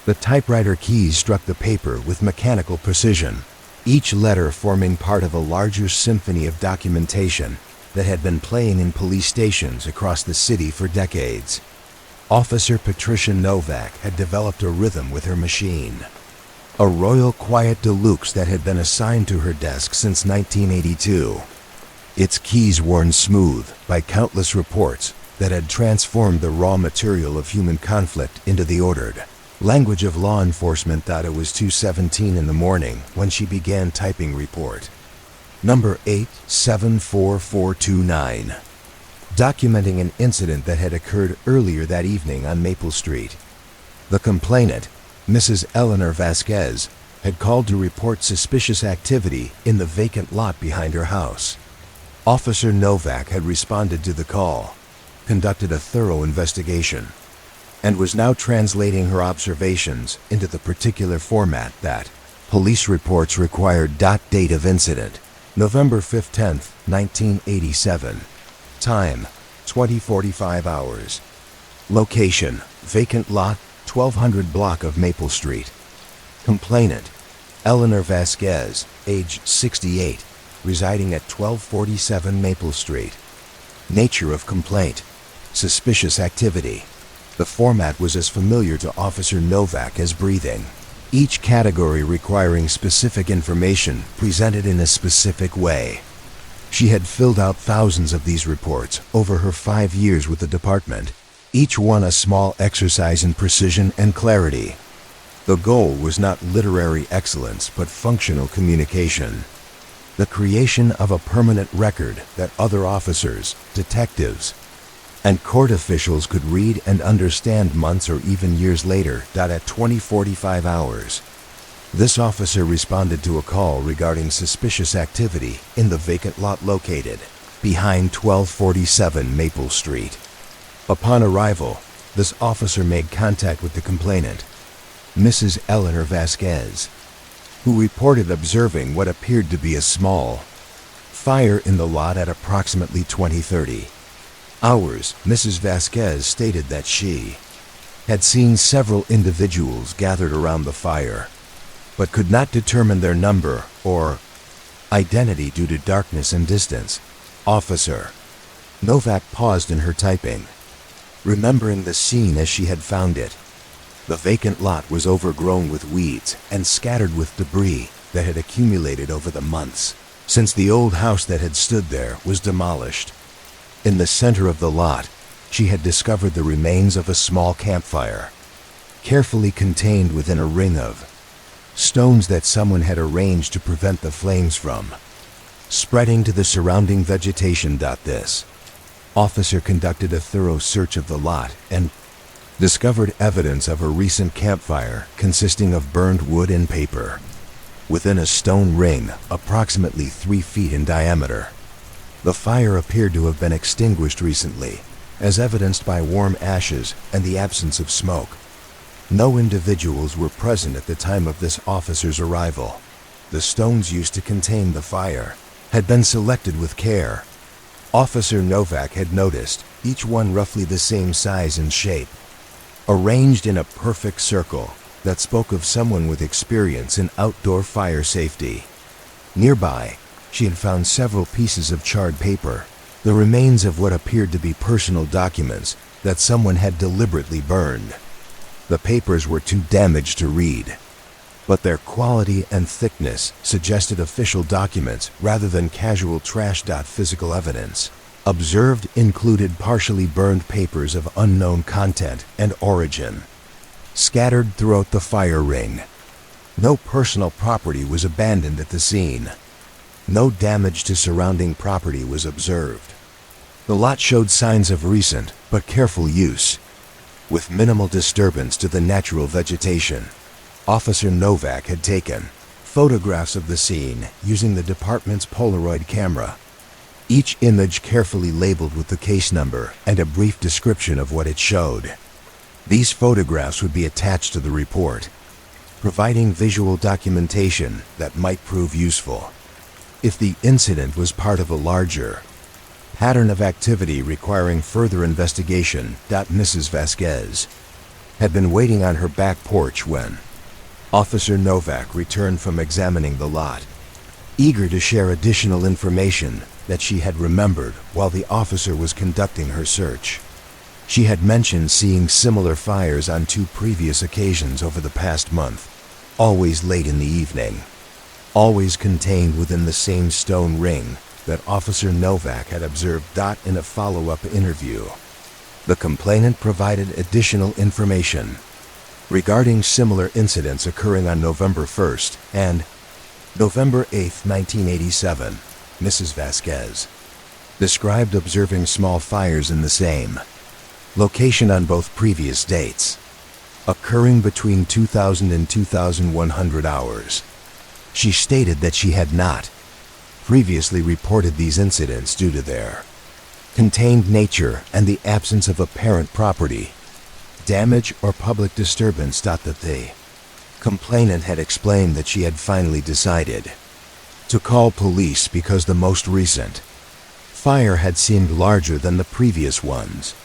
The typewriter keys struck the paper with mechanical precision, each letter forming part of a larger symphony of documentation that had been playing in police stations across the city for decades. Officer Patricia Novak had developed a rhythm with her machine, a Royal Quiet Deluxe that had been assigned to her desk since 1982. Its keys worn smooth by countless reports that had transformed the raw material of human conflict into the ordered language of law enforcement. It was 2:17 in the morning when she began typing report number 874429, documenting an incident that had occurred earlier that evening on Maple Street. The complainant, Mrs. Eleanor Vasquez, had called to report suspicious activity in the vacant lot behind her house. Officer Novak had responded to the call, conducted a thorough investigation, and was now translating her observations into the particular format that police reports required. Date of incident, November 15, 1987. Time, 20:45 hours. Location, vacant lot, 1200 block of Maple Street. Complainant, Eleanor Vasquez, age 68, residing at 1247 Maple Street. Nature of complaint, suspicious activity. The format was as familiar to Officer Novak as breathing, each category requiring specific information presented in a specific way. She had filled out thousands of these reports over her 5 years with the department, each one a small exercise in precision and clarity. The goal was not literary excellence but functional communication. The creation of a permanent record that other officers, detectives, and court officials could read and understand months or even years later. At 20:45 hours, this officer responded to a call regarding suspicious activity in the vacant lot located behind 1247 Maple Street. Upon arrival, this officer made contact with the complainant, Mrs. Eleanor Vasquez, who reported observing what appeared to be a small fire in the lot at approximately 20:30 hours. Mrs. Vasquez stated that she had seen several individuals gathered around the fire, but could not determine their number or identity due to darkness and distance. Officer Novak paused in her typing, remembering the scene as she had found it. The vacant lot was overgrown with weeds and scattered with debris that had accumulated over the months since the old house that had stood there was demolished. In the center of the lot, she had discovered the remains of a small campfire, carefully contained within a ring of stones that someone had arranged to prevent the flames from spreading to the surrounding vegetation. This officer conducted a thorough search of the lot and discovered evidence of a recent campfire consisting of burned wood and paper within a stone ring approximately 3 feet in diameter. The fire appeared to have been extinguished recently, as evidenced by warm ashes and the absence of smoke. No individuals were present at the time of this officer's arrival. The stones used to contain the fire had been selected with care. Officer Novak had noticed each one roughly the same size and shape, arranged in a perfect circle that spoke of someone with experience in outdoor fire safety. Nearby, she had found several pieces of charred paper, the remains of what appeared to be personal documents that someone had deliberately burned. The papers were too damaged to read, but their quality and thickness suggested official documents rather than casual trash. Physical evidence observed included partially burned papers of unknown content and origin, scattered throughout the fire ring. No personal property was abandoned at the scene. No damage to surrounding property was observed. The lot showed signs of recent but careful use, with minimal disturbance to the natural vegetation. Officer Novak had taken photographs of the scene using the department's Polaroid camera, each image carefully labeled with the case number and a brief description of what it showed. These photographs would be attached to the report, providing visual documentation that might prove useful if the incident was part of a larger pattern of activity requiring further investigation. Mrs. Vasquez had been waiting on her back porch when Officer Novak returned from examining the lot, eager to share additional information that she had remembered while the officer was conducting her search. She had mentioned seeing similar fires on 2 previous occasions over the past month, always late in the evening, always contained within the same stone ring that Officer Novak had observed. In a follow-up interview, the complainant provided additional information regarding similar incidents occurring on November 1st and November 8, 1987. Mrs. Vasquez described observing small fires in the same location on both previous dates, occurring between 2000 and 2100 hours. She stated that she had not previously reported these incidents due to their contained nature and the absence of apparent property damage or public disturbance. That the complainant had explained that she had finally decided to call police because the most recent fire had seemed larger than the previous ones,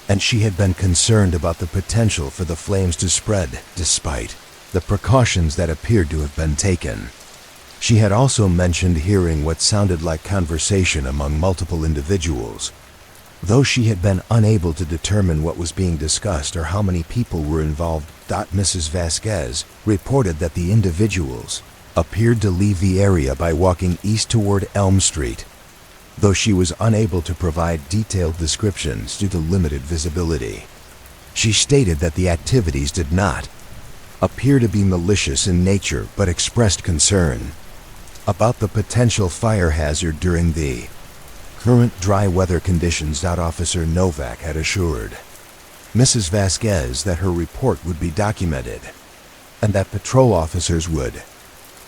and she had been concerned about the potential for the flames to spread despite the precautions that appeared to have been taken. She had also mentioned hearing what sounded like conversation among multiple individuals, though she had been unable to determine what was being discussed or how many people were involved. Mrs. Vasquez reported that the individuals appeared to leave the area by walking east toward Elm Street, though she was unable to provide detailed descriptions due to limited visibility. She stated that the activities did not appear to be malicious in nature but expressed concern about the potential fire hazard during the current dry weather conditions. Officer Novak had assured Mrs. Vasquez that her report would be documented and that patrol officers would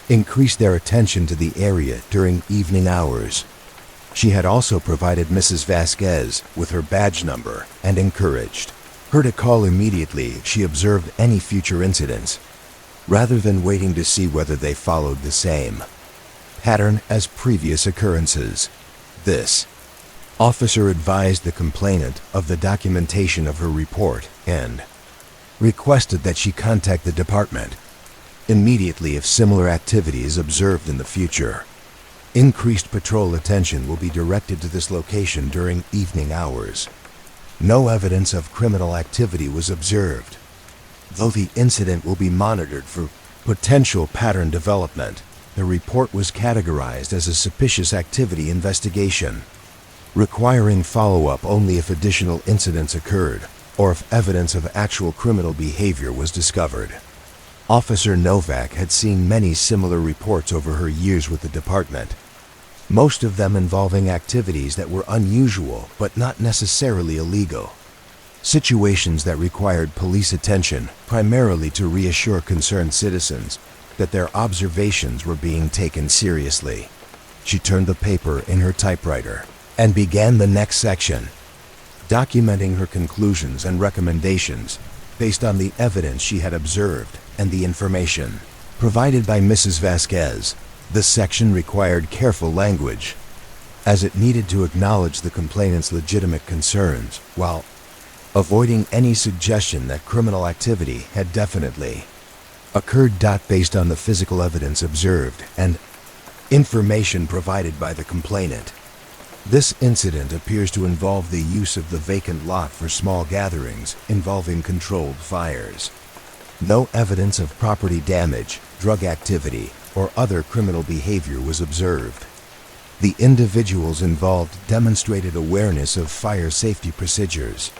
increase their attention to the area during evening hours. She had also provided Mrs. Vasquez with her badge number and encouraged her to call immediately if she observed any future incidents, rather than waiting to see whether they followed the same pattern as previous occurrences. This officer advised the complainant of the documentation of her report and requested that she contact the department immediately if similar activity is observed in the future. Increased patrol attention will be directed to this location during evening hours. No evidence of criminal activity was observed, though the incident will be monitored for potential pattern development. The report was categorized as a suspicious activity investigation, requiring follow-up only if additional incidents occurred or if evidence of actual criminal behavior was discovered. Officer Novak had seen many similar reports over her years with the department, most of them involving activities that were unusual but not necessarily illegal. Situations that required police attention, primarily to reassure concerned citizens that their observations were being taken seriously. She turned the paper in her typewriter and began the next section, documenting her conclusions and recommendations based on the evidence she had observed and the information provided by Mrs. Vasquez. This section required careful language, as it needed to acknowledge the complainant's legitimate concerns while avoiding any suggestion that criminal activity had definitely occurred. Based on the physical evidence observed and information provided by the complainant, this incident appears to involve the use of the vacant lot for small gatherings involving controlled fires. No evidence of property damage, drug activity, or other criminal behavior was observed. The individuals involved demonstrated awareness of fire safety procedures,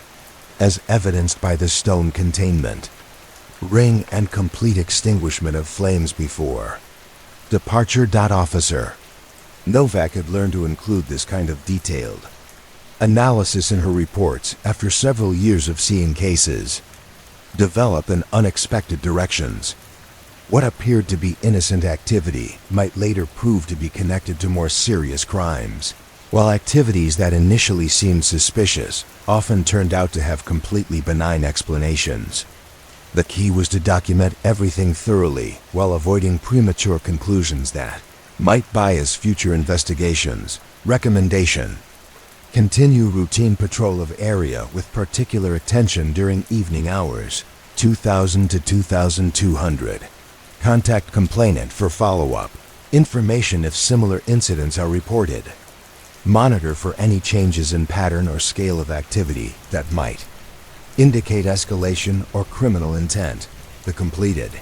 as evidenced by the stone containment ring and complete extinguishment of flames before departure. Officer Novak had learned to include this kind of detailed analysis in her reports after several years of seeing cases develop in unexpected directions. What appeared to be innocent activity might later prove to be connected to more serious crimes, while activities that initially seemed suspicious often turned out to have completely benign explanations. The key was to document everything thoroughly while avoiding premature conclusions that might bias future investigations. Recommendation: continue routine patrol of area with particular attention during evening hours. 2000 to 2200. Contact complainant for follow-up. Information if similar incidents are reported. Monitor for any changes in pattern or scale of activity that might indicate escalation or criminal intent. The completed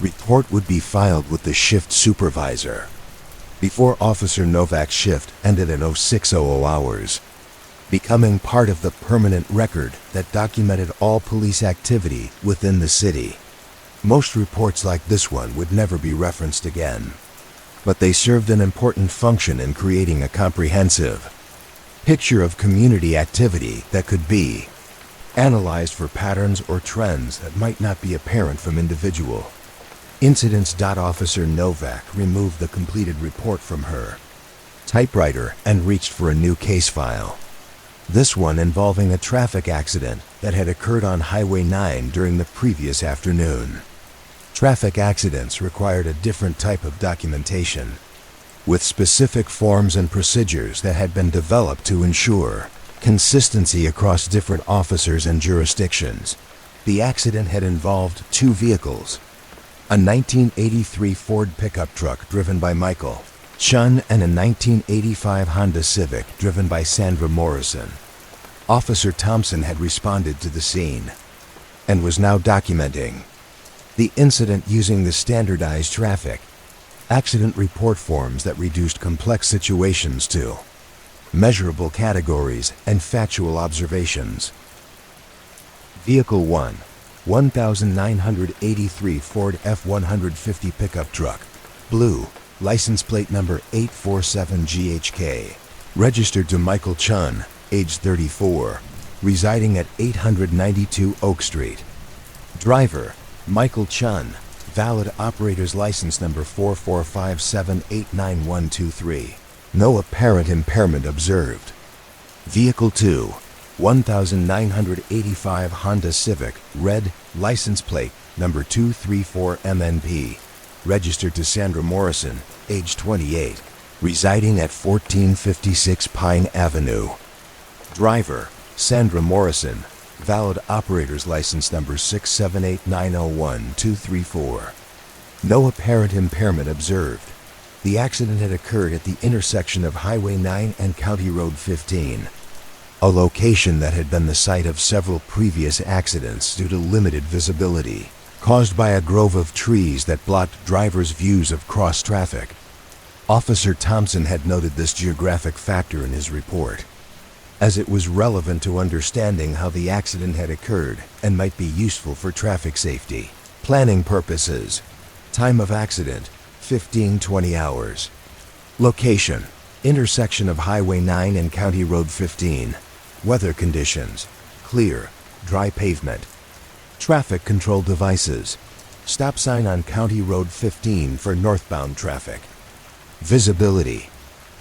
report would be filed with the shift supervisor before Officer Novak's shift ended at 0600 hours, becoming part of the permanent record that documented all police activity within the city. Most reports like this one would never be referenced again, but they served an important function in creating a comprehensive picture of community activity that could be analyzed for patterns or trends that might not be apparent from individual incidents. Officer Novak removed the completed report from her typewriter and reached for a new case file. This one involving a traffic accident that had occurred on Highway 9 during the previous afternoon. Traffic accidents required a different type of documentation, with specific forms and procedures that had been developed to ensure consistency across different officers and jurisdictions. The accident had involved two vehicles, a 1983 Ford pickup truck driven by Michael Chun and a 1985 Honda Civic driven by Sandra Morrison. Officer Thompson had responded to the scene and was now documenting the incident using the standardized traffic accident report forms that reduced complex situations to measurable categories and factual observations. Vehicle 1, 1983 Ford F-150 pickup truck, blue, license plate number 847GHK, registered to Michael Chun, age 34, residing at 892 Oak Street. Driver, Michael Chun, valid operator's license number 445789123. No apparent impairment observed. Vehicle 2, 1985 Honda Civic, red, license plate number 234MNP, registered to Sandra Morrison, age 28, residing at 1456 Pine Avenue. Driver, Sandra Morrison, valid operator's license number 678901234. No apparent impairment observed. The accident had occurred at the intersection of Highway 9 and County Road 15, a location that had been the site of several previous accidents due to limited visibility, caused by a grove of trees that blocked drivers' views of cross traffic. Officer Thompson had noted this geographic factor in his report, as it was relevant to understanding how the accident had occurred and might be useful for traffic safety planning purposes. Time of accident, 15:20 hours. Location, intersection of Highway 9 and County Road 15. Weather conditions, clear, dry pavement. Traffic control devices, stop sign on County Road 15 for northbound traffic. Visibility,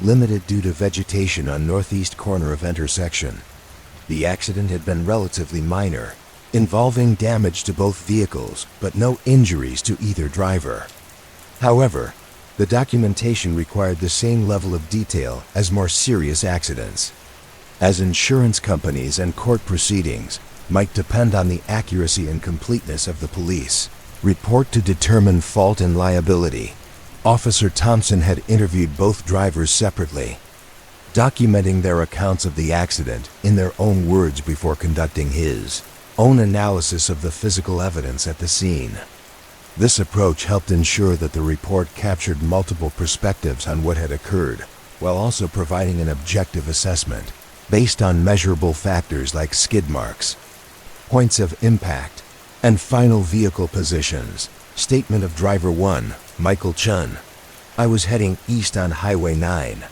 limited due to vegetation on northeast corner of intersection. The accident had been relatively minor, involving damage to both vehicles, but no injuries to either driver. However, the documentation required the same level of detail as more serious accidents, as insurance companies and court proceedings might depend on the accuracy and completeness of the police report to determine fault and liability. Officer Thompson had interviewed both drivers separately, documenting their accounts of the accident in their own words before conducting his own analysis of the physical evidence at the scene. This approach helped ensure that the report captured multiple perspectives on what had occurred, while also providing an objective assessment based on measurable factors like skid marks, points of impact, and final vehicle positions. Statement of Driver 1, Michael Chun. I was heading east on Highway 9,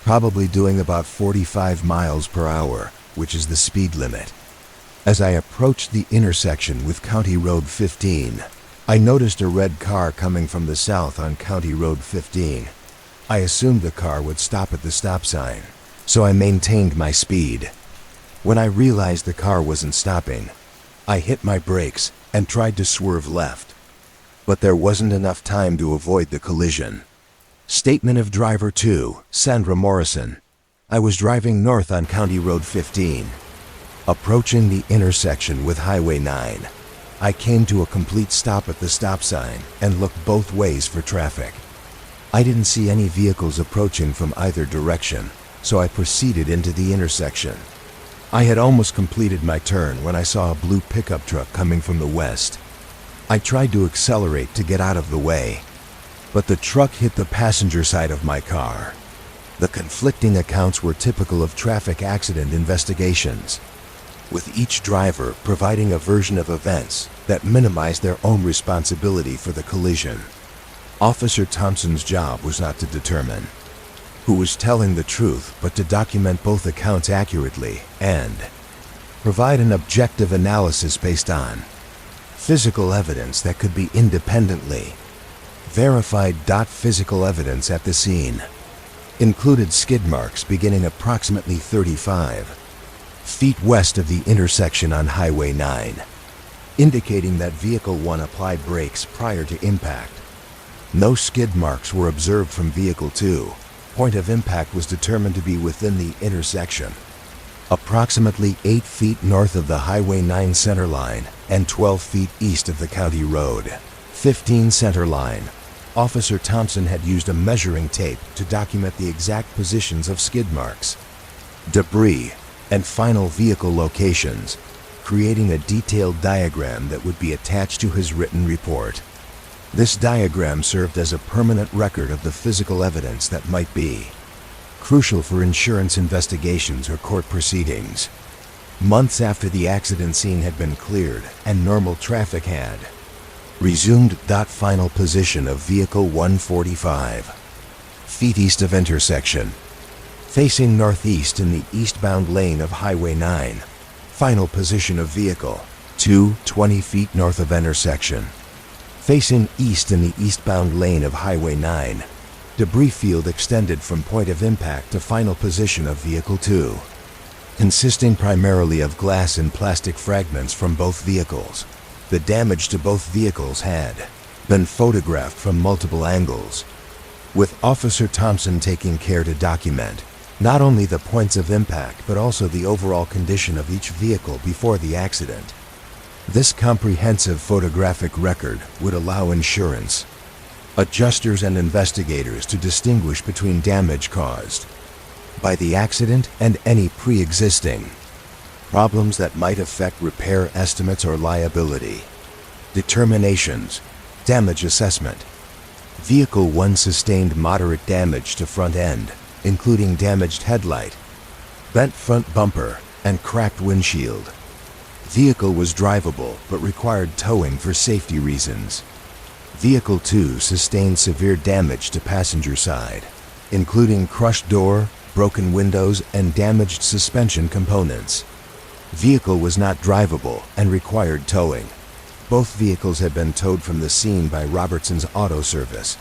probably doing about 45 miles per hour, which is the speed limit. As I approached the intersection with County Road 15, I noticed a red car coming from the south on County Road 15. I assumed the car would stop at the stop sign, so I maintained my speed. When I realized the car wasn't stopping, I hit my brakes and tried to swerve left, but there wasn't enough time to avoid the collision. Statement of Driver 2, Sandra Morrison. I was driving north on County Road 15, approaching the intersection with Highway 9. I came to a complete stop at the stop sign and looked both ways for traffic. I didn't see any vehicles approaching from either direction, so I proceeded into the intersection. I had almost completed my turn when I saw a blue pickup truck coming from the west. I tried to accelerate to get out of the way, but the truck hit the passenger side of my car. The conflicting accounts were typical of traffic accident investigations, with each driver providing a version of events that minimized their own responsibility for the collision. Officer Thompson's job was not to determine who was telling the truth, but to document both accounts accurately and provide an objective analysis based on physical evidence that could be independently verified. Physical evidence at the scene included skid marks beginning approximately 35 feet west of the intersection on Highway 9, indicating that Vehicle 1 applied brakes prior to impact. No skid marks were observed from Vehicle 2. Point of impact was determined to be within the intersection, approximately 8 feet north of the Highway 9 center line and 12 feet east of the county road 15 center line. Officer Thompson had used a measuring tape to document the exact positions of skid marks, debris, and final vehicle locations, creating a detailed diagram that would be attached to his written report. This diagram served as a permanent record of the physical evidence that might be crucial for insurance investigations or court proceedings. Months after the accident scene had been cleared and normal traffic had resumed. Final position of Vehicle 145 feet east of intersection, facing northeast in the eastbound lane of Highway 9. Final position of Vehicle 2 20 feet north of intersection, facing east in the eastbound lane of Highway 9. Debris field extended from point of impact to final position of Vehicle 2, consisting primarily of glass and plastic fragments from both vehicles. The damage to both vehicles had been photographed from multiple angles, with Officer Thompson taking care to document not only the points of impact but also the overall condition of each vehicle before the accident. This comprehensive photographic record would allow insurance adjusters and investigators to distinguish between damage caused by the accident and any pre-existing problems that might affect repair estimates or liability determinations. Damage assessment. Vehicle 1 sustained moderate damage to front end, including damaged headlight, bent front bumper, and cracked windshield. Vehicle was drivable but required towing for safety reasons. Vehicle 2 sustained severe damage to passenger side, including crushed door, broken windows, and damaged suspension components. Vehicle was not drivable and required towing. Both vehicles had been towed from the scene by Robertson's Auto Service,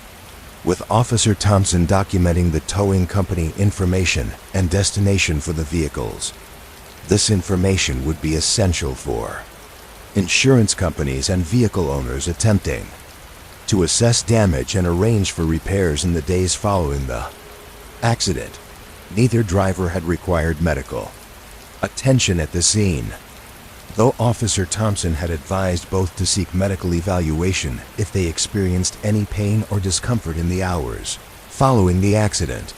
with Officer Thompson documenting the towing company information and destination for the vehicles. This information would be essential for insurance companies and vehicle owners attempting to assess damage and arrange for repairs in the days following the accident. Neither driver had required medical attention at the scene, though Officer Thompson had advised both to seek medical evaluation if they experienced any pain or discomfort in the hours following the accident.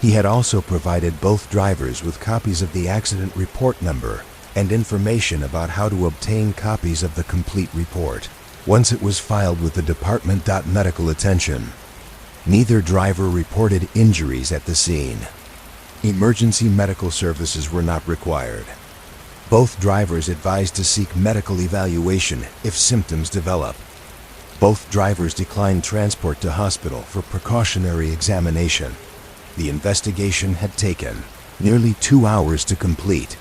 He had also provided both drivers with copies of the accident report number and information about how to obtain copies of the complete report once it was filed with the department. Medical attention. Neither driver reported injuries at the scene. Emergency medical services were not required. Both drivers advised to seek medical evaluation if symptoms develop. Both drivers declined transport to hospital for precautionary examination. The investigation had taken nearly 2 hours to complete,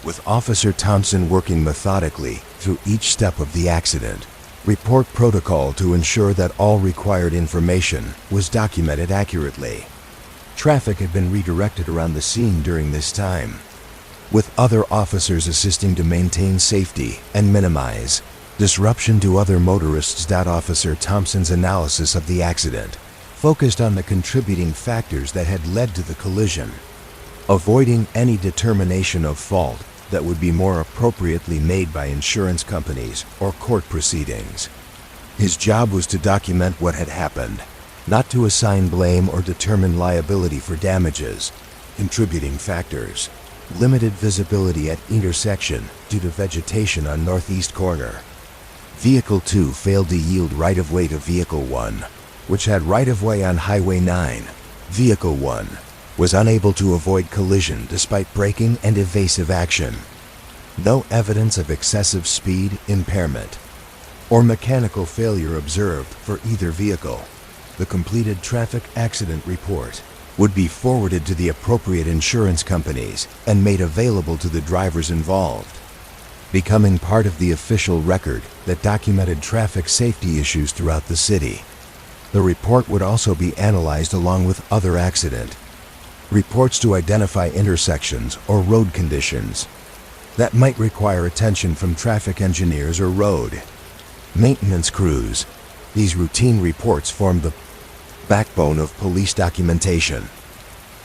with Officer Thompson working methodically through each step of the accident report protocol to ensure that all required information was documented accurately. Traffic had been redirected around the scene during this time, with other officers assisting to maintain safety and minimize disruption to other motorists. Officer Thompson's analysis of the accident focused on the contributing factors that had led to the collision, avoiding any determination of fault that would be more appropriately made by insurance companies or court proceedings. His job was to document what had happened, not to assign blame or determine liability for damages. Contributing factors: limited visibility at intersection due to vegetation on northeast corner. Vehicle 2 failed to yield right-of-way to Vehicle 1, which had right-of-way on Highway 9. Vehicle 1 was unable to avoid collision despite braking and evasive action. No evidence of excessive speed, impairment, or mechanical failure observed for either vehicle. The completed traffic accident report would be forwarded to the appropriate insurance companies and made available to the drivers involved, becoming part of the official record that documented traffic safety issues throughout the city. The report would also be analyzed along with other accident reports to identify intersections or road conditions that might require attention from traffic engineers or road maintenance crews. These routine reports formed the backbone of police documentation,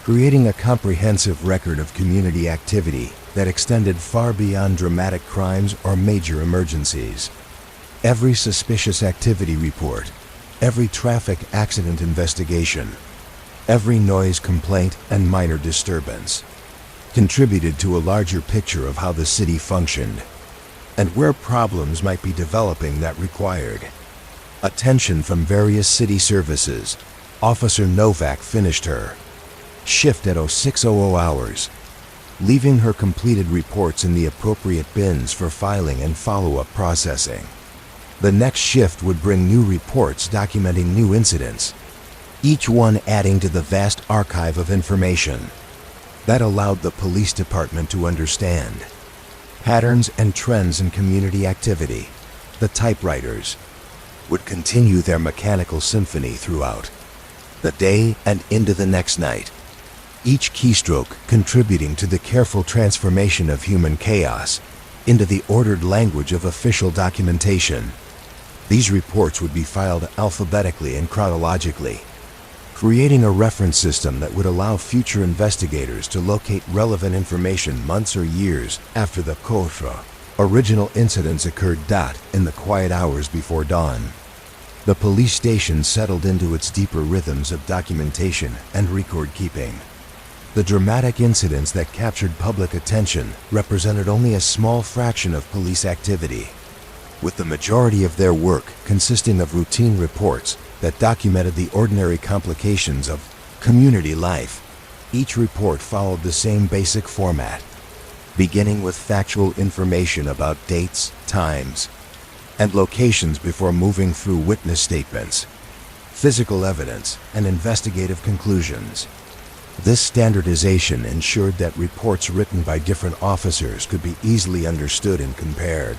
creating a comprehensive record of community activity that extended far beyond dramatic crimes or major emergencies. Every suspicious activity report, every traffic accident investigation, every noise complaint and minor disturbance contributed to a larger picture of how the city functioned and where problems might be developing that required attention from various city services. Officer Novak finished her shift at 0600 hours, leaving her completed reports in the appropriate bins for filing and follow-up processing. The next shift would bring new reports documenting new incidents, each one adding to the vast archive of information that allowed the police department to understand patterns and trends in community activity. The typewriters would continue their mechanical symphony throughout the day and into the next night, each keystroke contributing to the careful transformation of human chaos into the ordered language of official documentation. These reports would be filed alphabetically and chronologically, creating a reference system that would allow future investigators to locate relevant information months or years after the original incidents occurred. In the quiet hours before dawn, the police station settled into its deeper rhythms of documentation and record keeping. The dramatic incidents that captured public attention represented only a small fraction of police activity, with the majority of their work consisting of routine reports that documented the ordinary complications of community life. Each report followed the same basic format, beginning with factual information about dates, times, and locations before moving through witness statements, physical evidence, and investigative conclusions. This standardization ensured that reports written by different officers could be easily understood and compared,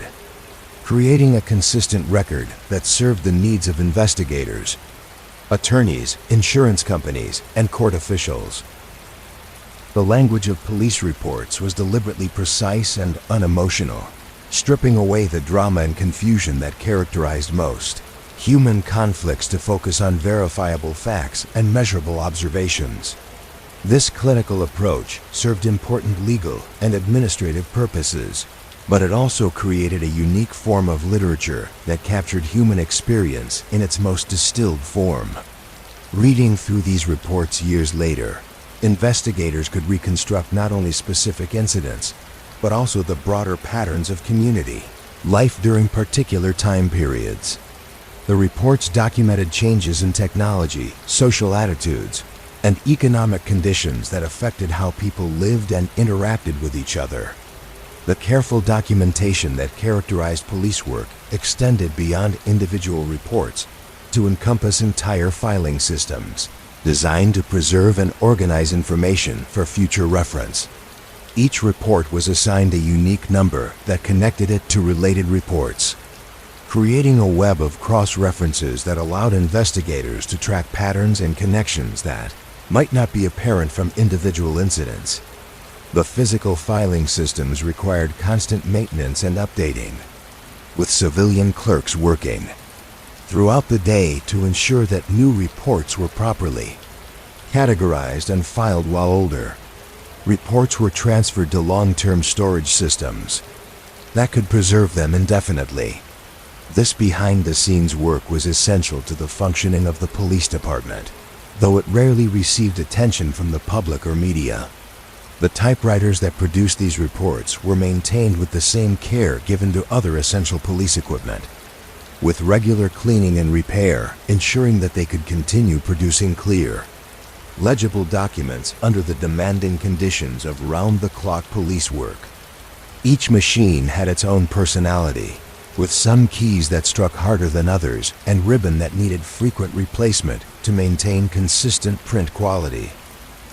creating a consistent record that served the needs of investigators, attorneys, insurance companies, and court officials. The language of police reports was deliberately precise and unemotional, stripping away the drama and confusion that characterized most human conflicts to focus on verifiable facts and measurable observations. This clinical approach served important legal and administrative purposes, but it also created a unique form of literature that captured human experience in its most distilled form. Reading through these reports years later, investigators could reconstruct not only specific incidents, but also the broader patterns of community life during particular time periods. The reports documented changes in technology, social attitudes, and economic conditions that affected how people lived and interacted with each other. The careful documentation that characterized police work extended beyond individual reports to encompass entire filing systems, designed to preserve and organize information for future reference. Each report was assigned a unique number that connected it to related reports, creating a web of cross-references that allowed investigators to track patterns and connections that might not be apparent from individual incidents. The physical filing systems required constant maintenance and updating, with civilian clerks working throughout the day to ensure that new reports were properly categorized and filed, while older Reports were transferred to long-term storage systems that could preserve them indefinitely. This behind-the-scenes work was essential to the functioning of the police department, though it rarely received attention from the public or media. The typewriters that produced these reports were maintained with the same care given to other essential police equipment, with regular cleaning and repair, ensuring that they could continue producing clear, legible documents under the demanding conditions of round-the-clock police work. Each machine had its own personality, with some keys that struck harder than others and ribbon that needed frequent replacement to maintain consistent print quality.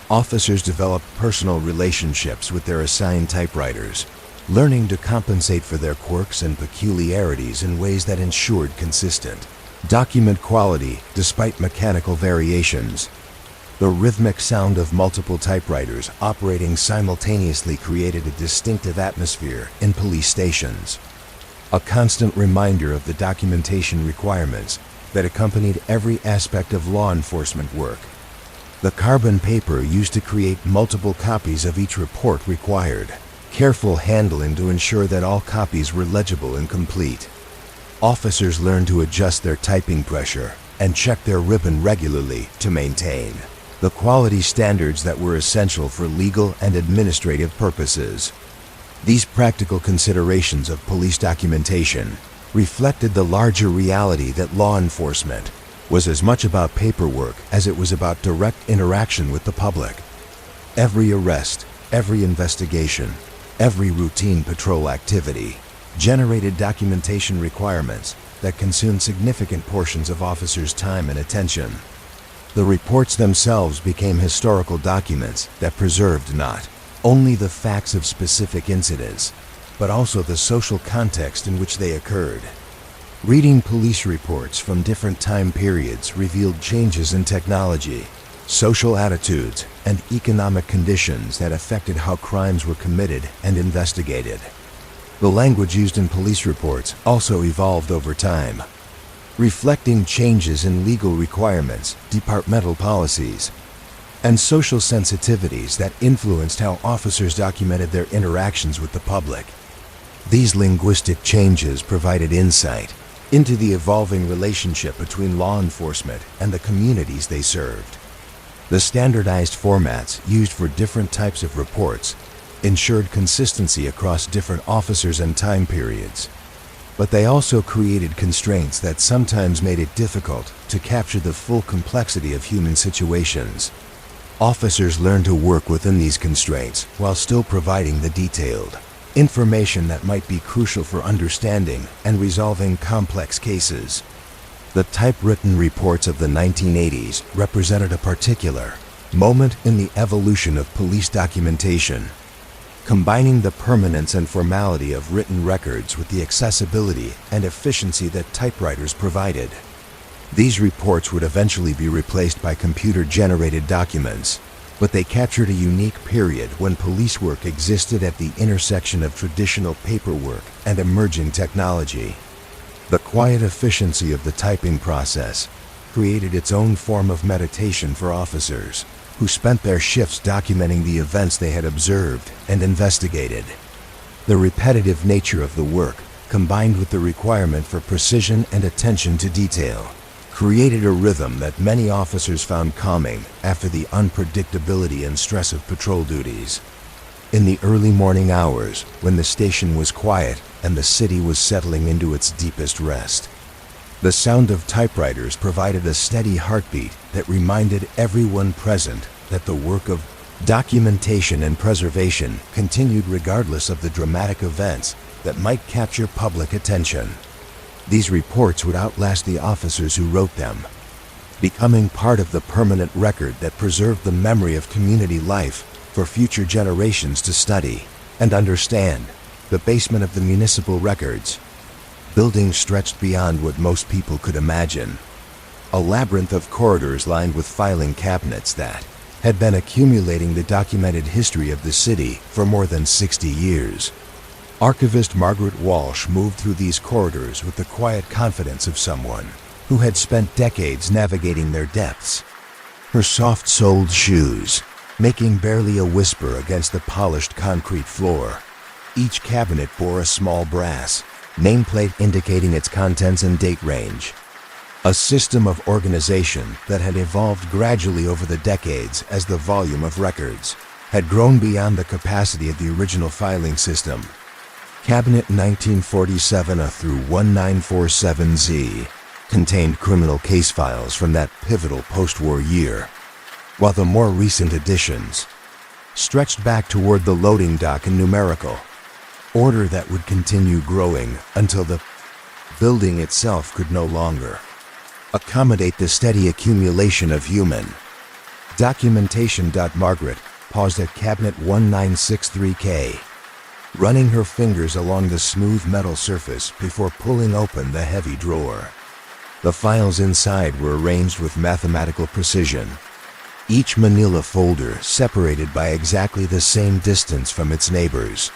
Officers developed personal relationships with their assigned typewriters, learning to compensate for their quirks and peculiarities in ways that ensured consistent document quality despite mechanical variations. The rhythmic sound of multiple typewriters operating simultaneously created a distinctive atmosphere in police stations, a constant reminder of the documentation requirements that accompanied every aspect of law enforcement work. The carbon paper used to create multiple copies of each report required careful handling to ensure that all copies were legible and complete. Officers learned to adjust their typing pressure and check their ribbon regularly to maintain the quality standards that were essential for legal and administrative purposes. These practical considerations of police documentation reflected the larger reality that law enforcement was as much about paperwork as it was about direct interaction with the public. Every arrest, every investigation, every routine patrol activity generated documentation requirements that consumed significant portions of officers' time and attention. The reports themselves became historical documents that preserved not only the facts of specific incidents, but also the social context in which they occurred. Reading police reports from different time periods revealed changes in technology, social attitudes, and economic conditions that affected how crimes were committed and investigated. The language used in police reports also evolved over time, reflecting changes in legal requirements, departmental policies, and social sensitivities that influenced how officers documented their interactions with the public. These linguistic changes provided insight into the evolving relationship between law enforcement and the communities they served. The standardized formats used for different types of reports ensured consistency across different officers and time periods, but they also created constraints that sometimes made it difficult to capture the full complexity of human situations. Officers learned to work within these constraints while still providing the detailed information that might be crucial for understanding and resolving complex cases. The typewritten reports of the 1980s represented a particular moment in the evolution of police documentation, combining the permanence and formality of written records with the accessibility and efficiency that typewriters provided. These reports would eventually be replaced by computer-generated documents, but they captured a unique period when police work existed at the intersection of traditional paperwork and emerging technology. The quiet efficiency of the typing process created its own form of meditation for officers who spent their shifts documenting the events they had observed and investigated. The repetitive nature of the work, combined with the requirement for precision and attention to detail, created a rhythm that many officers found calming after the unpredictability and stress of patrol duties. In the early morning hours, when the station was quiet and the city was settling into its deepest rest, the sound of typewriters provided a steady heartbeat that reminded everyone present that the work of documentation and preservation continued regardless of the dramatic events that might capture public attention. These reports would outlast the officers who wrote them, becoming part of the permanent record that preserved the memory of community life for future generations to study and understand. The basement of the municipal records building stretched beyond what most people could imagine, a labyrinth of corridors lined with filing cabinets that had been accumulating the documented history of the city for more than 60 years. Archivist Margaret Walsh moved through these corridors with the quiet confidence of someone who had spent decades navigating their depths. Her soft-soled shoes making barely a whisper against the polished concrete floor. Each cabinet bore a small brass nameplate indicating its contents and date range. A system of organization that had evolved gradually over the decades as the volume of records had grown beyond the capacity of the original filing system. Cabinet 1947A through 1947Z contained criminal case files from that pivotal post-war year, while the more recent additions stretched back toward the loading dock in numerical order that would continue growing until the building itself could no longer accommodate the steady accumulation of human documentation. Margaret paused at cabinet 1963K, running her fingers along the smooth metal surface before pulling open the heavy drawer. The files inside were arranged with mathematical precision, each manila folder separated by exactly the same distance from its neighbors,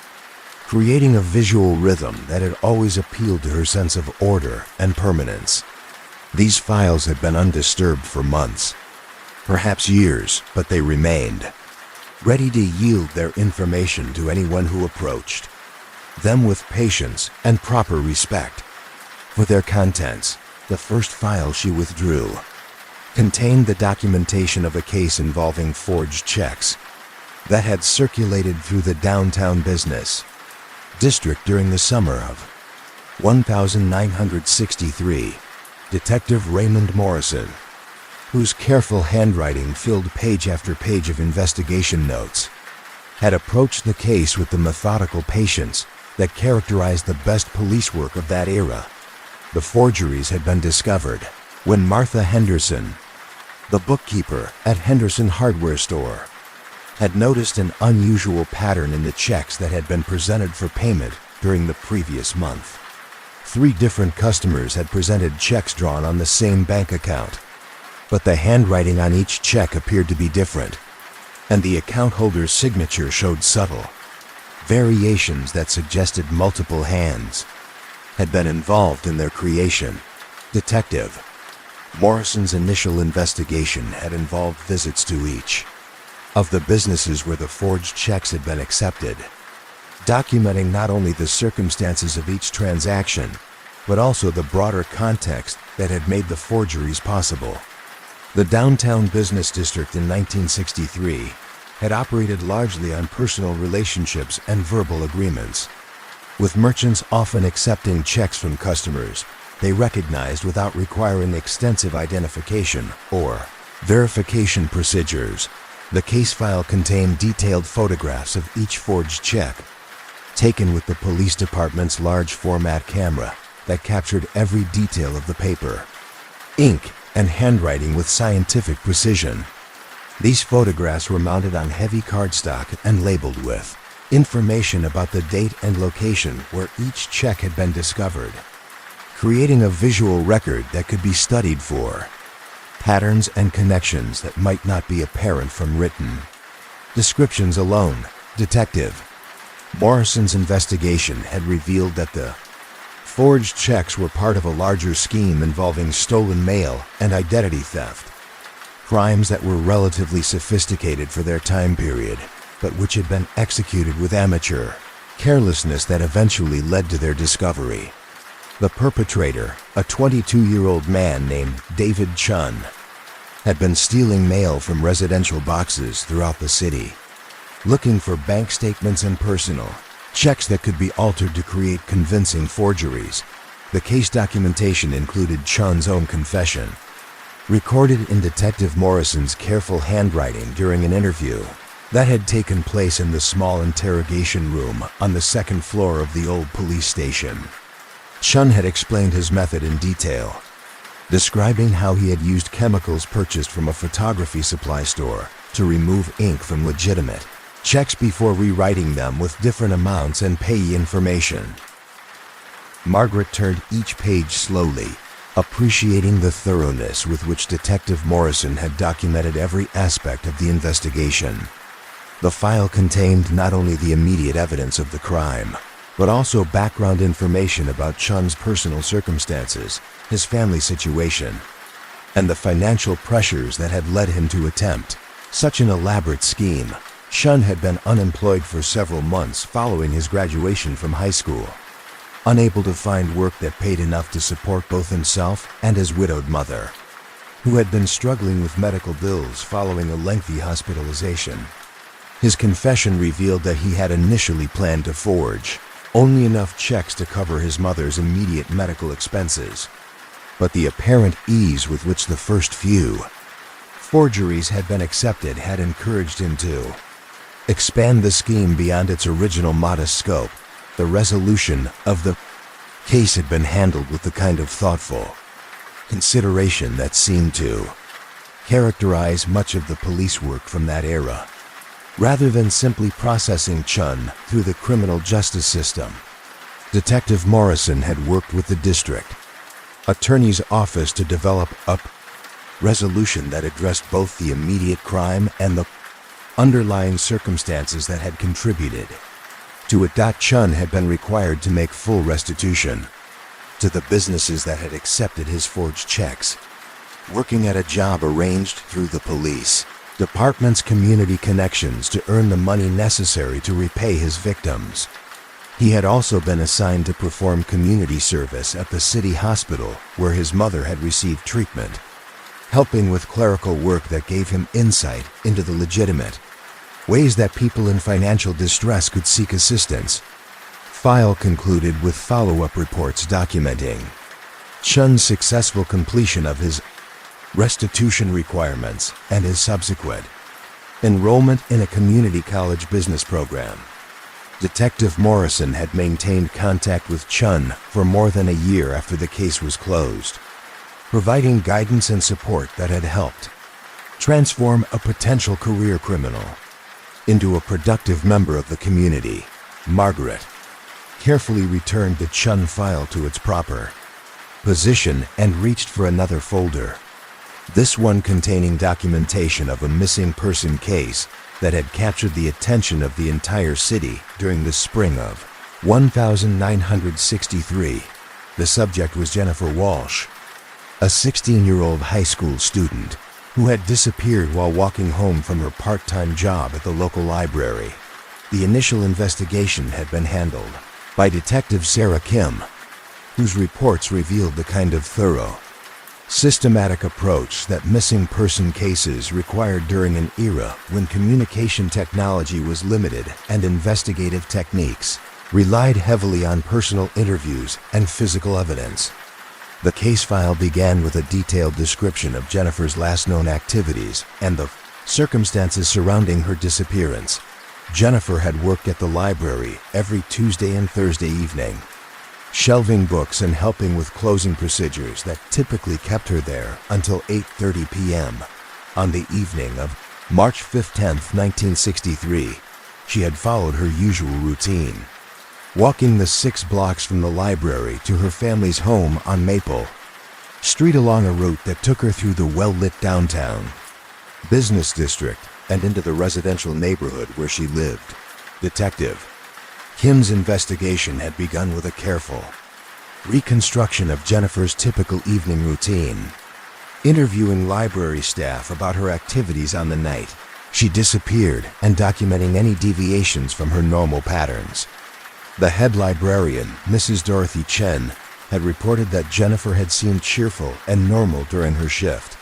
creating a visual rhythm that had always appealed to her sense of order and permanence. These files had been undisturbed for months, perhaps years, but they remained, ready to yield their information to anyone who approached them with patience and proper respect. For their contents, the first file she withdrew contained the documentation of a case involving forged checks that had circulated through the downtown business district during the summer of 1963. Detective Raymond Morrison, whose careful handwriting filled page after page of investigation notes, had approached the case with the methodical patience that characterized the best police work of that era. The forgeries had been discovered when Martha Henderson, the bookkeeper at Henderson Hardware Store, had noticed an unusual pattern in the checks that had been presented for payment during the previous month. 3 different customers had presented checks drawn on the same bank account, but the handwriting on each check appeared to be different, and the account holder's signature showed subtle variations that suggested multiple hands had been involved in their creation. Detective Morrison's initial investigation had involved visits to each of the businesses where the forged checks had been accepted, documenting not only the circumstances of each transaction, but also the broader context that had made the forgeries possible. The downtown business district in 1963 had operated largely on personal relationships and verbal agreements, with merchants often accepting checks from customers they recognized without requiring extensive identification or verification procedures. The case file contained detailed photographs of each forged check, taken with the police department's large format camera that captured every detail of the paper, ink, and handwriting with scientific precision. These photographs were mounted on heavy cardstock and labeled with information about the date and location where each check had been discovered, creating a visual record that could be studied for patterns and connections that might not be apparent from written descriptions alone. Detective Morrison's investigation had revealed that the forged checks were part of a larger scheme involving stolen mail and identity theft, crimes that were relatively sophisticated for their time period, but which had been executed with amateur carelessness that eventually led to their discovery. The perpetrator, a 22-year-old man named David Chun, had been stealing mail from residential boxes throughout the city, looking for bank statements and personal checks that could be altered to create convincing forgeries. The case documentation included Chun's own confession, recorded in Detective Morrison's careful handwriting during an interview that had taken place in the small interrogation room on the 2nd floor of the old police station. Chun had explained his method in detail, describing how he had used chemicals purchased from a photography supply store to remove ink from legitimate checks before rewriting them with different amounts and payee information. Margaret turned each page slowly, appreciating the thoroughness with which Detective Morrison had documented every aspect of the investigation. The file contained not only the immediate evidence of the crime, but also background information about Chun's personal circumstances, his family situation, and the financial pressures that had led him to attempt Such an elaborate scheme. Chun had been unemployed for several months following his graduation from high school, unable to find work that paid enough to support both himself and his widowed mother, who had been struggling with medical bills following a lengthy hospitalization. His confession revealed that he had initially planned to forge only enough checks to cover his mother's immediate medical expenses, but the apparent ease with which the first few forgeries had been accepted had encouraged him to expand the scheme beyond its original modest scope. The resolution of the case had been handled with the kind of thoughtful consideration that seemed to characterize much of the police work from that era. Rather than simply processing Chun through the criminal justice system, Detective Morrison had worked with the district attorney's office to develop a resolution that addressed both the immediate crime and the underlying circumstances that had contributed to it. Chun had been required to make full restitution to the businesses that had accepted his forged checks, working at a job arranged through the police department's community connections to earn the money necessary to repay his victims. He had also been assigned to perform community service at the city hospital where his mother had received treatment, helping with clerical work that gave him insight into the legitimate ways that people in financial distress could seek assistance. File concluded with follow-up reports documenting Chun's successful completion of his restitution requirements and his subsequent enrollment in a community college business program. Detective Morrison had maintained contact with Chun for more than a year after the case was closed, providing guidance and support that had helped transform a potential career criminal into a productive member of the community. Margaret carefully returned the Chun file to its proper position and reached for another folder, this one containing documentation of a missing person case that had captured the attention of the entire city during the spring of 1963. The subject was Jennifer Walsh, a 16-year-old high school student who had disappeared while walking home from her part-time job at the local library. The initial investigation had been handled by Detective Sarah Kim, whose reports revealed the kind of thorough, systematic approach that missing person cases required during an era when communication technology was limited and investigative techniques relied heavily on personal interviews and physical evidence. The case file began with a detailed description of Jennifer's last known activities and the circumstances surrounding her disappearance. Jennifer had worked at the library every Tuesday and Thursday evening, shelving books and helping with closing procedures that typically kept her there until 8:30 p.m. On the evening of March 15, 1963, she had followed her usual routine, walking the 6 blocks from the library to her family's home on Maple Street along a route that took her through the well-lit downtown business district and into the residential neighborhood where she lived. Detective Kim's investigation had begun with a careful reconstruction of Jennifer's typical evening routine, interviewing library staff about her activities on the night she disappeared and documenting any deviations from her normal patterns. The head librarian, Mrs. Dorothy Chen, had reported that Jennifer had seemed cheerful and normal during her shift,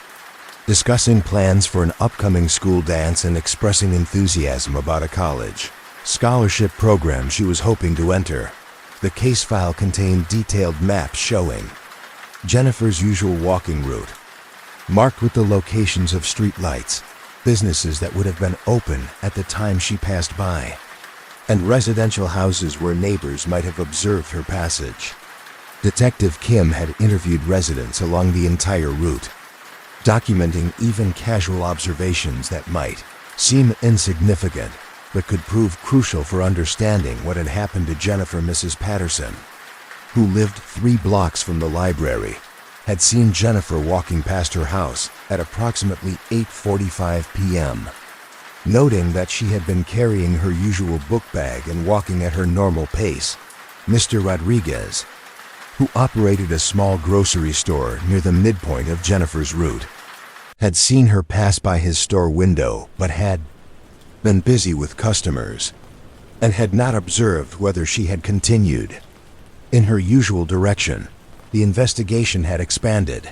discussing plans for an upcoming school dance and expressing enthusiasm about a college scholarship program she was hoping to enter. The case file contained detailed maps showing Jennifer's usual walking route, marked with the locations of street lights, businesses that would have been open at the time she passed by, and residential houses where neighbors might have observed her passage. Detective Kim had interviewed residents along the entire route, documenting even casual observations that might seem insignificant but could prove crucial for understanding what had happened to Jennifer. Mrs. Patterson, who lived 3 blocks from the library, had seen Jennifer walking past her house at approximately 8:45 p.m., noting that she had been carrying her usual book bag and walking at her normal pace. Mr. Rodriguez, who operated a small grocery store near the midpoint of Jennifer's route, had seen her pass by his store window but had been busy with customers and had not observed whether she had continued in her usual direction. The investigation had expanded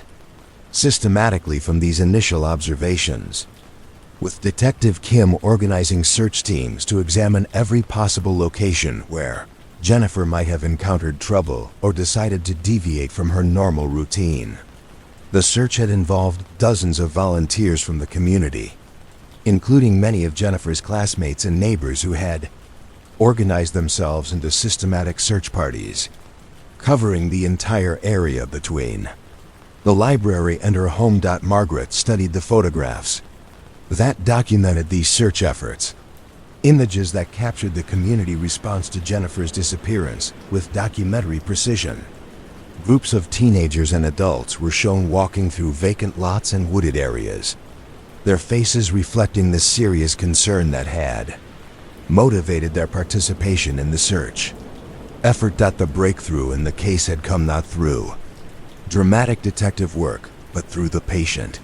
systematically from these initial observations, with Detective Kim organizing search teams to examine every possible location where Jennifer might have encountered trouble or decided to deviate from her normal routine. The search had involved dozens of volunteers from the community, including many of Jennifer's classmates and neighbors who had organized themselves into systematic search parties, covering the entire area between the library and her home. Margaret studied the photographs that documented these search efforts, images that captured the community response to Jennifer's disappearance with documentary precision. Groups of teenagers and adults were shown walking through vacant lots and wooded areas, their faces reflecting the serious concern that had motivated their participation in the search effort. The breakthrough in the case had come not through dramatic detective work, but through the patient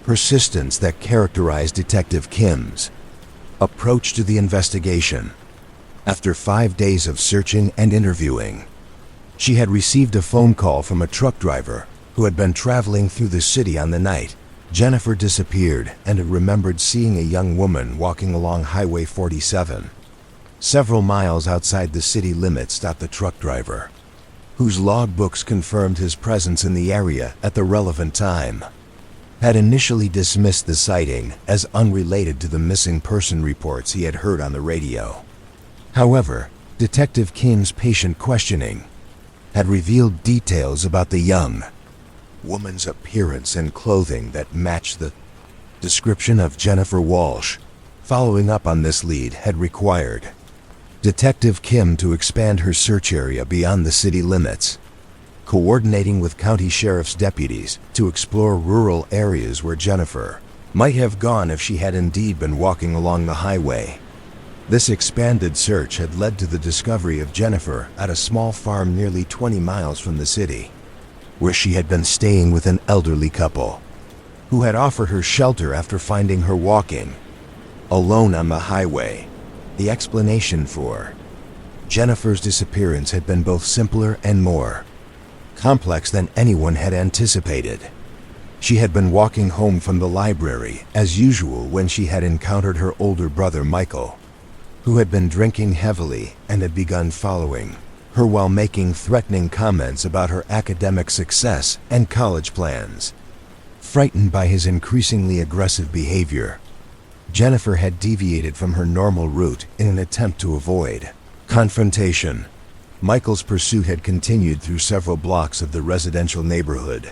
persistence that characterized Detective Kim's approach to the investigation. After 5 days of searching and interviewing, she had received a phone call from a truck driver who had been traveling through the city on the night Jennifer disappeared and had remembered seeing a young woman walking along Highway 47, several miles outside the city limits. The truck driver, whose logbooks confirmed his presence in the area at the relevant time, had initially dismissed the sighting as unrelated to the missing person reports he had heard on the radio. However, Detective Kim's patient questioning had revealed details about the young woman's appearance and clothing that matched the description of Jennifer Walsh. Following up on this lead had required Detective Kim to expand her search area beyond the city limits, coordinating with county sheriff's deputies to explore rural areas where Jennifer might have gone if she had indeed been walking along the highway. This expanded search had led to the discovery of Jennifer at a small farm nearly 20 miles from the city, where she had been staying with an elderly couple who had offered her shelter after finding her walking alone on the highway. The explanation for Jennifer's disappearance had been both simpler and more complex than anyone had anticipated. She had been walking home from the library as usual when she had encountered her older brother Michael, who had been drinking heavily and had begun following her while making threatening comments about her academic success and college plans. Frightened by his increasingly aggressive behavior, Jennifer had deviated from her normal route in an attempt to avoid confrontation. Michael's pursuit had continued through several blocks of the residential neighborhood,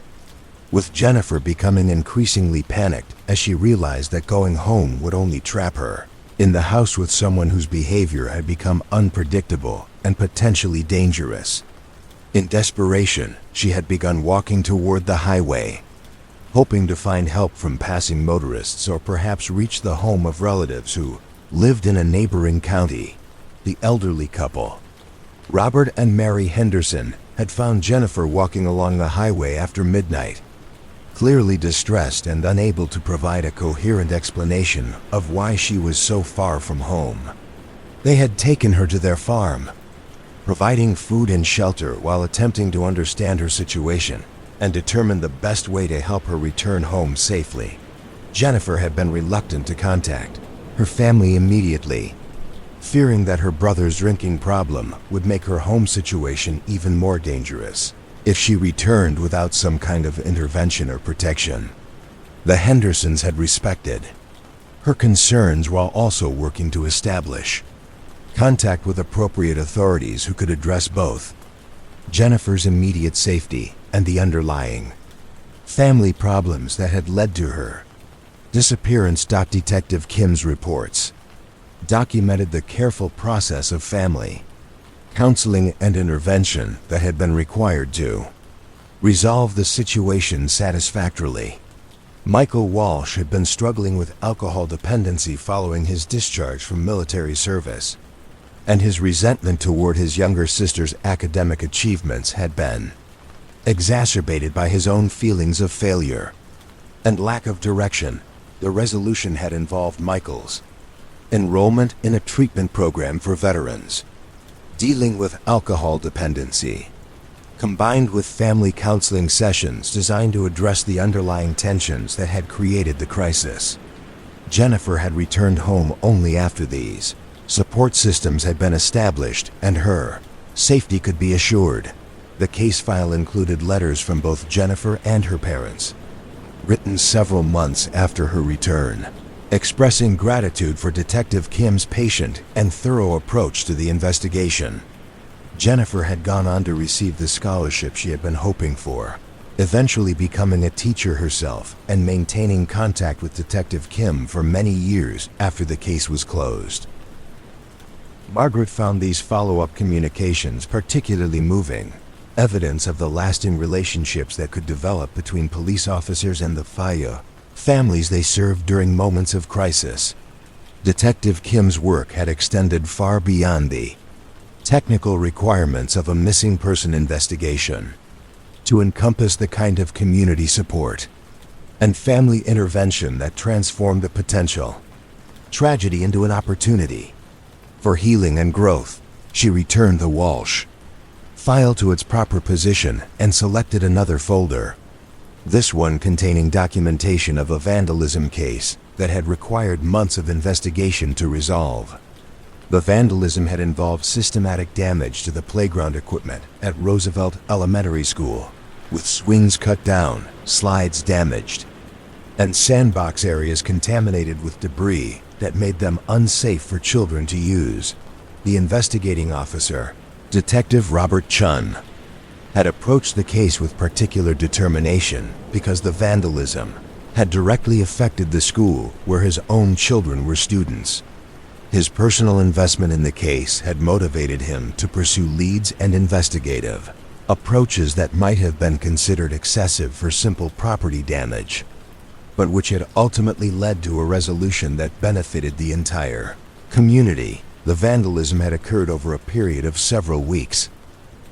with Jennifer becoming increasingly panicked as she realized that going home would only trap her in the house with someone whose behavior had become unpredictable and potentially dangerous. In desperation, she had begun walking toward the highway, hoping to find help from passing motorists or perhaps reach the home of relatives who lived in a neighboring county. The elderly couple, Robert and Mary Henderson, had found Jennifer walking along the highway after midnight, clearly distressed and unable to provide a coherent explanation of why she was so far from home. They had taken her to their farm, providing food and shelter while attempting to understand her situation and determine the best way to help her return home safely. Jennifer had been reluctant to contact her family immediately, fearing that her brother's drinking problem would make her home situation even more dangerous if she returned without some kind of intervention or protection. The Hendersons had respected her concerns while also working to establish contact with appropriate authorities who could address both Jennifer's immediate safety and the underlying family problems that had led to her disappearance. Detective Kim's reports documented the careful process of family counseling and intervention that had been required to resolve the situation satisfactorily. Michael Walsh had been struggling with alcohol dependency following his discharge from military service, and his resentment toward his younger sister's academic achievements had been exacerbated by his own feelings of failure. and lack of direction, the resolution had involved Michael's enrollment in a treatment program for veterans, dealing with alcohol dependency, combined with family counseling sessions designed to address the underlying tensions that had created the crisis. Jennifer had returned home only after these support systems had been established and her safety could be assured. The case file included letters from both Jennifer and her parents, written several months after her return, expressing gratitude for Detective Kim's patient and thorough approach to the investigation. Jennifer had gone on to receive the scholarship she had been hoping for, eventually becoming a teacher herself and maintaining contact with Detective Kim for many years after the case was closed. Margaret found these follow-up communications particularly moving, evidence of the lasting relationships that could develop between police officers and the families they served during moments of crisis. Detective Kim's work had extended far beyond the technical requirements of a missing person investigation, to encompass the kind of community support and family intervention that transformed a potential tragedy into an opportunity for healing and growth. She returned the Walsh file to its proper position and selected another folder, this one containing documentation of a vandalism case that had required months of investigation to resolve. The vandalism had involved systematic damage to the playground equipment at Roosevelt Elementary School, with swings cut down, slides damaged, and sandbox areas contaminated with debris that made them unsafe for children to use. The investigating officer, Detective Robert Chun, had approached the case with particular determination because the vandalism had directly affected the school where his own children were students. His personal investment in the case had motivated him to pursue leads and investigative approaches that might have been considered excessive for simple property damage, but which had ultimately led to a resolution that benefited the entire community. The vandalism had occurred over a period of several weeks,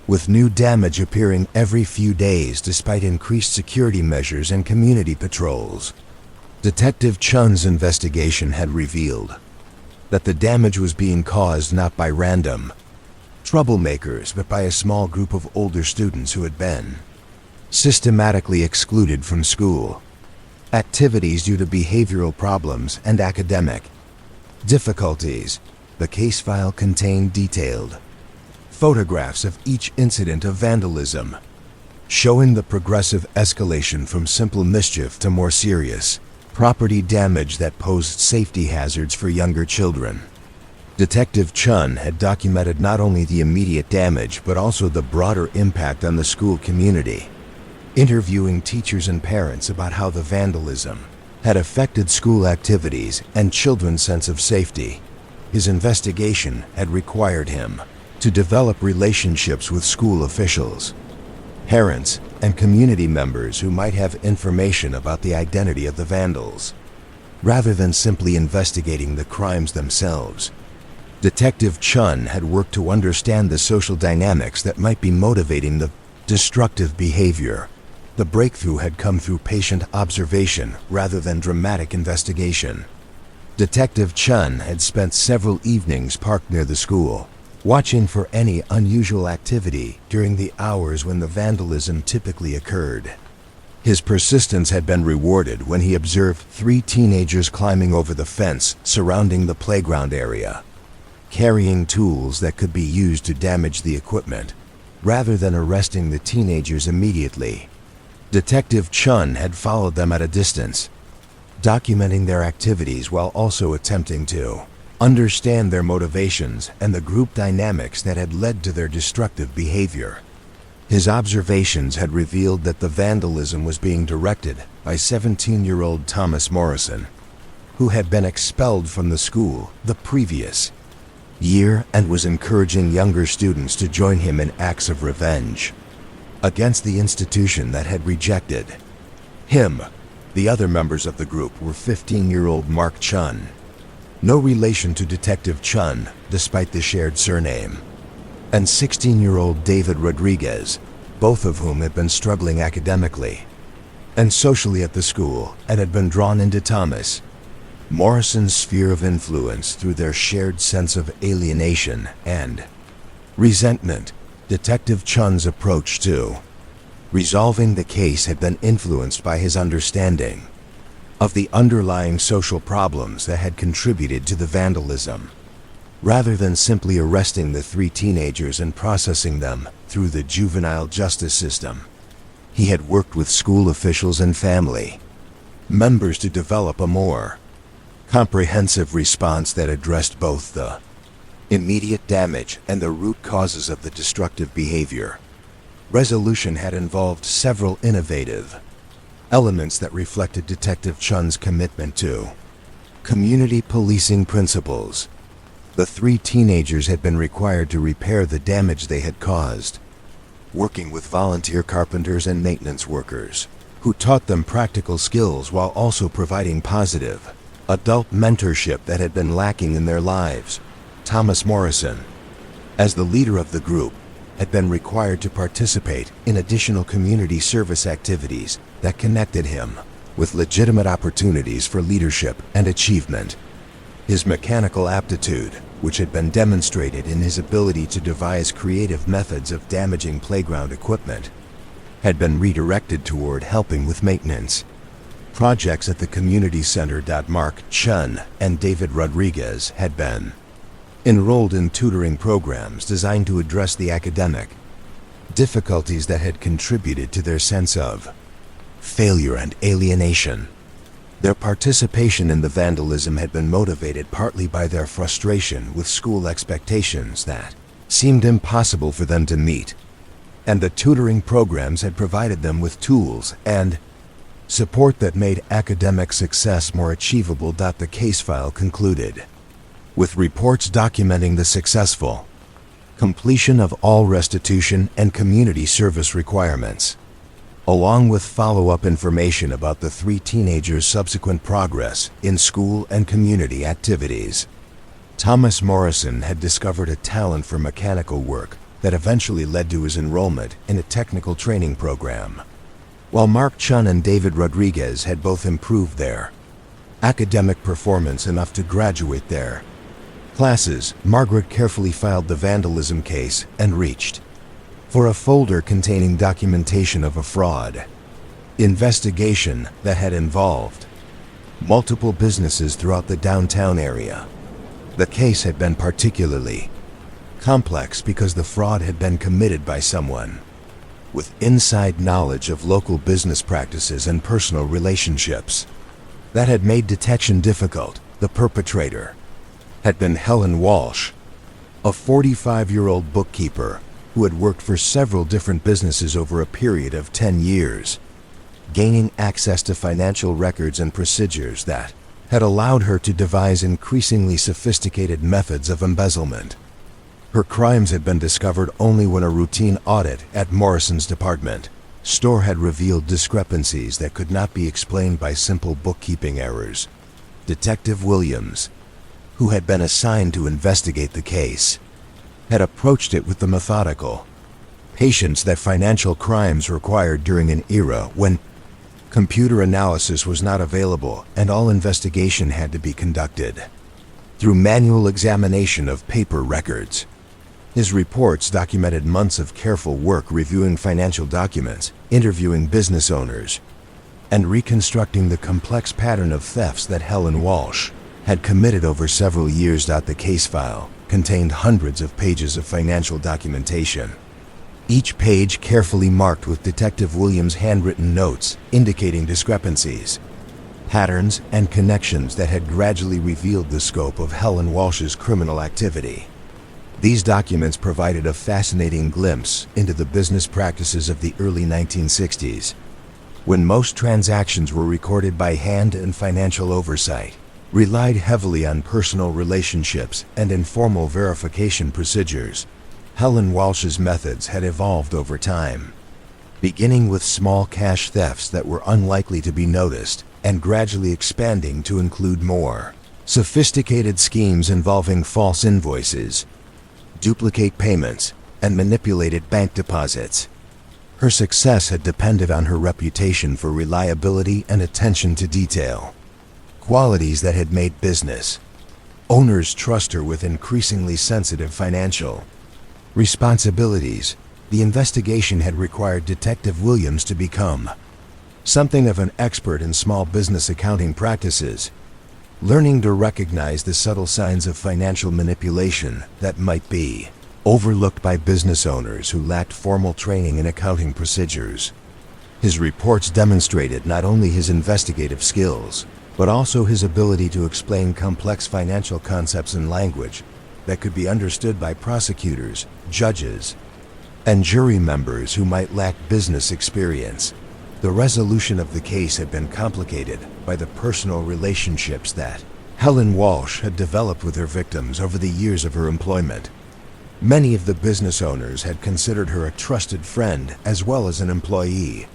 with new damage appearing every few days despite increased security measures and community patrols. Detective Chun's investigation had revealed that the damage was being caused not by random troublemakers but by a small group of older students who had been systematically excluded from school activities due to behavioral problems and academic difficulties. The case file contained detailed photographs of each incident of vandalism, showing the progressive escalation from simple mischief to more serious property damage that posed safety hazards for younger children. Detective Chun had documented not only the immediate damage but also the broader impact on the school community, interviewing teachers and parents about how the vandalism had affected school activities and children's sense of safety. His investigation had required him to develop relationships with school officials, parents, and community members who might have information about the identity of the vandals. Rather than simply investigating the crimes themselves, Detective Chun had worked to understand the social dynamics that might be motivating the destructive behavior. The breakthrough had come through patient observation rather than dramatic investigation. Detective Chun had spent several evenings parked near the school, watching for any unusual activity during the hours when the vandalism typically occurred. His persistence had been rewarded when he observed 3 teenagers climbing over the fence surrounding the playground area, carrying tools that could be used to damage the equipment. Rather than arresting the teenagers immediately, Detective Chun had followed them at a distance, documenting their activities while also attempting to understand their motivations and the group dynamics that had led to their destructive behavior. His observations had revealed that the vandalism was being directed by 17-year-old Thomas Morrison, who had been expelled from the school the previous year and was encouraging younger students to join him in acts of revenge against the institution that had rejected him. The other members of the group were 15-year-old Mark Chun, no relation to Detective Chun despite the shared surname, and 16-year-old David Rodriguez, both of whom had been struggling academically. and socially at the school, and had been drawn into Thomas Morrison's sphere of influence through their shared sense of alienation and resentment. Detective Chun's approach to resolving the case had been influenced by his understanding of the underlying social problems that had contributed to the vandalism. Rather than simply arresting the three teenagers and processing them through the juvenile justice system, he had worked with school officials and family members to develop a more comprehensive response that addressed both the immediate damage and the root causes of the destructive behavior. Resolution had involved several innovative elements that reflected Detective Chun's commitment to community policing principles. The three teenagers had been required to repair the damage they had caused, working with volunteer carpenters and maintenance workers, who taught them practical skills while also providing positive adult mentorship that had been lacking in their lives. Thomas Morrison, as the leader of the group, had been required to participate in additional community service activities that connected him with legitimate opportunities for leadership and achievement. His mechanical aptitude, which had been demonstrated in his ability to devise creative methods of damaging playground equipment, had been redirected toward helping with maintenance projects at the community center. Mark Chun and David Rodriguez had been enrolled in tutoring programs designed to address the academic difficulties that had contributed to their sense of failure and alienation. Their participation in the vandalism had been motivated partly by their frustration with school expectations that seemed impossible for them to meet, and the tutoring programs had provided them with tools and support that made academic success more achievable. The case file concluded with reports documenting the successful completion of all restitution and community service requirements, along with follow-up information about the three teenagers' subsequent progress in school and community activities. Thomas Morrison had discovered a talent for mechanical work that eventually led to his enrollment in a technical training program, while Mark Chun and David Rodriguez had both improved their academic performance enough to graduate their classes. Margaret carefully filed the vandalism case and reached for a folder containing documentation of a fraud investigation that had involved multiple businesses throughout the downtown area. The case had been particularly complex because the fraud had been committed by someone with inside knowledge of local business practices and personal relationships that had made detection difficult. The perpetrator had been Helen Walsh, a 45-year-old bookkeeper who had worked for several different businesses over a period of 10 years, gaining access to financial records and procedures that had allowed her to devise increasingly sophisticated methods of embezzlement. Her crimes had been discovered only when a routine audit at Morrison's department store had revealed discrepancies that could not be explained by simple bookkeeping errors. Detective Williams, who had been assigned to investigate the case, had approached it with the methodical patience that financial crimes required during an era when computer analysis was not available and all investigation had to be conducted through manual examination of paper records. His reports documented months of careful work reviewing financial documents, interviewing business owners, and reconstructing the complex pattern of thefts that Helen Walsh had committed over several years. The case file contained hundreds of pages of financial documentation, each page carefully marked with Detective Williams' handwritten notes indicating discrepancies, patterns, and connections that had gradually revealed the scope of Helen Walsh's criminal activity. These documents provided a fascinating glimpse into the business practices of the early 1960s, when most transactions were recorded by hand and financial oversight relied heavily on personal relationships and informal verification procedures. Helen Walsh's methods had evolved over time, beginning with small cash thefts that were unlikely to be noticed and gradually expanding to include more sophisticated schemes involving false invoices, duplicate payments, and manipulated bank deposits. Her success had depended on her reputation for reliability and attention to detail, qualities that had made business owners trust her with increasingly sensitive financial responsibilities. The investigation had required Detective Williams to become something of an expert in small business accounting practices, learning to recognize the subtle signs of financial manipulation that might be overlooked by business owners who lacked formal training in accounting procedures. His reports demonstrated not only his investigative skills, but also his ability to explain complex financial concepts in language that could be understood by prosecutors, judges, and jury members who might lack business experience. The resolution of the case had been complicated by the personal relationships that Helen Walsh had developed with her victims over the years of her employment. Many of the business owners had considered her a trusted friend as well as an employee,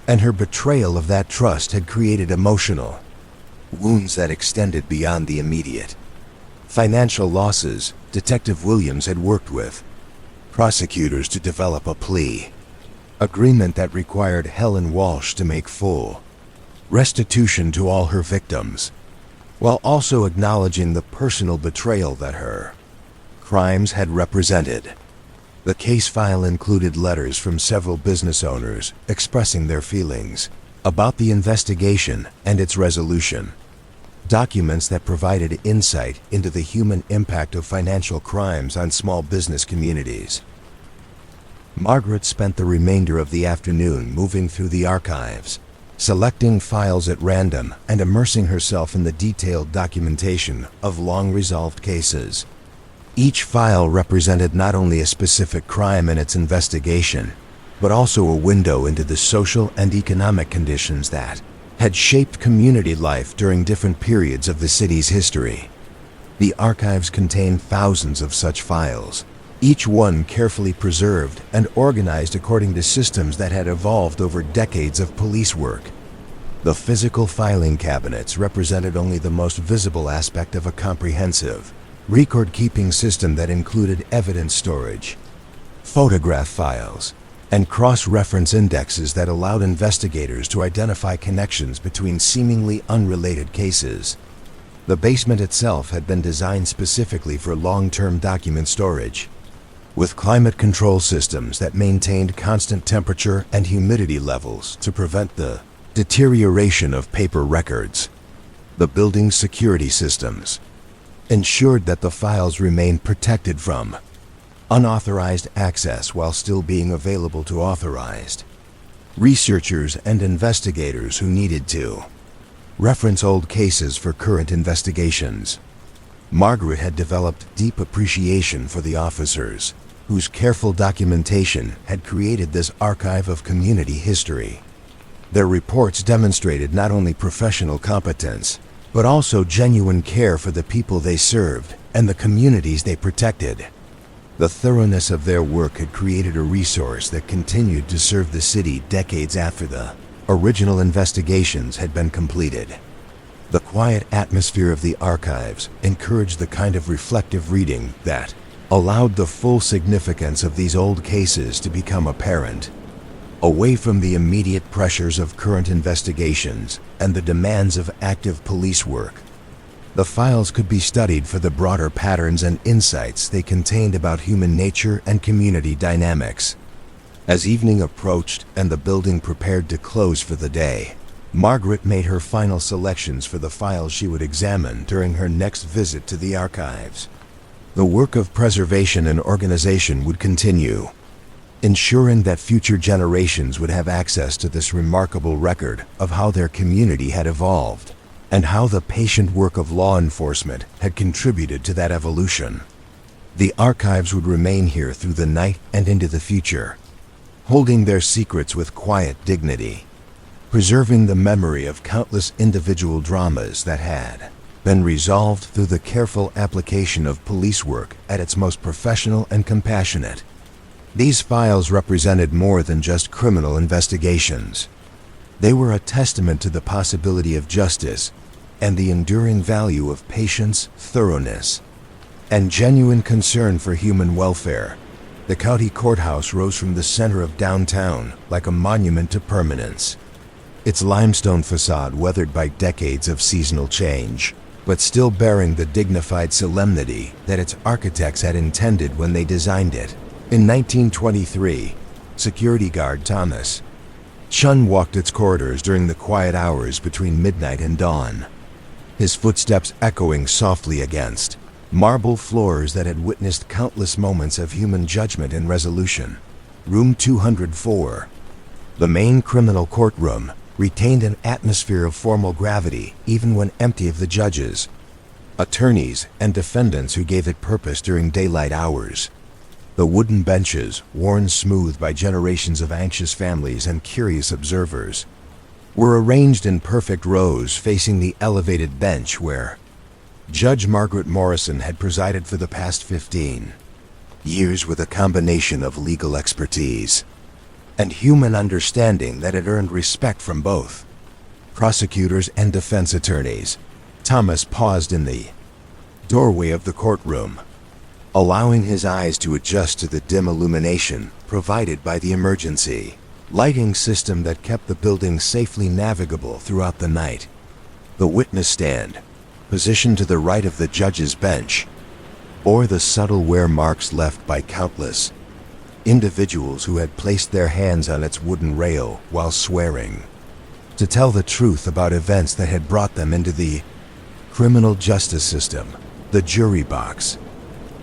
and her betrayal of that trust had created emotional wounds that extended beyond the immediate financial losses. Detective Williams had worked with prosecutors to develop a plea agreement that required Helen Walsh to make full restitution to all her victims, while also acknowledging the personal betrayal that her crimes had represented. The case file included letters from several business owners expressing their feelings about the investigation and its resolution, documents that provided insight into the human impact of financial crimes on small business communities. Margaret spent the remainder of the afternoon moving through the archives, selecting files at random and immersing herself in the detailed documentation of long-resolved cases. Each file represented not only a specific crime and its investigation, but also a window into the social and economic conditions that had shaped community life during different periods of the city's history. The archives contain thousands of such files, each one carefully preserved and organized according to systems that had evolved over decades of police work. The physical filing cabinets represented only the most visible aspect of a comprehensive record-keeping system that included evidence storage, photograph files, and cross-reference indexes that allowed investigators to identify connections between seemingly unrelated cases. The basement itself had been designed specifically for long-term document storage, with climate control systems that maintained constant temperature and humidity levels to prevent the deterioration of paper records. The building's security systems ensured that the files remained protected from unauthorized access while still being available to authorized researchers and investigators who needed to reference old cases for current investigations. Margaret had developed deep appreciation for the officers whose careful documentation had created this archive of community history. Their reports demonstrated not only professional competence, but also genuine care for the people they served and the communities they protected. The thoroughness of their work had created a resource that continued to serve the city decades after the original investigations had been completed. The quiet atmosphere of the archives encouraged the kind of reflective reading that allowed the full significance of these old cases to become apparent. Away from the immediate pressures of current investigations and the demands of active police work, the files could be studied for the broader patterns and insights they contained about human nature and community dynamics. As evening approached and the building prepared to close for the day, Margaret made her final selections for the files she would examine during her next visit to the archives. The work of preservation and organization would continue, ensuring that future generations would have access to this remarkable record of how their community had evolved and how the patient work of law enforcement had contributed to that evolution. The archives would remain here through the night and into the future, holding their secrets with quiet dignity, preserving the memory of countless individual dramas that had been resolved through the careful application of police work at its most professional and compassionate. These files represented more than just criminal investigations. They were a testament to the possibility of justice and the enduring value of patience, thoroughness, and genuine concern for human welfare. The county courthouse rose from the center of downtown like a monument to permanence. Its limestone facade weathered by decades of seasonal change, but still bearing the dignified solemnity that its architects had intended when they designed it. In 1923, security guard Thomas Chun walked its corridors during the quiet hours between midnight and dawn, his footsteps echoing softly against marble floors that had witnessed countless moments of human judgment and resolution. Room 204, the main criminal courtroom, retained an atmosphere of formal gravity even when empty of the judges, attorneys, and defendants who gave it purpose during daylight hours. The wooden benches, worn smooth by generations of anxious families and curious observers, were arranged in perfect rows facing the elevated bench where Judge Margaret Morrison had presided for the past 15 years, with a combination of legal expertise and human understanding that had earned respect from both prosecutors and defense attorneys. Thomas paused in the doorway of the courtroom, allowing his eyes to adjust to the dim illumination provided by the emergency lighting system that kept the building safely navigable throughout the night. The witness stand, positioned to the right of the judge's bench, bore the subtle wear marks left by countless individuals who had placed their hands on its wooden rail while swearing to tell the truth about events that had brought them into the criminal justice system. The jury box,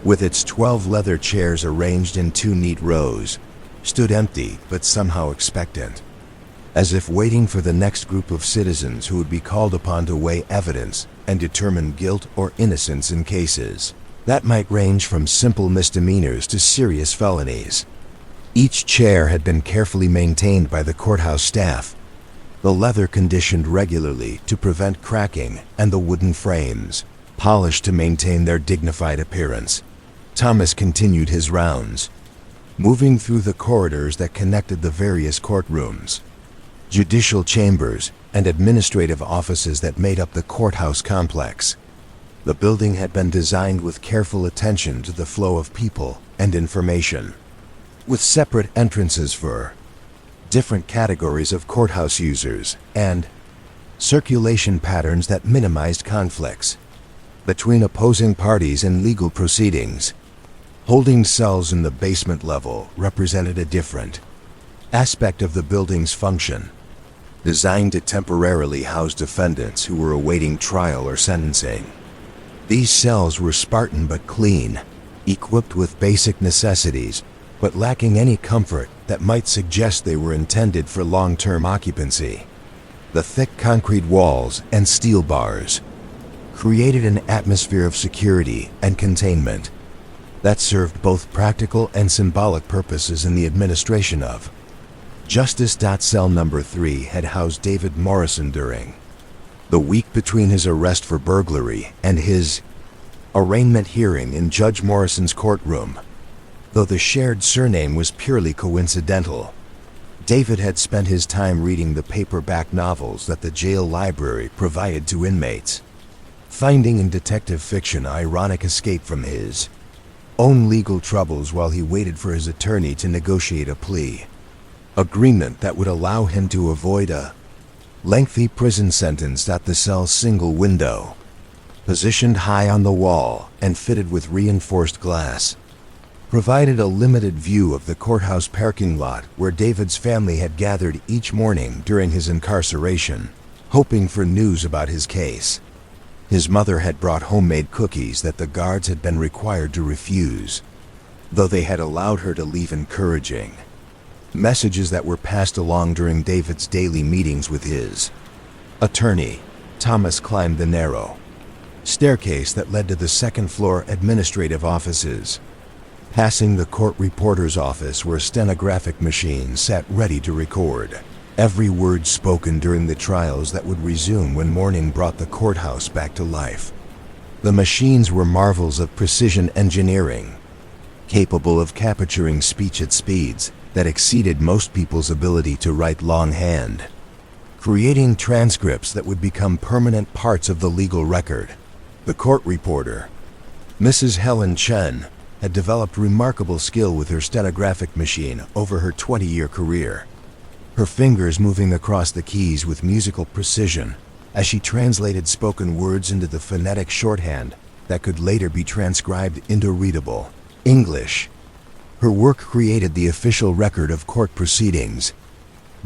with its 12 leather chairs arranged in 2 neat rows, stood empty but somehow expectant, as if waiting for the next group of citizens who would be called upon to weigh evidence and determine guilt or innocence in cases that might range from simple misdemeanors to serious felonies. Each chair had been carefully maintained by the courthouse staff, the leather conditioned regularly to prevent cracking, and the wooden frames polished to maintain their dignified appearance. Thomas continued his rounds, moving through the corridors that connected the various courtrooms, judicial chambers, and administrative offices that made up the courthouse complex. The building had been designed with careful attention to the flow of people and information, with separate entrances for different categories of courthouse users and circulation patterns that minimized conflicts between opposing parties in legal proceedings. Holding cells in the basement level represented a different aspect of the building's function, designed to temporarily house defendants who were awaiting trial or sentencing. These cells were Spartan but clean, equipped with basic necessities, but lacking any comfort that might suggest they were intended for long-term occupancy. The thick concrete walls and steel bars created an atmosphere of security and containment that served both practical and symbolic purposes in the administration of justice. Cell number 3 had housed David Morrison during the week between his arrest for burglary and his arraignment hearing in Judge Morrison's courtroom. Though the shared surname was purely coincidental, David had spent his time reading the paperback novels that the jail library provided to inmates, finding in detective fiction an ironic escape from his own legal troubles while he waited for his attorney to negotiate a plea agreement that would allow him to avoid a lengthy prison sentence. The cell's single window, positioned high on the wall and fitted with reinforced glass, provided a limited view of the courthouse parking lot where David's family had gathered each morning during his incarceration, hoping for news about his case. His mother had brought homemade cookies that the guards had been required to refuse, though they had allowed her to leave encouraging messages that were passed along during David's daily meetings with his attorney. Thomas climbed the narrow staircase that led to the second-floor administrative offices, passing the court reporter's office where stenographic machines sat ready to record every word spoken during the trials that would resume when morning brought the courthouse back to life. The machines were marvels of precision engineering, capable of capturing speech at speeds that exceeded most people's ability to write longhand, creating transcripts that would become permanent parts of the legal record. The court reporter, Mrs. Helen Chen, had developed remarkable skill with her stenographic machine over her 20-year career, her fingers moving across the keys with musical precision as she translated spoken words into the phonetic shorthand that could later be transcribed into readable English. Her work created the official record of court proceedings,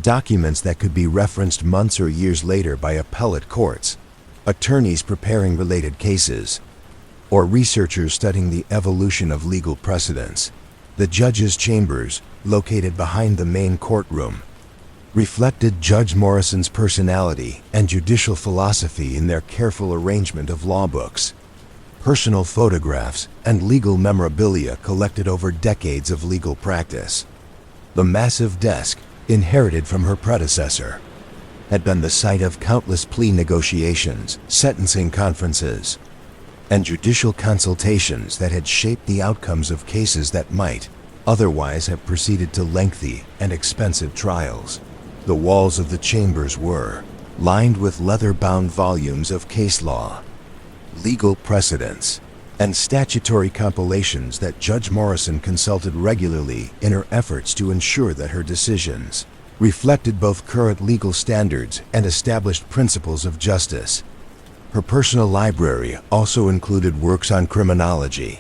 documents that could be referenced months or years later by appellate courts, attorneys preparing related cases, or researchers studying the evolution of legal precedents. The judges' chambers, located behind the main courtroom, reflected Judge Morrison's personality and judicial philosophy in their careful arrangement of law books, personal photographs, and legal memorabilia collected over decades of legal practice. The massive desk, inherited from her predecessor, had been the site of countless plea negotiations, sentencing conferences, and judicial consultations that had shaped the outcomes of cases that might otherwise have proceeded to lengthy and expensive trials. The walls of the chambers were lined with leather-bound volumes of case law, legal precedents, and statutory compilations that Judge Morrison consulted regularly in her efforts to ensure that her decisions reflected both current legal standards and established principles of justice. Her personal library also included works on criminology,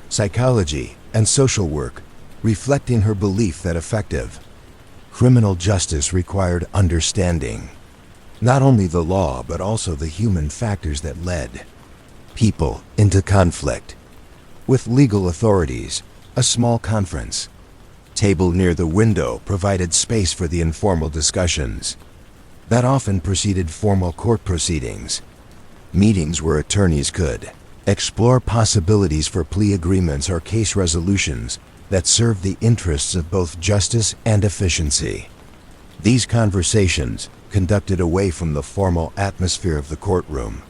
psychology, and social work, reflecting her belief that effective criminal justice required understanding not only the law but also the human factors that led people into conflict with legal authorities. A small conference table near the window provided space for the informal discussions that often preceded formal court proceedings, meetings where attorneys could explore possibilities for plea agreements or case resolutions that served the interests of both justice and efficiency. These conversations, conducted away from the formal atmosphere of the courtroom,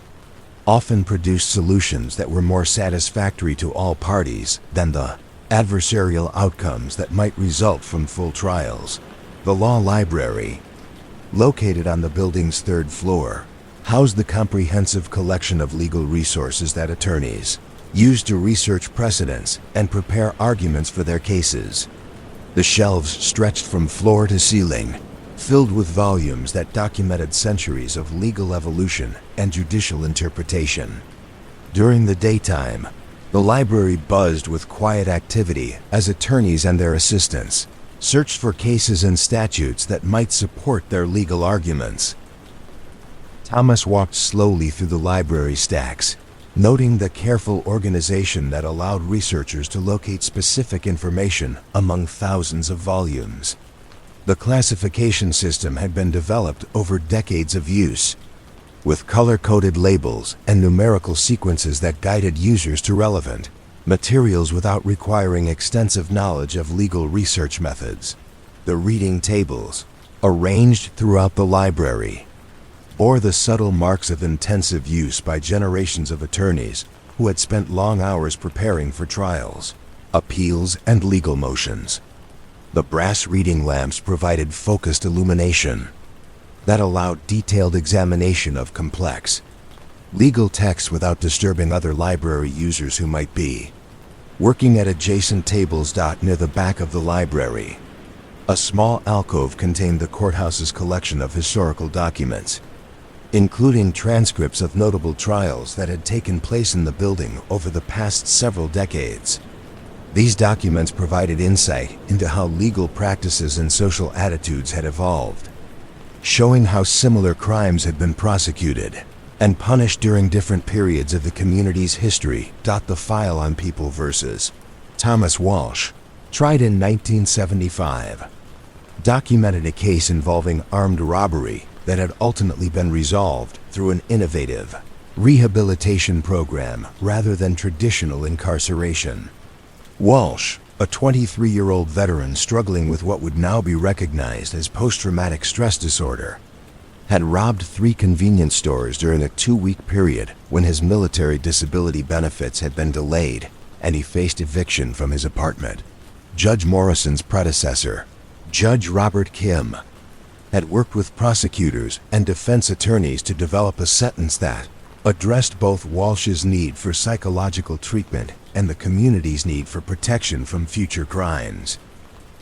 often produced solutions that were more satisfactory to all parties than the adversarial outcomes that might result from full trials. The law library, located on the building's third floor, housed the comprehensive collection of legal resources that attorneys used to research precedents and prepare arguments for their cases. The shelves stretched from floor to ceiling, filled with volumes that documented centuries of legal evolution and judicial interpretation. During the daytime, the library buzzed with quiet activity as attorneys and their assistants searched for cases and statutes that might support their legal arguments. Thomas walked slowly through the library stacks, noting the careful organization that allowed researchers to locate specific information among thousands of volumes. The classification system had been developed over decades of use, with color-coded labels and numerical sequences that guided users to relevant materials without requiring extensive knowledge of legal research methods. The reading tables, arranged throughout the library, bore the subtle marks of intensive use by generations of attorneys who had spent long hours preparing for trials, appeals, and legal motions. The brass reading lamps provided focused illumination that allowed detailed examination of complex legal texts without disturbing other library users who might be working at adjacent tables. Near the back of the library, a small alcove contained the courthouse's collection of historical documents, including transcripts of notable trials that had taken place in the building over the past several decades. These documents provided insight into how legal practices and social attitudes had evolved, showing how similar crimes had been prosecuted and punished during different periods of the community's history. The file on People versus Thomas Walsh, tried in 1975, documented a case involving armed robbery that had ultimately been resolved through an innovative rehabilitation program rather than traditional incarceration. Walsh, a 23-year-old veteran struggling with what would now be recognized as post-traumatic stress disorder, had robbed 3 convenience stores during a 2-week period when his military disability benefits had been delayed and he faced eviction from his apartment. Judge Morrison's predecessor, Judge Robert Kim, had worked with prosecutors and defense attorneys to develop a sentence that addressed both Walsh's need for psychological treatment and the community's need for protection from future crimes.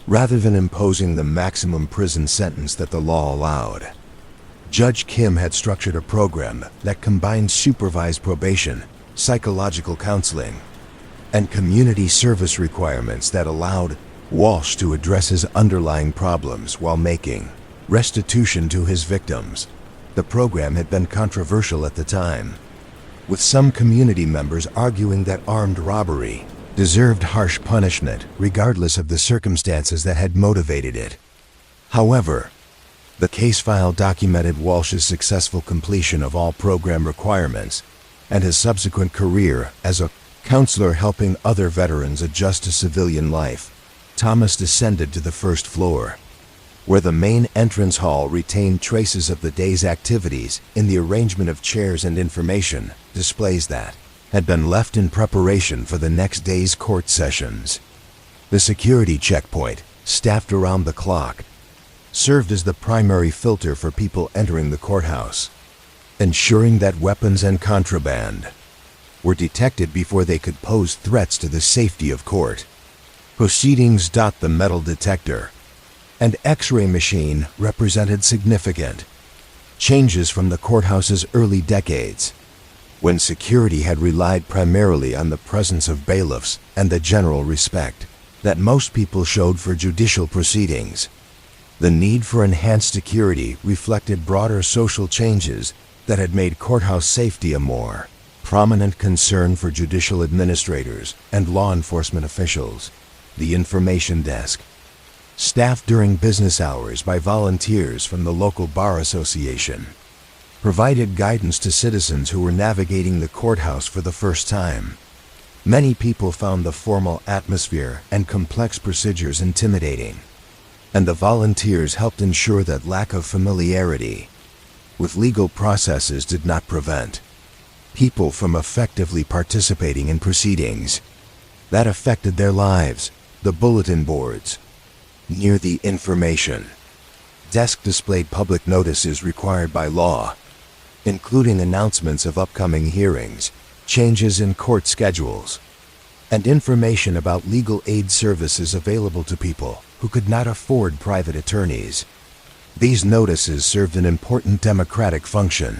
Rather than imposing the maximum prison sentence that the law allowed, Judge Kim had structured a program that combined supervised probation, psychological counseling, and community service requirements that allowed Walsh to address his underlying problems while making restitution to his victims. The program had been controversial at the time, with some community members arguing that armed robbery deserved harsh punishment regardless of the circumstances that had motivated it. However, the case file documented Walsh's successful completion of all program requirements and his subsequent career as a counselor helping other veterans adjust to civilian life. Thomas descended to the first floor, where the main entrance hall retained traces of the day's activities in the arrangement of chairs and information displays that had been left in preparation for the next day's court sessions. The security checkpoint, staffed around the clock, served as the primary filter for people entering the courthouse, ensuring that weapons and contraband were detected before they could pose threats to the safety of court. Proceedings. The metal detector and X-ray machine represented significant changes from the courthouse's early decades, when security had relied primarily on the presence of bailiffs and the general respect that most people showed for judicial proceedings. The need for enhanced security reflected broader social changes that had made courthouse safety a more prominent concern for judicial administrators and law enforcement officials. The information desk, staffed during business hours by volunteers from the local bar association, provided guidance to citizens who were navigating the courthouse for the first time. Many people found the formal atmosphere and complex procedures intimidating, and the volunteers helped ensure that lack of familiarity with legal processes did not prevent people from effectively participating in proceedings that affected their lives. The bulletin boards near the information desk displayed public notices required by law, including announcements of upcoming hearings, changes in court schedules, and information about legal aid services available to people who could not afford private attorneys. These notices served an important democratic function,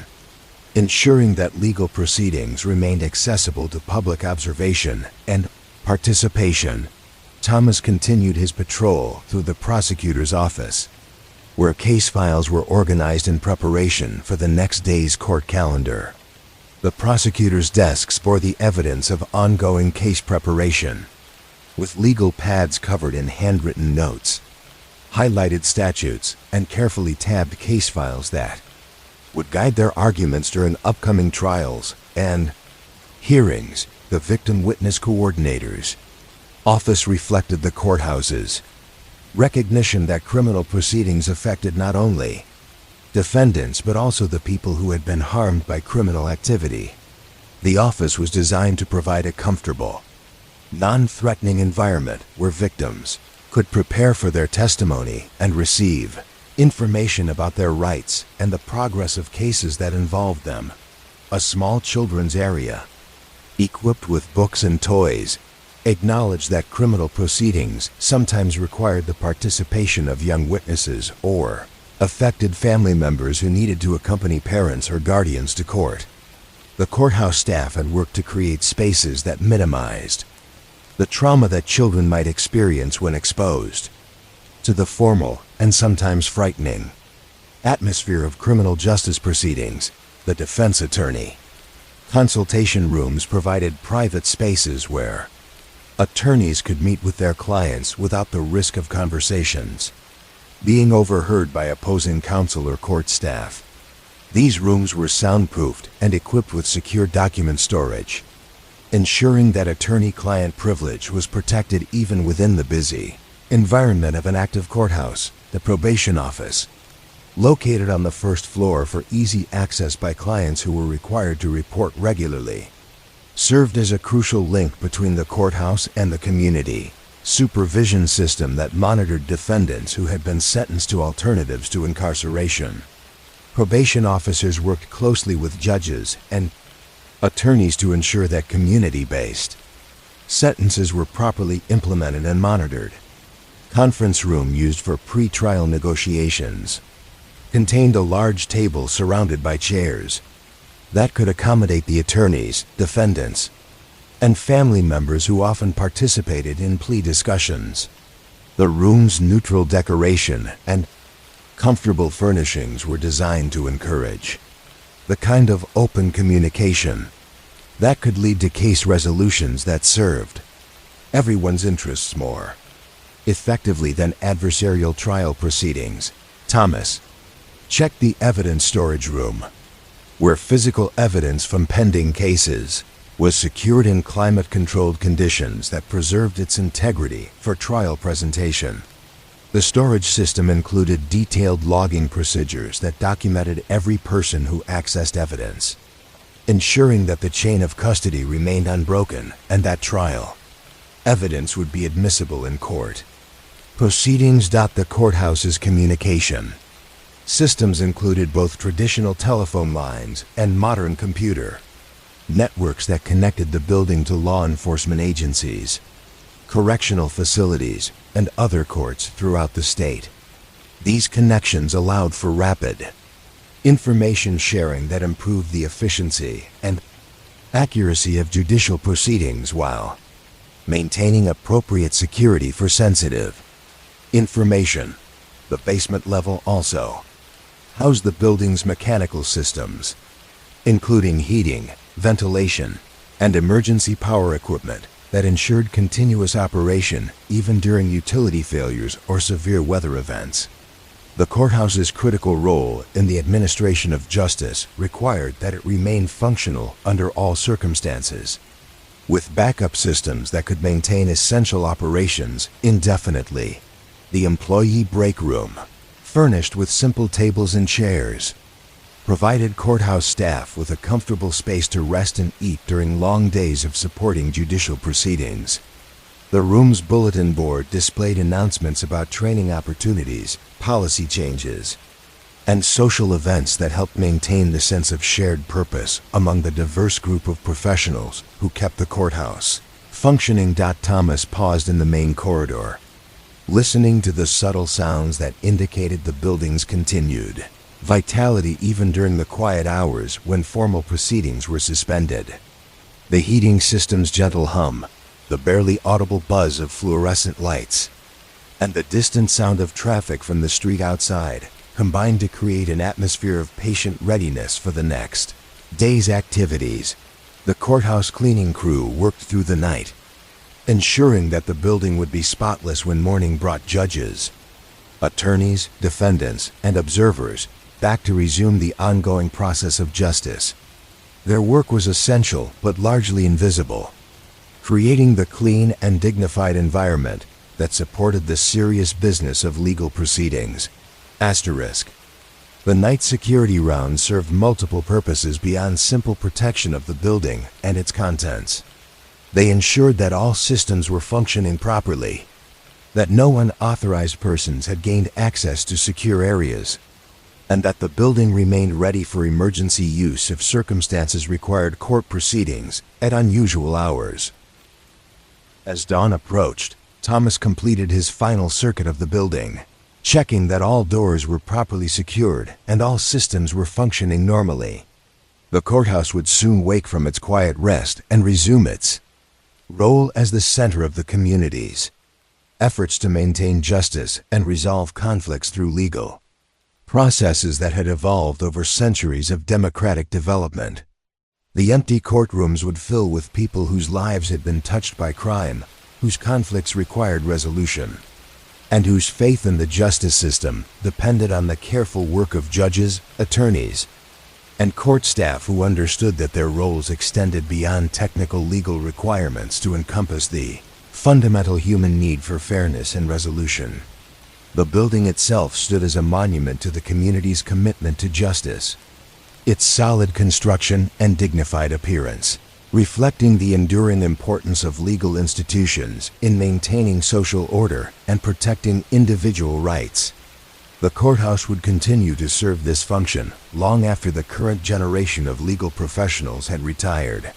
ensuring that legal proceedings remained accessible to public observation and participation. Thomas continued his patrol through the prosecutor's office, where case files were organized in preparation for the next day's court calendar. The prosecutor's desks bore the evidence of ongoing case preparation, with legal pads covered in handwritten notes, highlighted statutes, and carefully tabbed case files that would guide their arguments during upcoming trials and hearings. The victim witness coordinators office reflected the courthouse's recognition that criminal proceedings affected not only defendants but also the people who had been harmed by criminal activity. The office was designed to provide a comfortable, non-threatening environment where victims could prepare for their testimony and receive information about their rights and the progress of cases that involved them. A small children's area, equipped with books and toys, acknowledged that criminal proceedings sometimes required the participation of young witnesses or affected family members who needed to accompany parents or guardians to court. The courthouse staff had worked to create spaces that minimized the trauma that children might experience when exposed to the formal and sometimes frightening atmosphere of criminal justice proceedings. The defense attorney consultation rooms provided private spaces where attorneys could meet with their clients without the risk of conversations being overheard by opposing counsel or court staff. These rooms were soundproofed and equipped with secure document storage, ensuring that attorney-client privilege was protected even within the busy environment of an active courthouse. The probation office, located on the first floor for easy access by clients who were required to report regularly, served as a crucial link between the courthouse and the community supervision system that monitored defendants who had been sentenced to alternatives to incarceration. Probation officers worked closely with judges and attorneys to ensure that community-based sentences were properly implemented and monitored. Conference room used for pre-trial negotiations contained a large table surrounded by chairs that could accommodate the attorneys, defendants, and family members who often participated in plea discussions. The room's neutral decoration and comfortable furnishings were designed to encourage the kind of open communication that could lead to case resolutions that served everyone's interests more effectively than adversarial trial proceedings. Thomas checked the evidence storage room, where physical evidence from pending cases was secured in climate-controlled conditions that preserved its integrity for trial presentation. The storage system included detailed logging procedures that documented every person who accessed evidence, ensuring that the chain of custody remained unbroken and that trial evidence would be admissible in court. Proceedings. The courthouse's communication systems included both traditional telephone lines and modern computer networks that connected the building to law enforcement agencies, correctional facilities, and other courts throughout the state. These connections allowed for rapid information sharing that improved the efficiency and accuracy of judicial proceedings while maintaining appropriate security for sensitive information. The basement level also housed the building's mechanical systems, including heating, ventilation, and emergency power equipment that ensured continuous operation even during utility failures or severe weather events. The courthouse's critical role in the administration of justice required that it remain functional under all circumstances, with backup systems that could maintain essential operations indefinitely. The employee break room, furnished with simple tables and chairs, provided courthouse staff with a comfortable space to rest and eat during long days of supporting judicial proceedings. The room's bulletin board displayed announcements about training opportunities, policy changes, and social events that helped maintain the sense of shared purpose among the diverse group of professionals who kept the courthouse functioning. Thomas paused in the main corridor, listening to the subtle sounds that indicated the building's continued vitality even during the quiet hours when formal proceedings were suspended. The heating system's gentle hum, the barely audible buzz of fluorescent lights, and the distant sound of traffic from the street outside combined to create an atmosphere of patient readiness for the next day's activities. The courthouse cleaning crew worked through the night, ensuring that the building would be spotless when morning brought judges, attorneys, defendants, and observers back to resume the ongoing process of justice. Their work was essential but largely invisible, creating the clean and dignified environment that supported the serious business of legal proceedings. Asterisk. The night security rounds served multiple purposes beyond simple protection of the building and its contents. They ensured that all systems were functioning properly, that no unauthorized persons had gained access to secure areas, and that the building remained ready for emergency use if circumstances required court proceedings at unusual hours. As dawn approached, Thomas completed his final circuit of the building, checking that all doors were properly secured and all systems were functioning normally. The courthouse would soon wake from its quiet rest and resume its role as the center of the community's efforts to maintain justice and resolve conflicts through legal processes that had evolved over centuries of democratic development. The empty courtrooms would fill with people whose lives had been touched by crime, whose conflicts required resolution, and whose faith in the justice system depended on the careful work of judges, attorneys, and court staff who understood that their roles extended beyond technical legal requirements to encompass the fundamental human need for fairness and resolution. The building itself stood as a monument to the community's commitment to justice, its solid construction and dignified appearance, reflecting the enduring importance of legal institutions in maintaining social order and protecting individual rights. The courthouse would continue to serve this function long after the current generation of legal professionals had retired,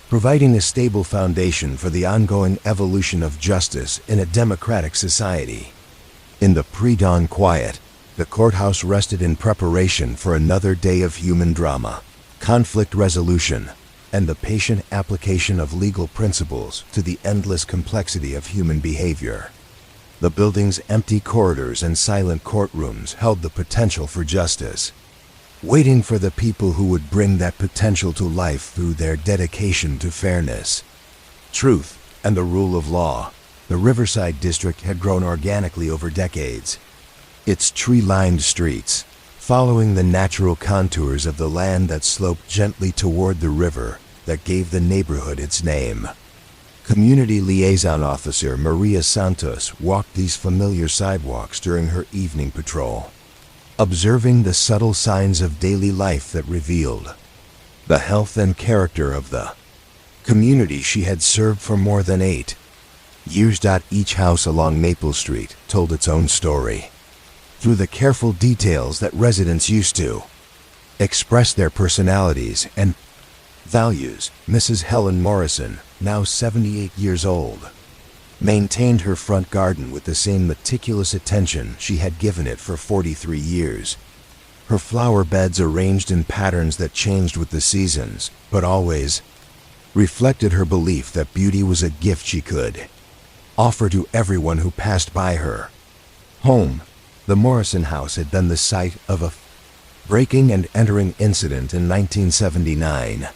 providing a stable foundation for the ongoing evolution of justice in a democratic society. In the pre-dawn quiet, the courthouse rested in preparation for another day of human drama, conflict resolution, and the patient application of legal principles to the endless complexity of human behavior. The building's empty corridors and silent courtrooms held the potential for justice, waiting for the people who would bring that potential to life through their dedication to fairness, truth, and the rule of law. The Riverside District had grown organically over decades. Its tree-lined streets, following the natural contours of the land that sloped gently toward the river that gave the neighborhood its name. Community Liaison Officer Maria Santos walked these familiar sidewalks during her evening patrol, observing the subtle signs of daily life that revealed the health and character of the community she had served for more than 8 years. Each house along Maple Street told its own story, through the careful details that residents used to express their personalities and values. Mrs. Helen Morrison, now 78 years old, maintained her front garden with the same meticulous attention she had given it for 43 years. Her flower beds, arranged in patterns that changed with the seasons, but always reflected her belief that beauty was a gift she could offer to everyone who passed by her home. The Morrison house had been the site of a breaking and entering incident in 1979,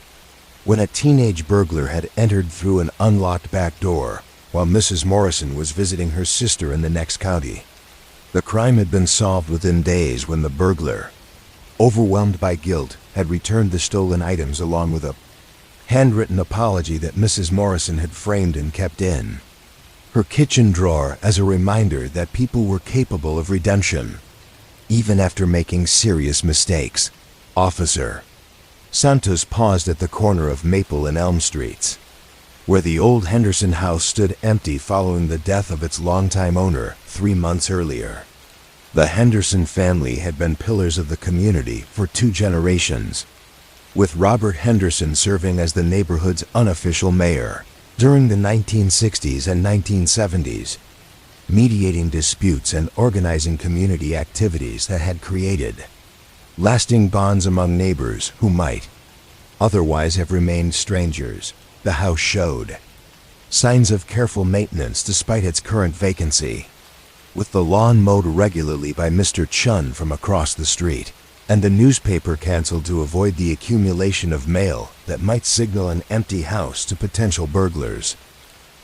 when a teenage burglar had entered through an unlocked back door while Mrs. Morrison was visiting her sister in the next county. The crime had been solved within days when the burglar, overwhelmed by guilt, had returned the stolen items along with a handwritten apology that Mrs. Morrison had framed and kept in her kitchen drawer as a reminder that people were capable of redemption, even after making serious mistakes. Officer Santos paused at the corner of Maple and Elm Streets, where the old Henderson house stood empty following the death of its longtime owner 3 months earlier. The Henderson family had been pillars of the community for 2 generations, with Robert Henderson serving as the neighborhood's unofficial mayor during the 1960s and 1970s, mediating disputes and organizing community activities that had created lasting bonds among neighbors who might otherwise have remained strangers. The house showed signs of careful maintenance despite its current vacancy, with the lawn mowed regularly by Mr. Chun from across the street, and the newspaper canceled to avoid the accumulation of mail that might signal an empty house to potential burglars.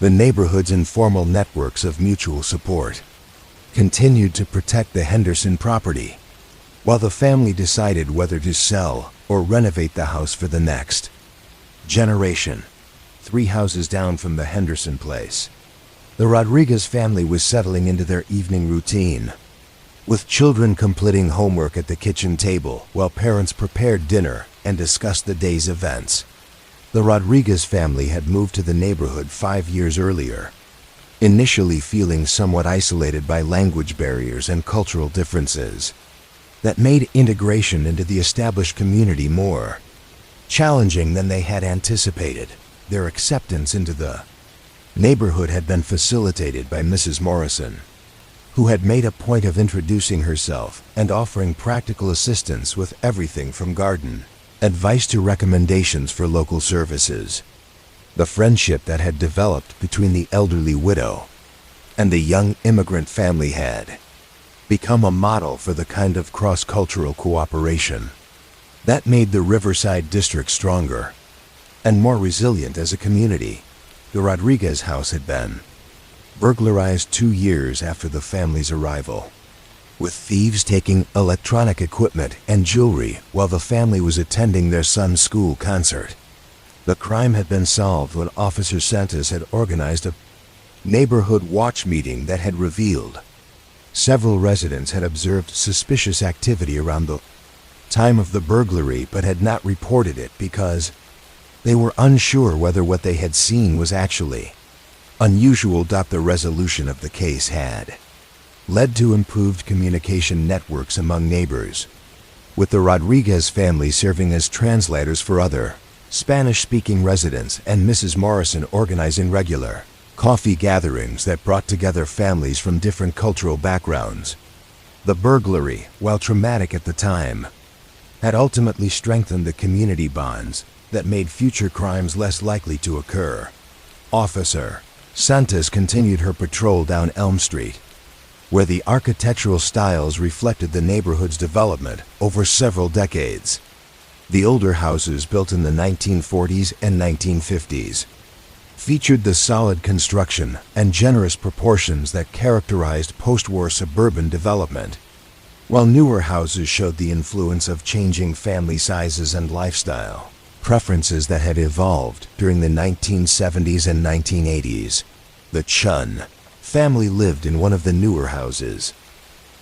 The neighborhood's informal networks of mutual support continued to protect the Henderson property, while the family decided whether to sell or renovate the house for the next generation. 3 houses down from the Henderson place, the Rodriguez family was settling into their evening routine, with children completing homework at the kitchen table while parents prepared dinner and discussed the day's events. The Rodriguez family had moved to the neighborhood 5 years earlier, initially feeling somewhat isolated by language barriers and cultural differences that made integration into the established community more challenging than they had anticipated. Their acceptance into the neighborhood had been facilitated by Mrs. Morrison, who had made a point of introducing herself and offering practical assistance with everything from garden advice to recommendations for local services. The friendship that had developed between the elderly widow and the young immigrant family had become a model for the kind of cross-cultural cooperation that made the Riverside District stronger and more resilient as a community. The Rodriguez house had been burglarized 2 years after the family's arrival, with thieves taking electronic equipment and jewelry while the family was attending their son's school concert. The crime had been solved when Officer Santos had organized a neighborhood watch meeting that had revealed several residents had observed suspicious activity around the time of the burglary but had not reported it because they were unsure whether what they had seen was actually unusual. The resolution of the case had led to improved communication networks among neighbors, with the Rodriguez family serving as translators for other Spanish-speaking residents and Mrs. Morrison organizing regular coffee gatherings that brought together families from different cultural backgrounds. The burglary, while traumatic at the time, had ultimately strengthened the community bonds that made future crimes less likely to occur. Officer Santos continued her patrol down Elm Street, where the architectural styles reflected the neighborhood's development over several decades. The older houses, built in the 1940s and 1950s, featured the solid construction and generous proportions that characterized post-war suburban development, while newer houses showed the influence of changing family sizes and lifestyle preferences that had evolved during the 1970s and 1980s. The Chun family lived in one of the newer houses,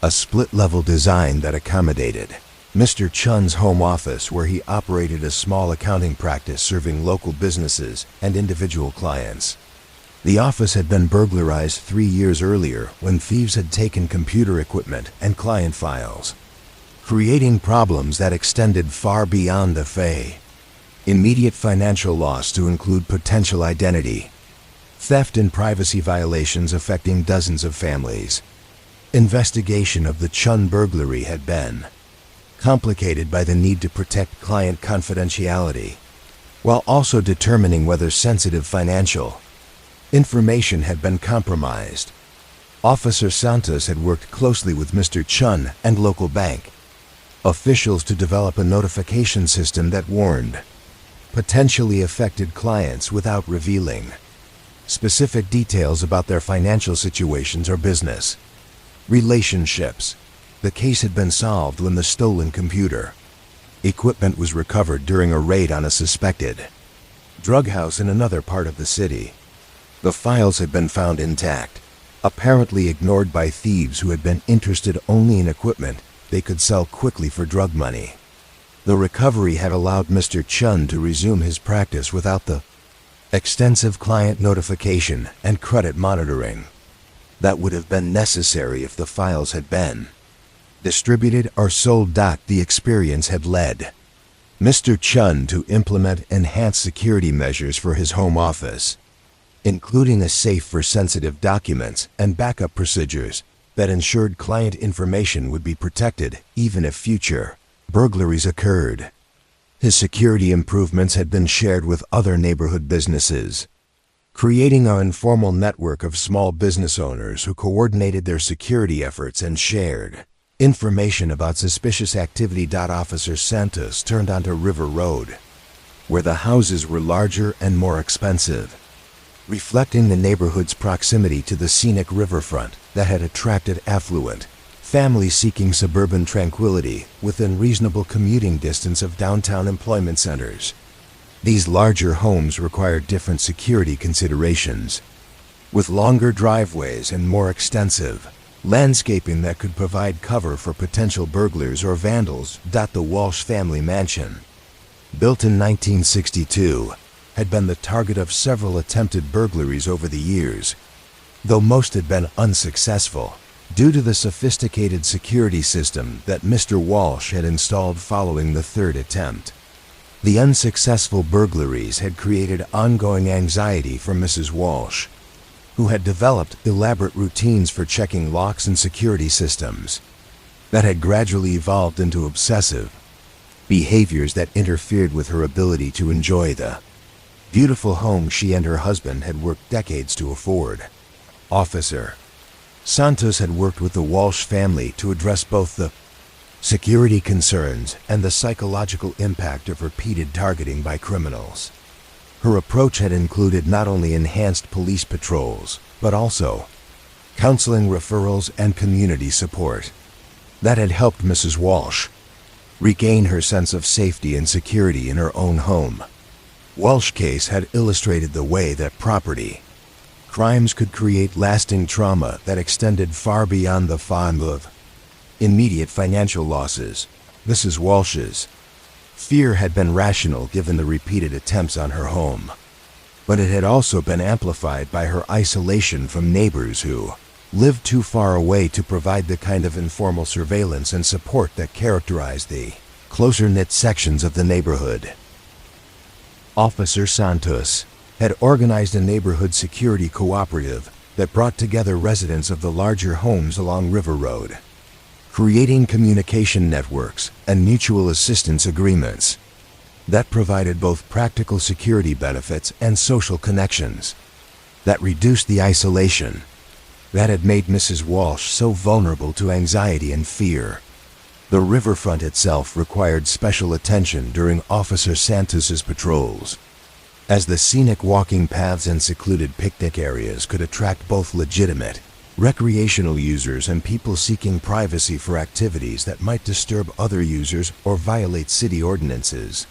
a split-level design that accommodated Mr. Chun's home office, where he operated a small accounting practice serving local businesses and individual clients. The office had been burglarized 3 years earlier when thieves had taken computer equipment and client files, creating problems that extended far beyond the immediate financial loss to include potential identity theft and privacy violations affecting dozens of families. Investigation of the Chun burglary had been complicated by the need to protect client confidentiality, while also determining whether sensitive financial information had been compromised. Officer Santos had worked closely with Mr. Chun and local bank officials to develop a notification system that warned potentially affected clients without revealing specific details about their financial situations or business relationships. The case had been solved when the stolen computer equipment was recovered during a raid on a suspected drug house in another part of the city. The files had been found intact, apparently ignored by thieves who had been interested only in equipment they could sell quickly for drug money. The recovery had allowed Mr. Chun to resume his practice without the extensive client notification and credit monitoring that would have been necessary if the files had been distributed or sold. The experience had led Mr. Chun to implement enhanced security measures for his home office, including a safe for sensitive documents and backup procedures that ensured client information would be protected even if future burglaries occurred. His security improvements had been shared with other neighborhood businesses, creating an informal network of small business owners who coordinated their security efforts and shared information about suspicious activity. Officer Santos turned onto River Road, where the houses were larger and more expensive, reflecting the neighborhood's proximity to the scenic riverfront that had attracted affluent families seeking suburban tranquility within reasonable commuting distance of downtown employment centers. These larger homes required different security considerations, with longer driveways and more extensive landscaping that could provide cover for potential burglars or vandals. The Walsh family mansion, built in 1962, had been the target of several attempted burglaries over the years, though most had been unsuccessful due to the sophisticated security system that Mr. Walsh had installed following the third attempt. The unsuccessful burglaries had created ongoing anxiety for Mrs. Walsh, who had developed elaborate routines for checking locks and security systems that had gradually evolved into obsessive behaviors that interfered with her ability to enjoy the beautiful home she and her husband had worked decades to afford. Officer Santos had worked with the Walsh family to address both the security concerns and the psychological impact of repeated targeting by criminals. Her approach had included not only enhanced police patrols, but also counseling, referrals, and community support that had helped Mrs. Walsh regain her sense of safety and security in her own home. Walsh case had illustrated the way that property crimes could create lasting trauma that extended far beyond the fond of immediate financial losses. Mrs. Walsh's fear had been rational given the repeated attempts on her home, but it had also been amplified by her isolation from neighbors who lived too far away to provide the kind of informal surveillance and support that characterized the closer-knit sections of the neighborhood. Officer Santos had organized a neighborhood security cooperative that brought together residents of the larger homes along River Road, creating communication networks and mutual assistance agreements that provided both practical security benefits and social connections that reduced the isolation that had made Mrs. Walsh so vulnerable to anxiety and fear. The riverfront itself required special attention during Officer Santos's patrols, as the scenic walking paths and secluded picnic areas could attract both legitimate recreational users and people seeking privacy for activities that might disturb other users or violate city ordinances.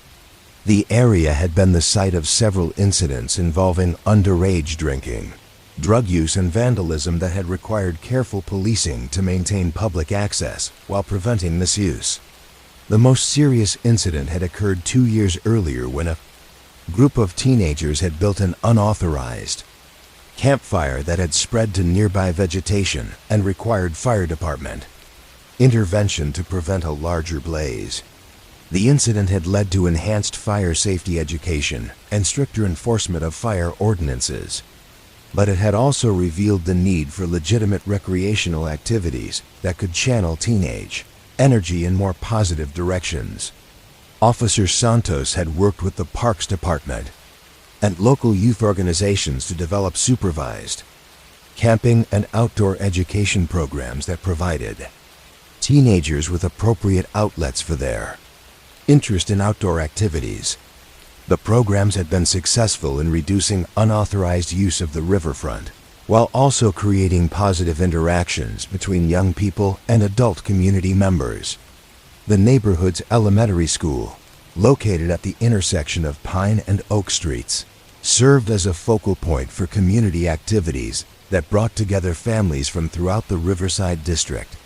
The area had been the site of several incidents involving underage drinking, drug use, and vandalism that had required careful policing to maintain public access while preventing misuse. The most serious incident had occurred 2 years earlier when a group of teenagers had built an unauthorized campfire that had spread to nearby vegetation and required fire department intervention to prevent a larger blaze. The incident had led to enhanced fire safety education and stricter enforcement of fire ordinances, but it had also revealed the need for legitimate recreational activities that could channel teenage energy in more positive directions. Officer Santos had worked with the Parks Department and local youth organizations to develop supervised camping and outdoor education programs that provided teenagers with appropriate outlets for their interest in outdoor activities. The programs had been successful in reducing unauthorized use of the riverfront, while also creating positive interactions between young people and adult community members. The neighborhood's elementary school, located at the intersection of Pine and Oak Streets, served as a focal point for community activities that brought together families from throughout the Riverside district.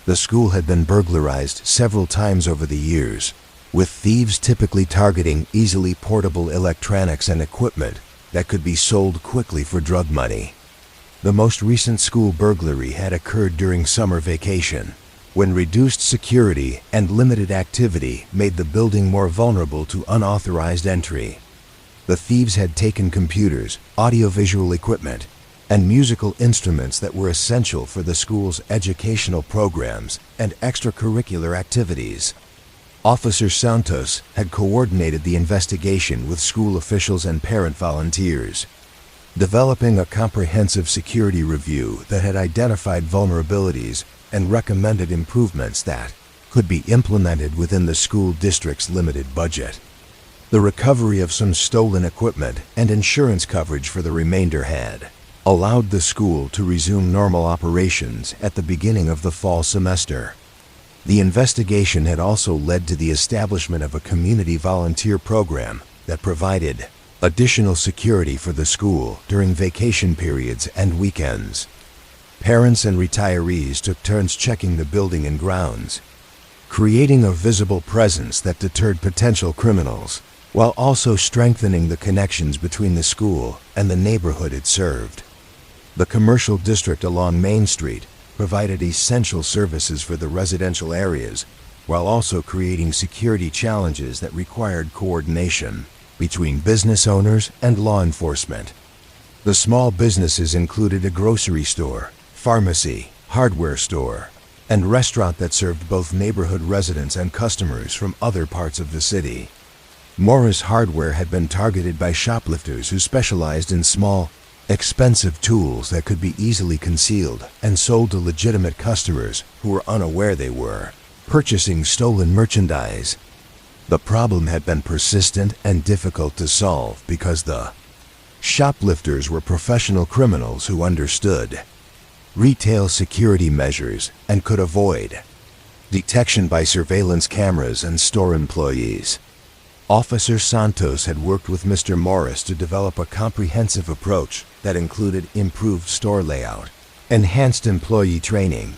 The school had been burglarized several times over the years, with thieves typically targeting easily portable electronics and equipment that could be sold quickly for drug money. The most recent school burglary had occurred during summer vacation, when reduced security and limited activity made the building more vulnerable to unauthorized entry. The thieves had taken computers, audiovisual equipment, and musical instruments that were essential for the school's educational programs and extracurricular activities. Officer Santos had coordinated the investigation with school officials and parent volunteers, developing a comprehensive security review that had identified vulnerabilities and recommended improvements that could be implemented within the school district's limited budget. The recovery of some stolen equipment and insurance coverage for the remainder had allowed the school to resume normal operations at the beginning of the fall semester. The investigation had also led to the establishment of a community volunteer program that provided additional security for the school during vacation periods and weekends. Parents and retirees took turns checking the building and grounds, creating a visible presence that deterred potential criminals, while also strengthening the connections between the school and the neighborhood it served. The commercial district along Main Street provided essential services for the residential areas, while also creating security challenges that required coordination between business owners and law enforcement. The small businesses included a grocery store, pharmacy, hardware store, and restaurant that served both neighborhood residents and customers from other parts of the city. Morris Hardware had been targeted by shoplifters who specialized in small, expensive tools that could be easily concealed and sold to legitimate customers who were unaware they were purchasing stolen merchandise. The problem had been persistent and difficult to solve because the shoplifters were professional criminals who understood retail security measures and could avoid detection by surveillance cameras and store employees. Officer Santos had worked with Mr. Morris to develop a comprehensive approach that included improved store layout, enhanced employee training,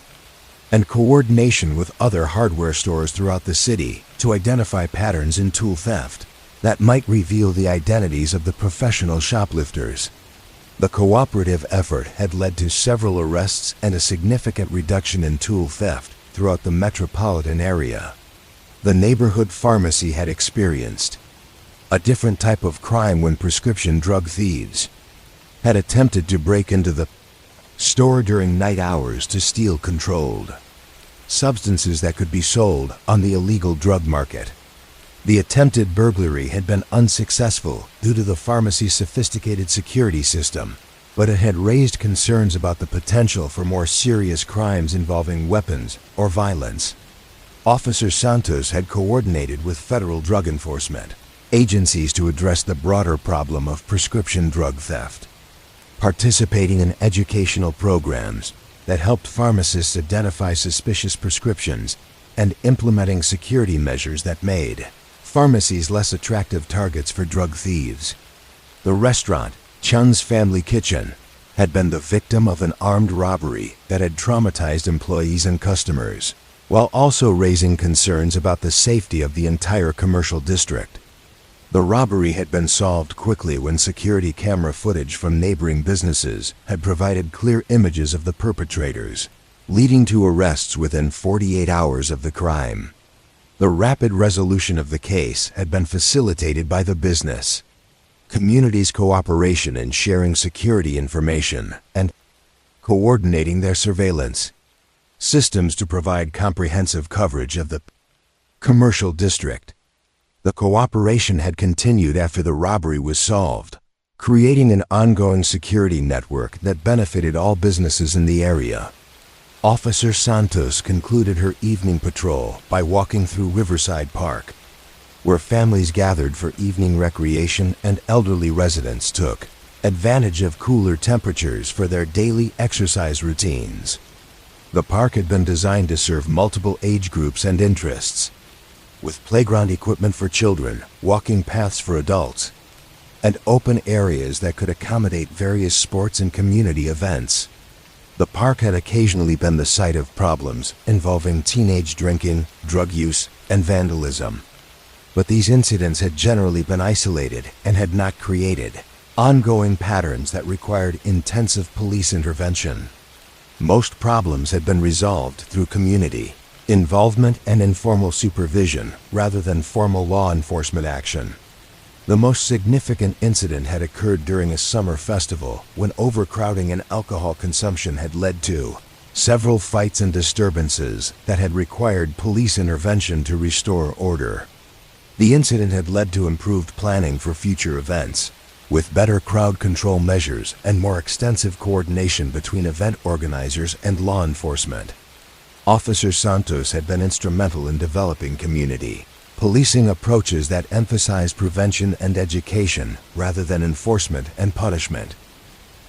and coordination with other hardware stores throughout the city to identify patterns in tool theft that might reveal the identities of the professional shoplifters. The cooperative effort had led to several arrests and a significant reduction in tool theft throughout the metropolitan area. The neighborhood pharmacy had experienced a different type of crime when prescription drug thieves had attempted to break into the store during night hours to steal controlled substances that could be sold on the illegal drug market. The attempted burglary had been unsuccessful due to the pharmacy's sophisticated security system, but it had raised concerns about the potential for more serious crimes involving weapons or violence. Officer Santos had coordinated with federal drug enforcement agencies to address the broader problem of prescription drug theft, participating in educational programs that helped pharmacists identify suspicious prescriptions and implementing security measures that made pharmacies less attractive targets for drug thieves. The restaurant, Chun's Family Kitchen, had been the victim of an armed robbery that had traumatized employees and customers, while also raising concerns about the safety of the entire commercial district. The robbery had been solved quickly when security camera footage from neighboring businesses had provided clear images of the perpetrators, leading to arrests within 48 hours of the crime. The rapid resolution of the case had been facilitated by the business community's cooperation in sharing security information and coordinating their surveillance systems to provide comprehensive coverage of the commercial district. The cooperation had continued after the robbery was solved, creating an ongoing security network that benefited all businesses in the area. Officer Santos concluded her evening patrol by walking through Riverside Park, where families gathered for evening recreation and elderly residents took advantage of cooler temperatures for their daily exercise routines. The park had been designed to serve multiple age groups and interests, with playground equipment for children, walking paths for adults, and open areas that could accommodate various sports and community events. The park had occasionally been the site of problems involving teenage drinking, drug use, and vandalism. But these incidents had generally been isolated and had not created ongoing patterns that required intensive police intervention. Most problems had been resolved through community involvement and informal supervision rather than formal law enforcement action. The most significant incident had occurred during a summer festival when overcrowding and alcohol consumption had led to several fights and disturbances that had required police intervention to restore order. The incident had led to improved planning for future events, with better crowd control measures and more extensive coordination between event organizers and law enforcement. Officer Santos had been instrumental in developing community policing approaches that emphasize prevention and education rather than enforcement and punishment.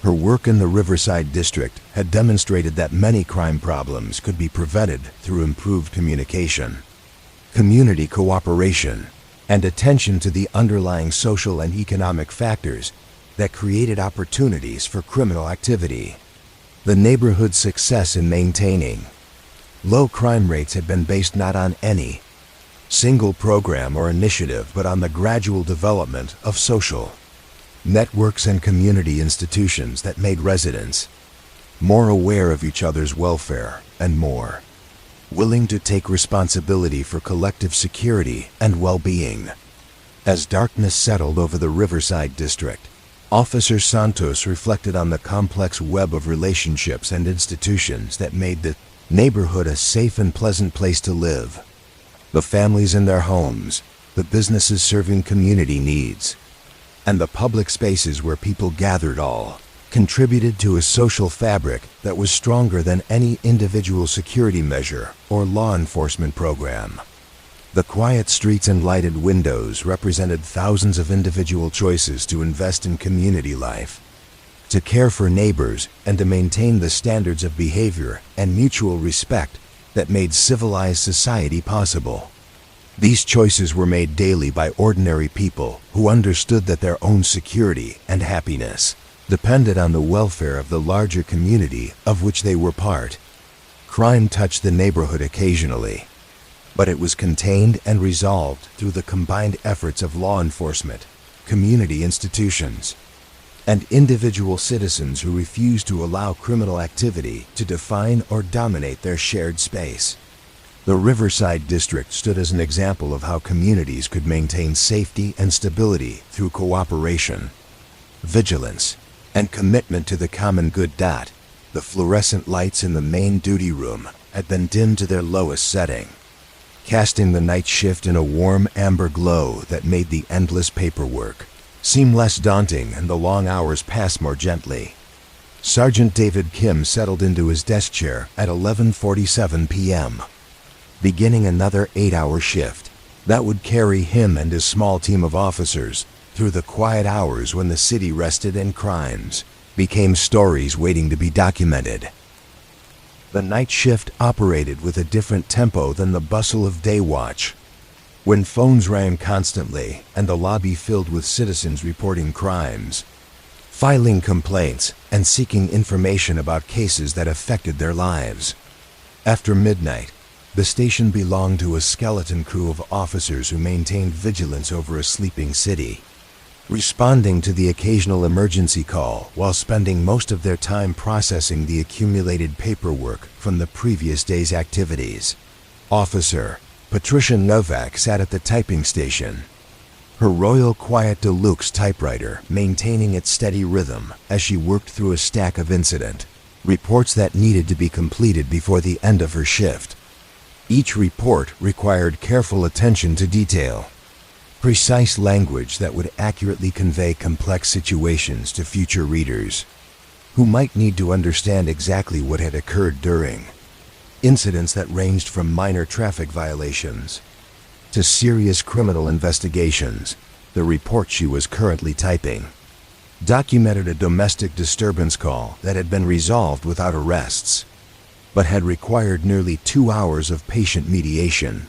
Her work in the Riverside District had demonstrated that many crime problems could be prevented through improved communication, community cooperation, and attention to the underlying social and economic factors that created opportunities for criminal activity. The neighborhood's success in maintaining low crime rates had been based not on any single program or initiative, but on the gradual development of social networks and community institutions that made residents more aware of each other's welfare and more willing to take responsibility for collective security and well-being. As darkness settled over the Riverside District, Officer Santos reflected on the complex web of relationships and institutions that made the neighborhood a safe and pleasant place to live. The families in their homes, the businesses serving community needs, and the public spaces where people gathered all contributed to a social fabric that was stronger than any individual security measure or law enforcement program. The quiet streets and lighted windows represented thousands of individual choices to invest in community life, to care for neighbors, and to maintain the standards of behavior and mutual respect that made civilized society possible. These choices were made daily by ordinary people who understood that their own security and happiness depended on the welfare of the larger community of which they were part. Crime touched the neighborhood occasionally, but it was contained and resolved through the combined efforts of law enforcement, community institutions, and individual citizens who refused to allow criminal activity to define or dominate their shared space. The Riverside District stood as an example of how communities could maintain safety and stability through cooperation, vigilance, and commitment to the common good. The fluorescent lights in the main duty room had been dimmed to their lowest setting, casting the night shift in a warm amber glow that made the endless paperwork seem less daunting and the long hours pass more gently. Sergeant David Kim settled into his desk chair at 11:47 p.m., beginning another 8-hour shift that would carry him and his small team of officers through the quiet hours when the city rested and crimes became stories waiting to be documented. The night shift operated with a different tempo than the bustle of day watch. When phones rang constantly and the lobby filled with citizens reporting crimes, filing complaints, and seeking information about cases that affected their lives. After midnight, the station belonged to a skeleton crew of officers who maintained vigilance over a sleeping city, responding to the occasional emergency call while spending most of their time processing the accumulated paperwork from the previous day's activities. Officer Patricia Novak sat at the typing station, her Royal Quiet Deluxe typewriter maintaining its steady rhythm as she worked through a stack of incident reports that needed to be completed before the end of her shift. Each report required careful attention to detail, precise language that would accurately convey complex situations to future readers, who might need to understand exactly what had occurred during incidents that ranged from minor traffic violations to serious criminal investigations. The report she was currently typing documented a domestic disturbance call that had been resolved without arrests, but had required nearly 2 hours of patient mediation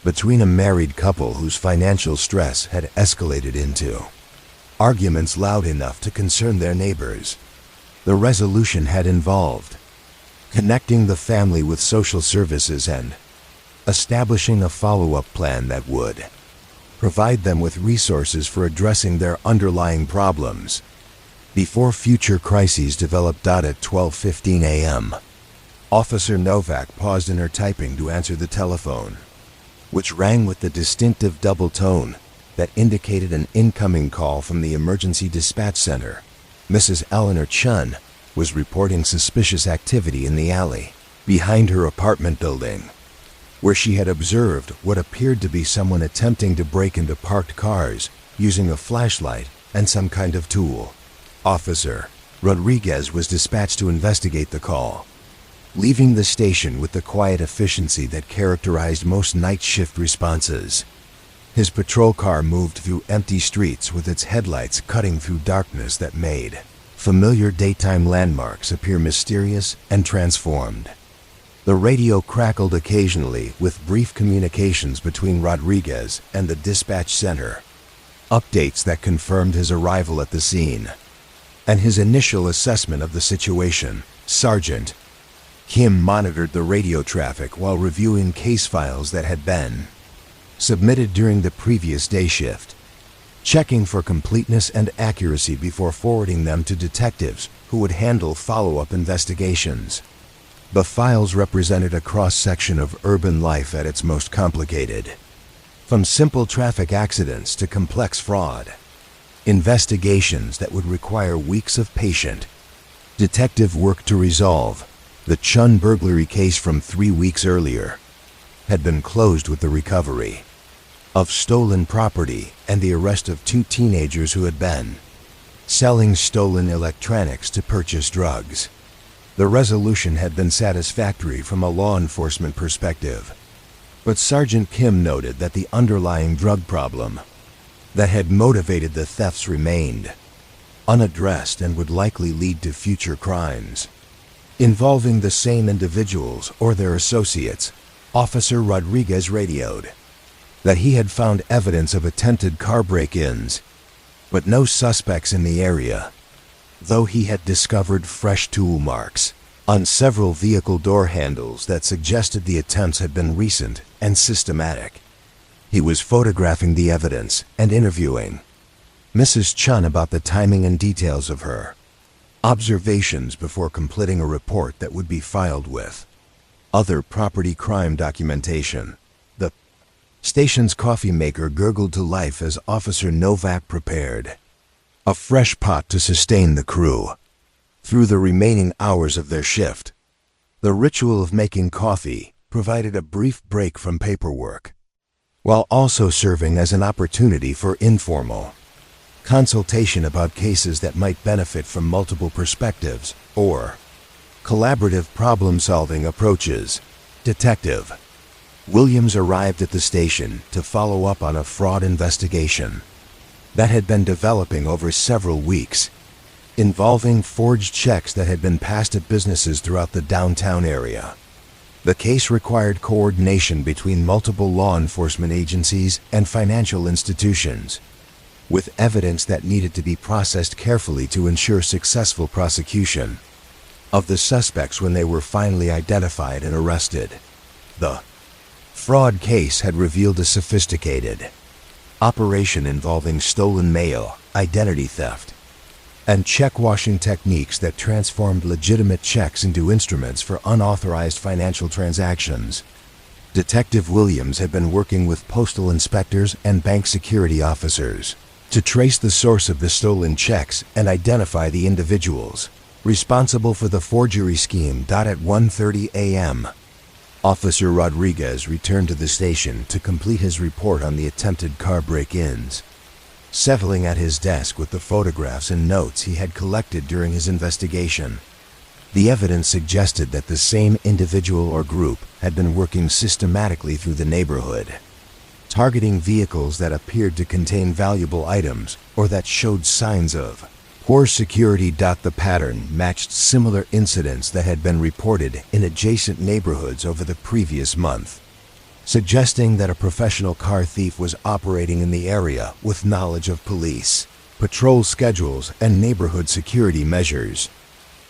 between a married couple whose financial stress had escalated into arguments loud enough to concern their neighbors. The resolution had involved connecting the family with social services and establishing a follow-up plan that would provide them with resources for addressing their underlying problems before future crises developed. At 12:15 a.m., Officer Novak paused in her typing to answer the telephone, which rang with the distinctive double tone that indicated an incoming call from the emergency dispatch center. Mrs. Eleanor Chun was reporting suspicious activity in the alley behind her apartment building, where she had observed what appeared to be someone attempting to break into parked cars using a flashlight and some kind of tool. Officer Rodriguez was dispatched to investigate the call, leaving the station with the quiet efficiency that characterized most night shift responses. His patrol car moved through empty streets with its headlights cutting through darkness that made familiar daytime landmarks appear mysterious and transformed. The radio crackled occasionally with brief communications between Rodriguez and the dispatch center, updates that confirmed his arrival at the scene and his initial assessment of the situation. Sergeant Kim monitored the radio traffic while reviewing case files that had been submitted during the previous day shift, checking for completeness and accuracy before forwarding them to detectives who would handle follow-up investigations. The files represented a cross-section of urban life at its most complicated, from simple traffic accidents to complex fraud, investigations that would require weeks of patient detective work to resolve. The Chun burglary case from 3 weeks earlier had been closed with the recovery of stolen property and the arrest of 2 teenagers who had been selling stolen electronics to purchase drugs. The resolution had been satisfactory from a law enforcement perspective, but Sergeant Kim noted that the underlying drug problem that had motivated the thefts remained unaddressed and would likely lead to future crimes involving the same individuals or their associates. Officer Rodriguez radioed that he had found evidence of attempted car break-ins, but no suspects in the area, though he had discovered fresh tool marks on several vehicle door handles that suggested the attempts had been recent and systematic. He was photographing the evidence and interviewing Mrs. Chun about the timing and details of her observations before completing a report that would be filed with other property crime documentation. The station's coffee maker gurgled to life as Officer Novak prepared a fresh pot to sustain the crew through the remaining hours of their shift. The ritual of making coffee provided a brief break from paperwork, while also serving as an opportunity for informal consultation about cases that might benefit from multiple perspectives or collaborative problem-solving approaches. Detective Williams arrived at the station to follow up on a fraud investigation that had been developing over several weeks, involving forged checks that had been passed at businesses throughout the downtown area. The case required coordination between multiple law enforcement agencies and financial institutions, with evidence that needed to be processed carefully to ensure successful prosecution of the suspects when they were finally identified and arrested. The fraud case had revealed a sophisticated operation involving stolen mail, identity theft, and check-washing techniques that transformed legitimate checks into instruments for unauthorized financial transactions. Detective Williams had been working with postal inspectors and bank security officers to trace the source of the stolen checks and identify the individuals responsible for the forgery scheme. At 1:30 a.m., Officer Rodriguez returned to the station to complete his report on the attempted car break-ins, settling at his desk with the photographs and notes he had collected during his investigation. The evidence suggested that the same individual or group had been working systematically through the neighborhood, targeting vehicles that appeared to contain valuable items or that showed signs of poor security. The pattern matched similar incidents that had been reported in adjacent neighborhoods over the previous month, suggesting that a professional car thief was operating in the area with knowledge of police patrol schedules and neighborhood security measures.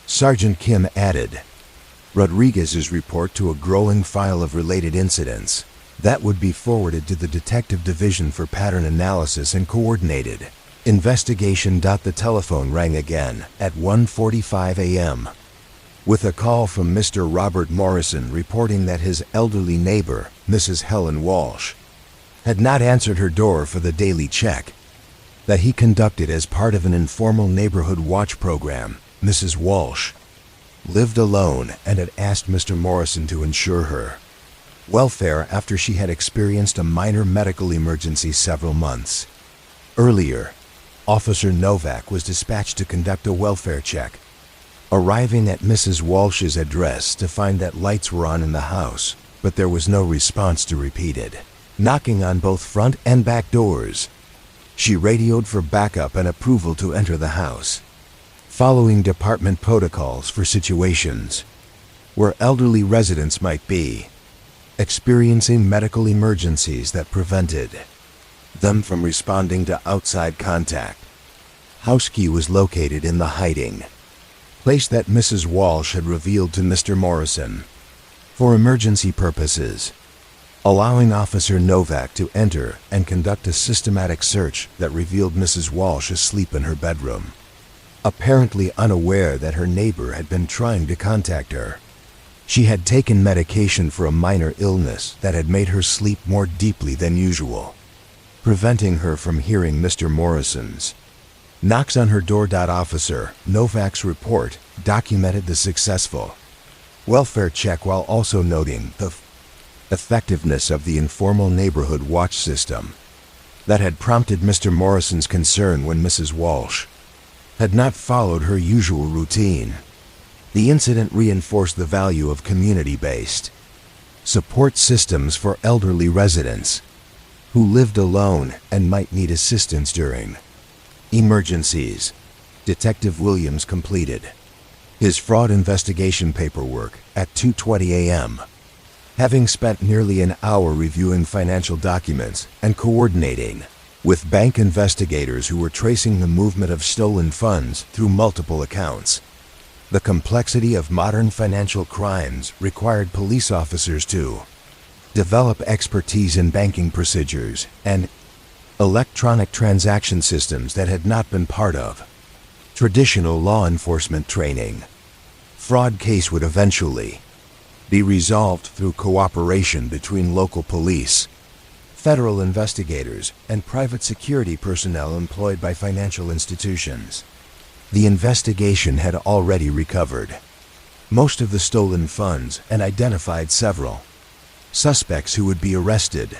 Sergeant Kim added Rodriguez's report to a growing file of related incidents that would be forwarded to the Detective Division for pattern analysis and coordinated investigation. The telephone rang again at 1:45 a.m. with a call from Mr. Robert Morrison reporting that his elderly neighbor, Mrs. Helen Walsh, had not answered her door for the daily check that he conducted as part of an informal neighborhood watch program. Mrs. Walsh lived alone and had asked Mr. Morrison to ensure her welfare after she had experienced a minor medical emergency several months earlier. Officer Novak was dispatched to conduct a welfare check, arriving at Mrs. Walsh's address to find that lights were on in the house, but there was no response to repeated knocking on both front and back doors. She radioed for backup and approval to enter the house, following department protocols for situations where elderly residents might be experiencing medical emergencies that prevented them from responding to outside contact. House key was located in the hiding place that Mrs. Walsh had revealed to Mr. Morrison for emergency purposes, allowing Officer Novak to enter and conduct a systematic search that revealed Mrs. Walsh asleep in her bedroom, apparently unaware that her neighbor had been trying to contact her. She had taken medication for a minor illness that had made her sleep more deeply than usual, preventing her from hearing Mr. Morrison's knocks on her door. Officer Novak's report documented the successful welfare check while also noting the effectiveness of the informal neighborhood watch system that had prompted Mr. Morrison's concern when Mrs. Walsh had not followed her usual routine. The incident reinforced the value of community-based support systems for elderly residents who lived alone and might need assistance during emergencies. Detective Williams completed his fraud investigation paperwork at 2:20 a.m., having spent nearly an hour reviewing financial documents and coordinating with bank investigators who were tracing the movement of stolen funds through multiple accounts. The complexity of modern financial crimes required police officers to develop expertise in banking procedures and electronic transaction systems that had not been part of traditional law enforcement training. Fraud case would eventually be resolved through cooperation between local police, federal investigators, and private security personnel employed by financial institutions. The investigation had already recovered most of the stolen funds and identified several suspects who would be arrested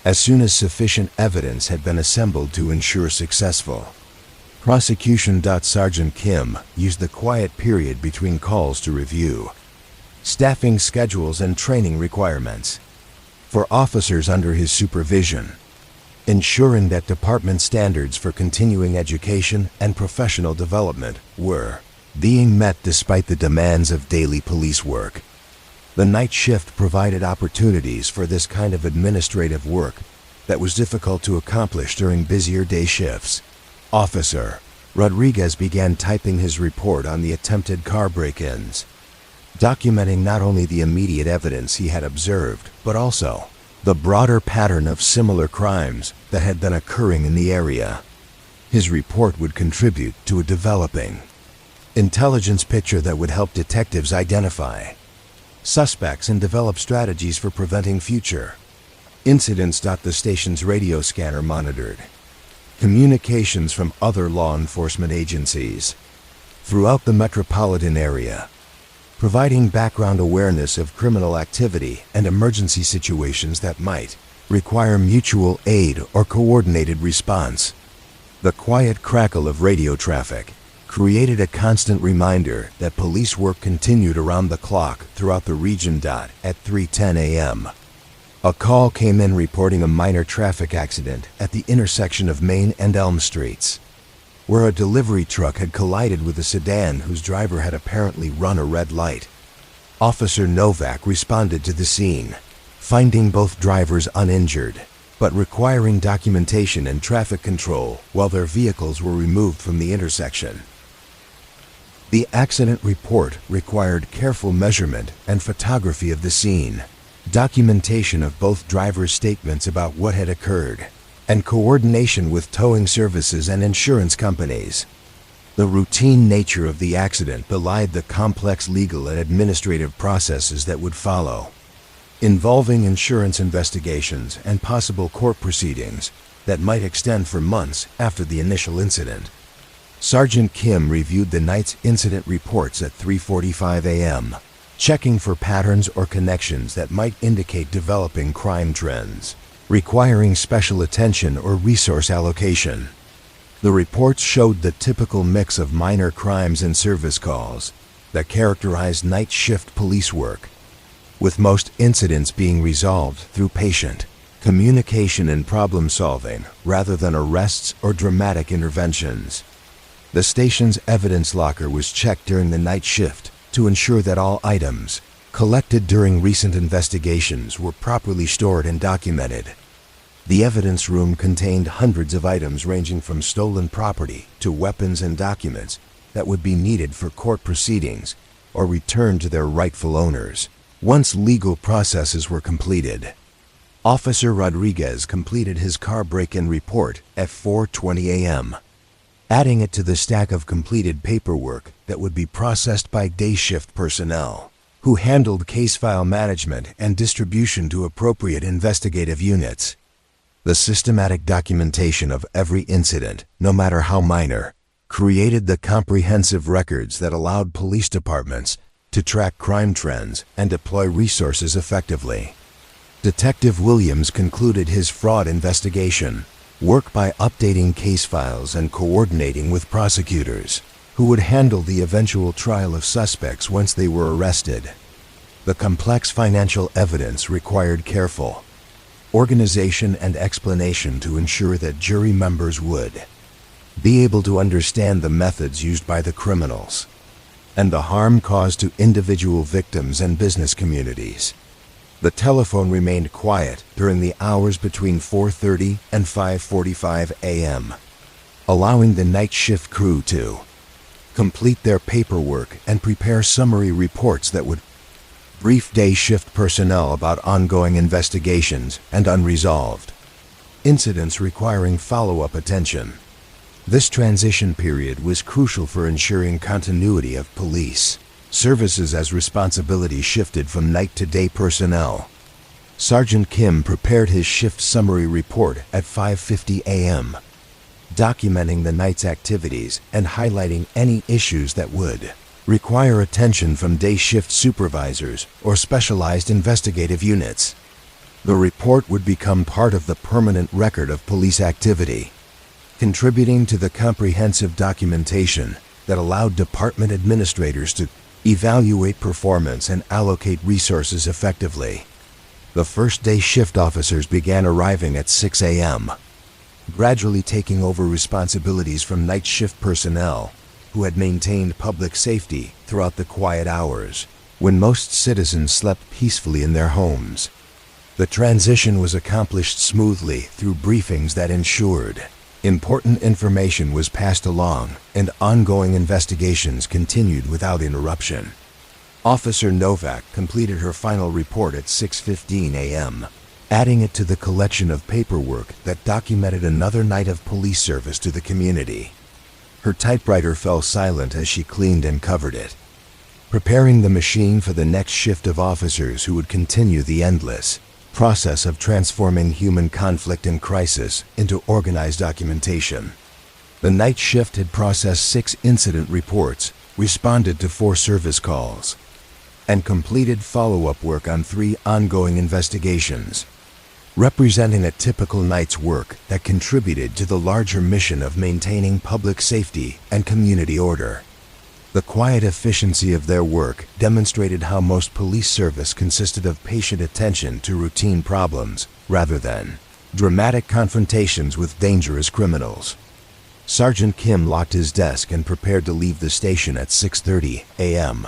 as soon as sufficient evidence had been assembled to ensure successful prosecution. Sergeant Kim used the quiet period between calls to review staffing schedules and training requirements for officers under his supervision, ensuring that department standards for continuing education and professional development were being met despite the demands of daily police work. The night shift provided opportunities for this kind of administrative work that was difficult to accomplish during busier day shifts. Officer Rodriguez began typing his report on the attempted car break-ins, documenting not only the immediate evidence he had observed, but also the broader pattern of similar crimes that had been occurring in the area. His report would contribute to a developing intelligence picture that would help detectives identify suspects and develop strategies for preventing future incidents. The station's radio scanner monitored communications from other law enforcement agencies throughout the metropolitan area, providing background awareness of criminal activity and emergency situations that might require mutual aid or coordinated response. The quiet crackle of radio traffic created a constant reminder that police work continued around the clock throughout the region. At 3:10 a.m., a call came in reporting a minor traffic accident at the intersection of Main and Elm Streets, where a delivery truck had collided with a sedan whose driver had apparently run a red light. Officer Novak responded to the scene, finding both drivers uninjured, but requiring documentation and traffic control while their vehicles were removed from the intersection. The accident report required careful measurement and photography of the scene, documentation of both drivers' statements about what had occurred, and coordination with towing services and insurance companies. The routine nature of the accident belied the complex legal and administrative processes that would follow, involving insurance investigations and possible court proceedings that might extend for months after the initial incident. Sergeant Kim reviewed the night's incident reports at 3:45 a.m., checking for patterns or connections that might indicate developing crime trends requiring special attention or resource allocation. The reports showed the typical mix of minor crimes and service calls that characterized night shift police work, with most incidents being resolved through patient communication and problem solving rather than arrests or dramatic interventions. The station's evidence locker was checked during the night shift to ensure that all items collected during recent investigations were properly stored and documented. The evidence room contained hundreds of items ranging from stolen property to weapons and documents that would be needed for court proceedings or returned to their rightful owners once legal processes were completed. Officer Rodriguez completed his car break-in report at 4:20 a.m., adding it to the stack of completed paperwork that would be processed by day shift personnel, who handled case file management and distribution to appropriate investigative units. The systematic documentation of every incident, no matter how minor, created the comprehensive records that allowed police departments to track crime trends and deploy resources effectively. Detective Williams concluded his fraud investigation work by updating case files and coordinating with prosecutors, who would handle the eventual trial of suspects once they were arrested. The complex financial evidence required careful organization and explanation to ensure that jury members would be able to understand the methods used by the criminals and the harm caused to individual victims and business communities. The telephone remained quiet during the hours between 4:30 and 5:45 a.m., allowing the night shift crew to complete their paperwork and prepare summary reports that would brief day shift personnel about ongoing investigations and unresolved incidents requiring follow-up attention. This transition period was crucial for ensuring continuity of police services as responsibility shifted from night to day personnel. Sergeant Kim prepared his shift summary report at 5:50 a.m., documenting the night's activities and highlighting any issues that would require attention from day shift supervisors or specialized investigative units. The report would become part of the permanent record of police activity, contributing to the comprehensive documentation that allowed department administrators to evaluate performance and allocate resources effectively. The first day shift officers began arriving at 6 a.m., gradually taking over responsibilities from night shift personnel who had maintained public safety throughout the quiet hours when most citizens slept peacefully in their homes. The transition was accomplished smoothly through briefings that ensured important information was passed along and ongoing investigations continued without interruption. Officer Novak completed her final report at 6:15 a.m., adding it to the collection of paperwork that documented another night of police service to the community. Her typewriter fell silent as she cleaned and covered it, preparing the machine for the next shift of officers who would continue the endless process of transforming human conflict and crisis into organized documentation. The night shift had processed 6 incident reports, responded to 4 service calls, and completed follow-up work on 3 ongoing investigations, representing a typical night's work that contributed to the larger mission of maintaining public safety and community order. The quiet efficiency of their work demonstrated how most police service consisted of patient attention to routine problems rather than dramatic confrontations with dangerous criminals. Sergeant Kim locked his desk and prepared to leave the station at 6:30 a.m.,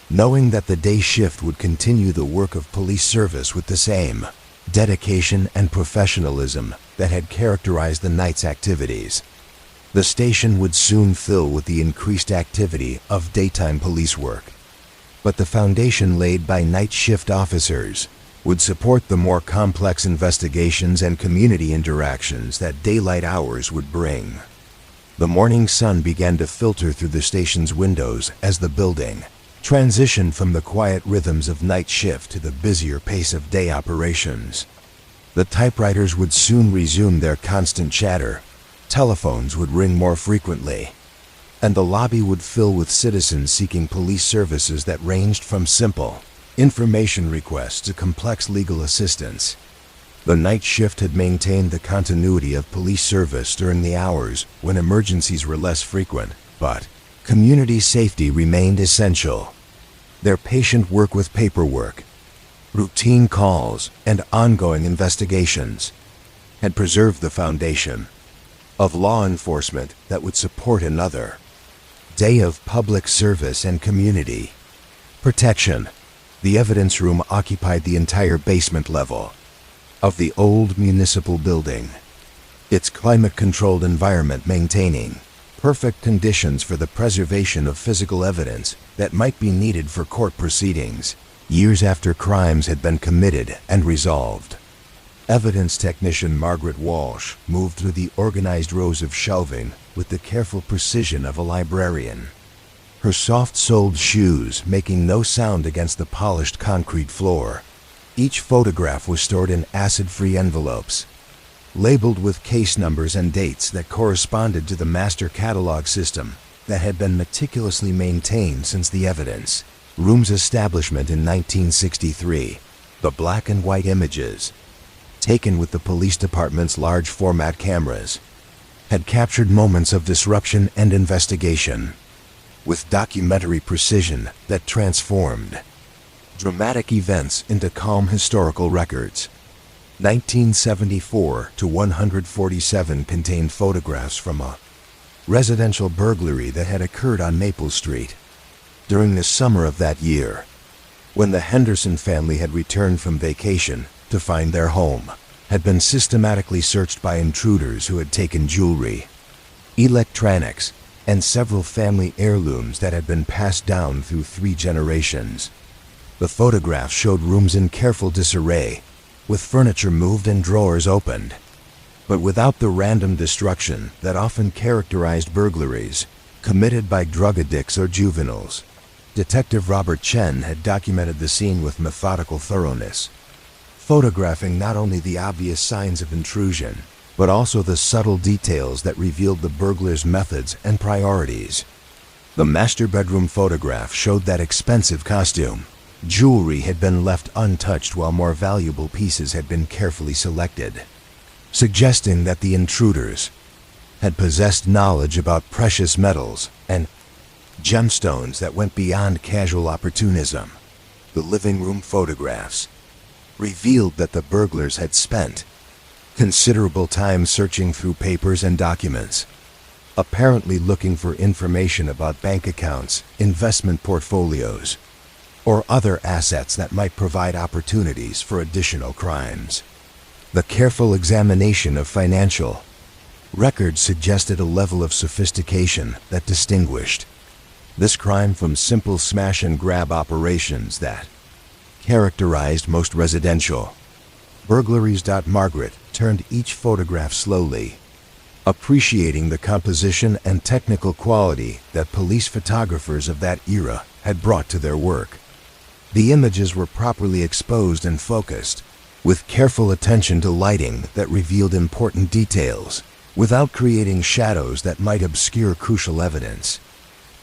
knowing that the day shift would continue the work of police service with the same dedication and professionalism that had characterized the night's activities. The station would soon fill with the increased activity of daytime police work, but the foundation laid by night shift officers would support the more complex investigations and community interactions that daylight hours would bring. The morning sun began to filter through the station's windows as the building transitioned from the quiet rhythms of night shift to the busier pace of day operations. The typewriters would soon resume their constant chatter, telephones would ring more frequently, and the lobby would fill with citizens seeking police services that ranged from simple information requests to complex legal assistance. The night shift had maintained the continuity of police service during the hours when emergencies were less frequent, but community safety remained essential. Their patient work with paperwork, routine calls, and ongoing investigations had preserved the foundation of law enforcement that would support another day of public service and community protection. The evidence room occupied the entire basement level of the old municipal building, its climate-controlled environment maintaining perfect conditions for the preservation of physical evidence that might be needed for court proceedings years after crimes had been committed and resolved. Evidence technician Margaret Walsh moved through the organized rows of shelving with the careful precision of a librarian, her soft-soled shoes making no sound against the polished concrete floor. Each photograph was stored in acid-free envelopes, labeled with case numbers and dates that corresponded to the master catalog system that had been meticulously maintained since the evidence room's establishment in 1963. The black and white images, taken with the police department's large format cameras, had captured moments of disruption and investigation with documentary precision that transformed dramatic events into calm historical records. 1974 to 147 contained photographs from a residential burglary that had occurred on Maple Street during the summer of that year, when the Henderson family had returned from vacation to find their home had been systematically searched by intruders who had taken jewelry, electronics, and several family heirlooms that had been passed down through 3 generations. The photographs showed rooms in careful disarray, with furniture moved and drawers opened, but without the random destruction that often characterized burglaries committed by drug addicts or juveniles. Detective Robert Chen had documented the scene with methodical thoroughness, photographing not only the obvious signs of intrusion, but also the subtle details that revealed the burglar's methods and priorities. The master bedroom photograph showed that expensive costume. Jewelry had been left untouched while more valuable pieces had been carefully selected, suggesting that the intruders had possessed knowledge about precious metals and gemstones that went beyond casual opportunism. The living room photographs revealed that the burglars had spent considerable time searching through papers and documents, apparently looking for information about bank accounts, investment portfolios, or other assets that might provide opportunities for additional crimes. The careful examination of financial records suggested a level of sophistication that distinguished this crime from simple smash-and-grab operations that characterized most residential burglaries. Margaret turned each photograph slowly, appreciating the composition and technical quality that police photographers of that era had brought to their work. The images were properly exposed and focused, with careful attention to lighting that revealed important details, without creating shadows that might obscure crucial evidence.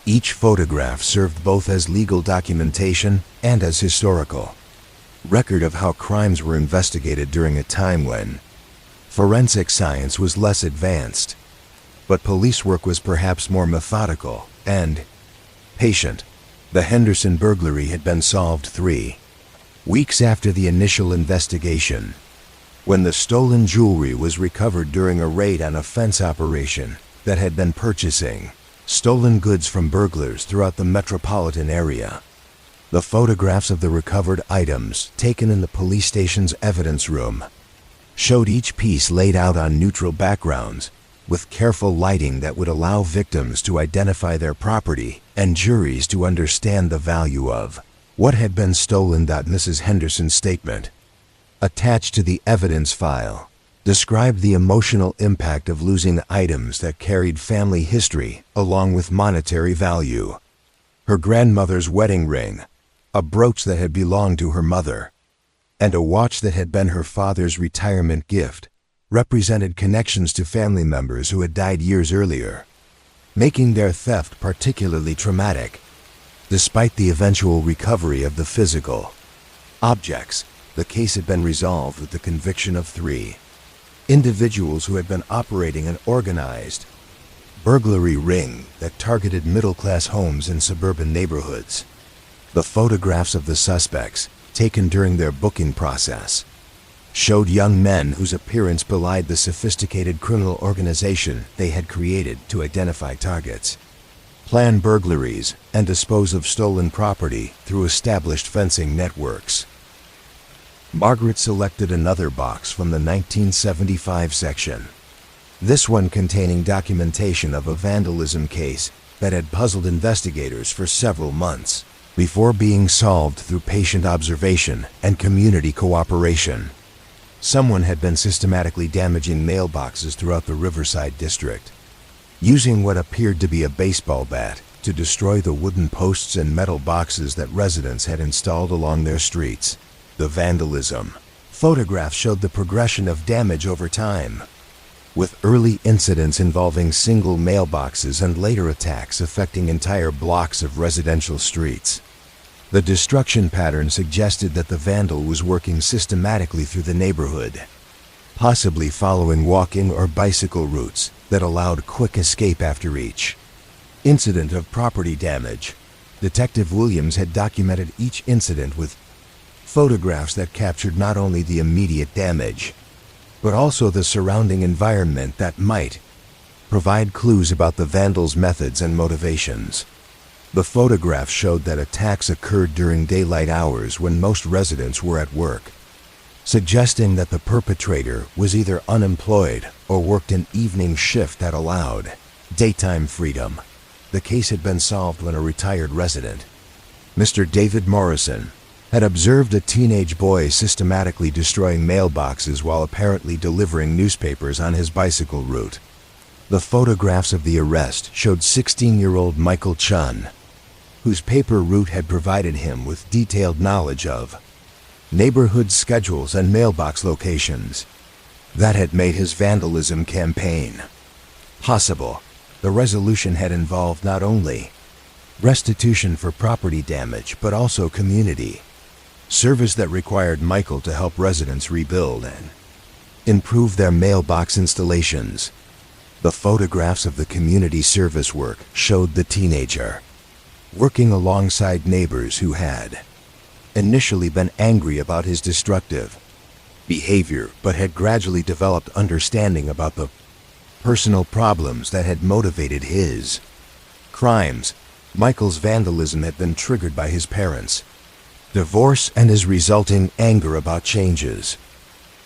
Each photograph served both as legal documentation and as historical record of how crimes were investigated during a time when forensic science was less advanced, but police work was perhaps more methodical and patient. The Henderson burglary had been solved 3 weeks after the initial investigation, when the stolen jewelry was recovered during a raid on a fence operation that had been purchasing stolen goods from burglars throughout the metropolitan area. The photographs of the recovered items, taken in the police station's evidence room, showed each piece laid out on neutral backgrounds, with careful lighting that would allow victims to identify their property and juries to understand the value of what had been stolen. Mrs. Henderson's statement, attached to the evidence file, described the emotional impact of losing items that carried family history along with monetary value. Her grandmother's wedding ring, a brooch that had belonged to her mother, and a watch that had been her father's retirement gift, represented connections to family members who had died years earlier, making their theft particularly traumatic. Despite the eventual recovery of the physical objects, the case had been resolved with the conviction of 3 individuals who had been operating an organized burglary ring that targeted middle-class homes in suburban neighborhoods. The photographs of the suspects, taken during their booking process, showed young men whose appearance belied the sophisticated criminal organization they had created to identify targets, plan burglaries, and dispose of stolen property through established fencing networks. Margaret selected another box from the 1975 section, this one containing documentation of a vandalism case that had puzzled investigators for several months before being solved through patient observation and community cooperation. Someone had been systematically damaging mailboxes throughout the Riverside district, using what appeared to be a baseball bat to destroy the wooden posts and metal boxes that residents had installed along their streets. The vandalism photographs showed the progression of damage over time, with early incidents involving single mailboxes and later attacks affecting entire blocks of residential streets. The destruction pattern suggested that the vandal was working systematically through the neighborhood, possibly following walking or bicycle routes that allowed quick escape after each incident of property damage. Detective Williams had documented each incident with photographs that captured not only the immediate damage, but also the surrounding environment that might provide clues about the vandals' methods and motivations. The photographs showed that attacks occurred during daylight hours when most residents were at work, suggesting that the perpetrator was either unemployed or worked an evening shift that allowed daytime freedom. The case had been solved when a retired resident, Mr. David Morrison, had observed a teenage boy systematically destroying mailboxes while apparently delivering newspapers on his bicycle route. The photographs of the arrest showed 16-year-old Michael Chun, whose paper route had provided him with detailed knowledge of neighborhood schedules and mailbox locations. That had made his vandalism campaign possible. The resolution had involved not only restitution for property damage, but also community service that required Michael to help residents rebuild and improve their mailbox installations. The photographs of the community service work showed the teenager working alongside neighbors who had initially been angry about his destructive behavior, but had gradually developed understanding about the personal problems that had motivated his crimes. Michael's vandalism had been triggered by his parents' divorce and his resulting anger about changes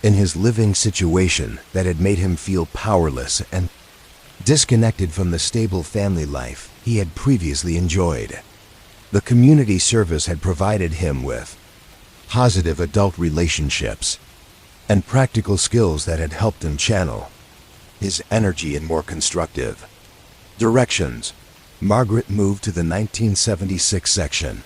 in his living situation that had made him feel powerless and disconnected from the stable family life he had previously enjoyed. The community service had provided him with positive adult relationships and practical skills that had helped him channel his energy in more constructive directions. Margaret moved to the 1976 section,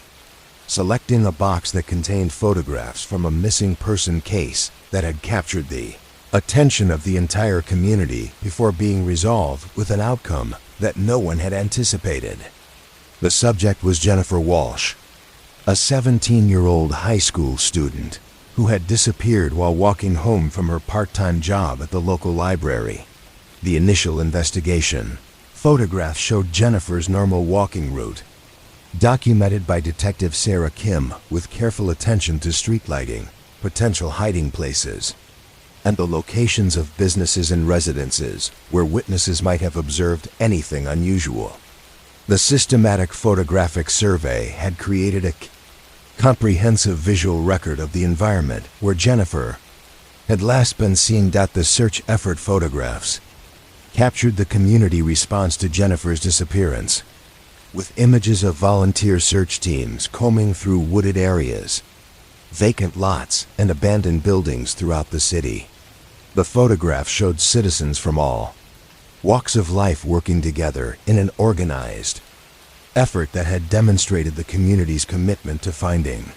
selecting a box that contained photographs from a missing person case that had captured the attention of the entire community before being resolved with an outcome that no one had anticipated. The subject was Jennifer Walsh, a 17-year-old high school student who had disappeared while walking home from her part-time job at the local library. The initial investigation photographs showed Jennifer's normal walking route, documented by Detective Sarah Kim with careful attention to street lighting, potential hiding places, and the locations of businesses and residences where witnesses might have observed anything unusual. The systematic photographic survey had created a comprehensive visual record of the environment where Jennifer had last been seen. The search effort photographs captured the community response to Jennifer's disappearance, with images of volunteer search teams combing through wooded areas, vacant lots, and abandoned buildings throughout the city. The photographs showed citizens from all walks of life working together in an organized effort that had demonstrated the community's commitment to finding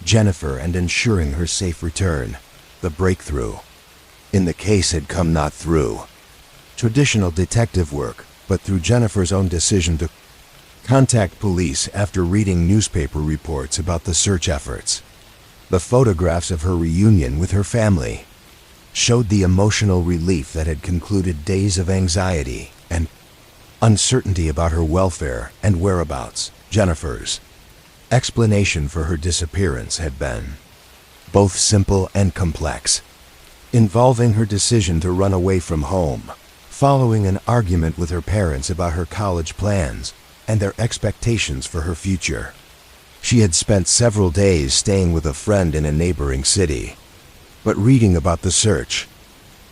Jennifer and ensuring her safe return. The breakthrough in the case had come not through traditional detective work, but through Jennifer's own decision to contact police after reading newspaper reports about the search efforts. The photographs of her reunion with her family showed the emotional relief that had concluded days of anxiety and uncertainty about her welfare and whereabouts. Jennifer's explanation for her disappearance had been both simple and complex, involving her decision to run away from home, following an argument with her parents about her college plans and their expectations for her future. She had spent several days staying with a friend in a neighboring city, but reading about the search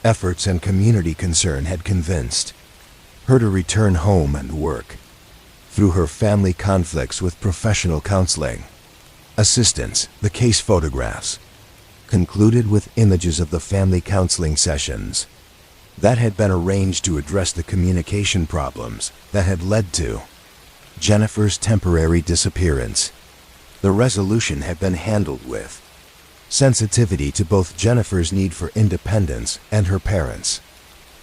efforts and community concern had convinced her to return home and work through her family conflicts with professional counseling assistance. The case photographs concluded with images of the family counseling sessions that had been arranged to address the communication problems that had led to Jennifer's temporary disappearance. The resolution had been handled with sensitivity to both Jennifer's need for independence and her parents'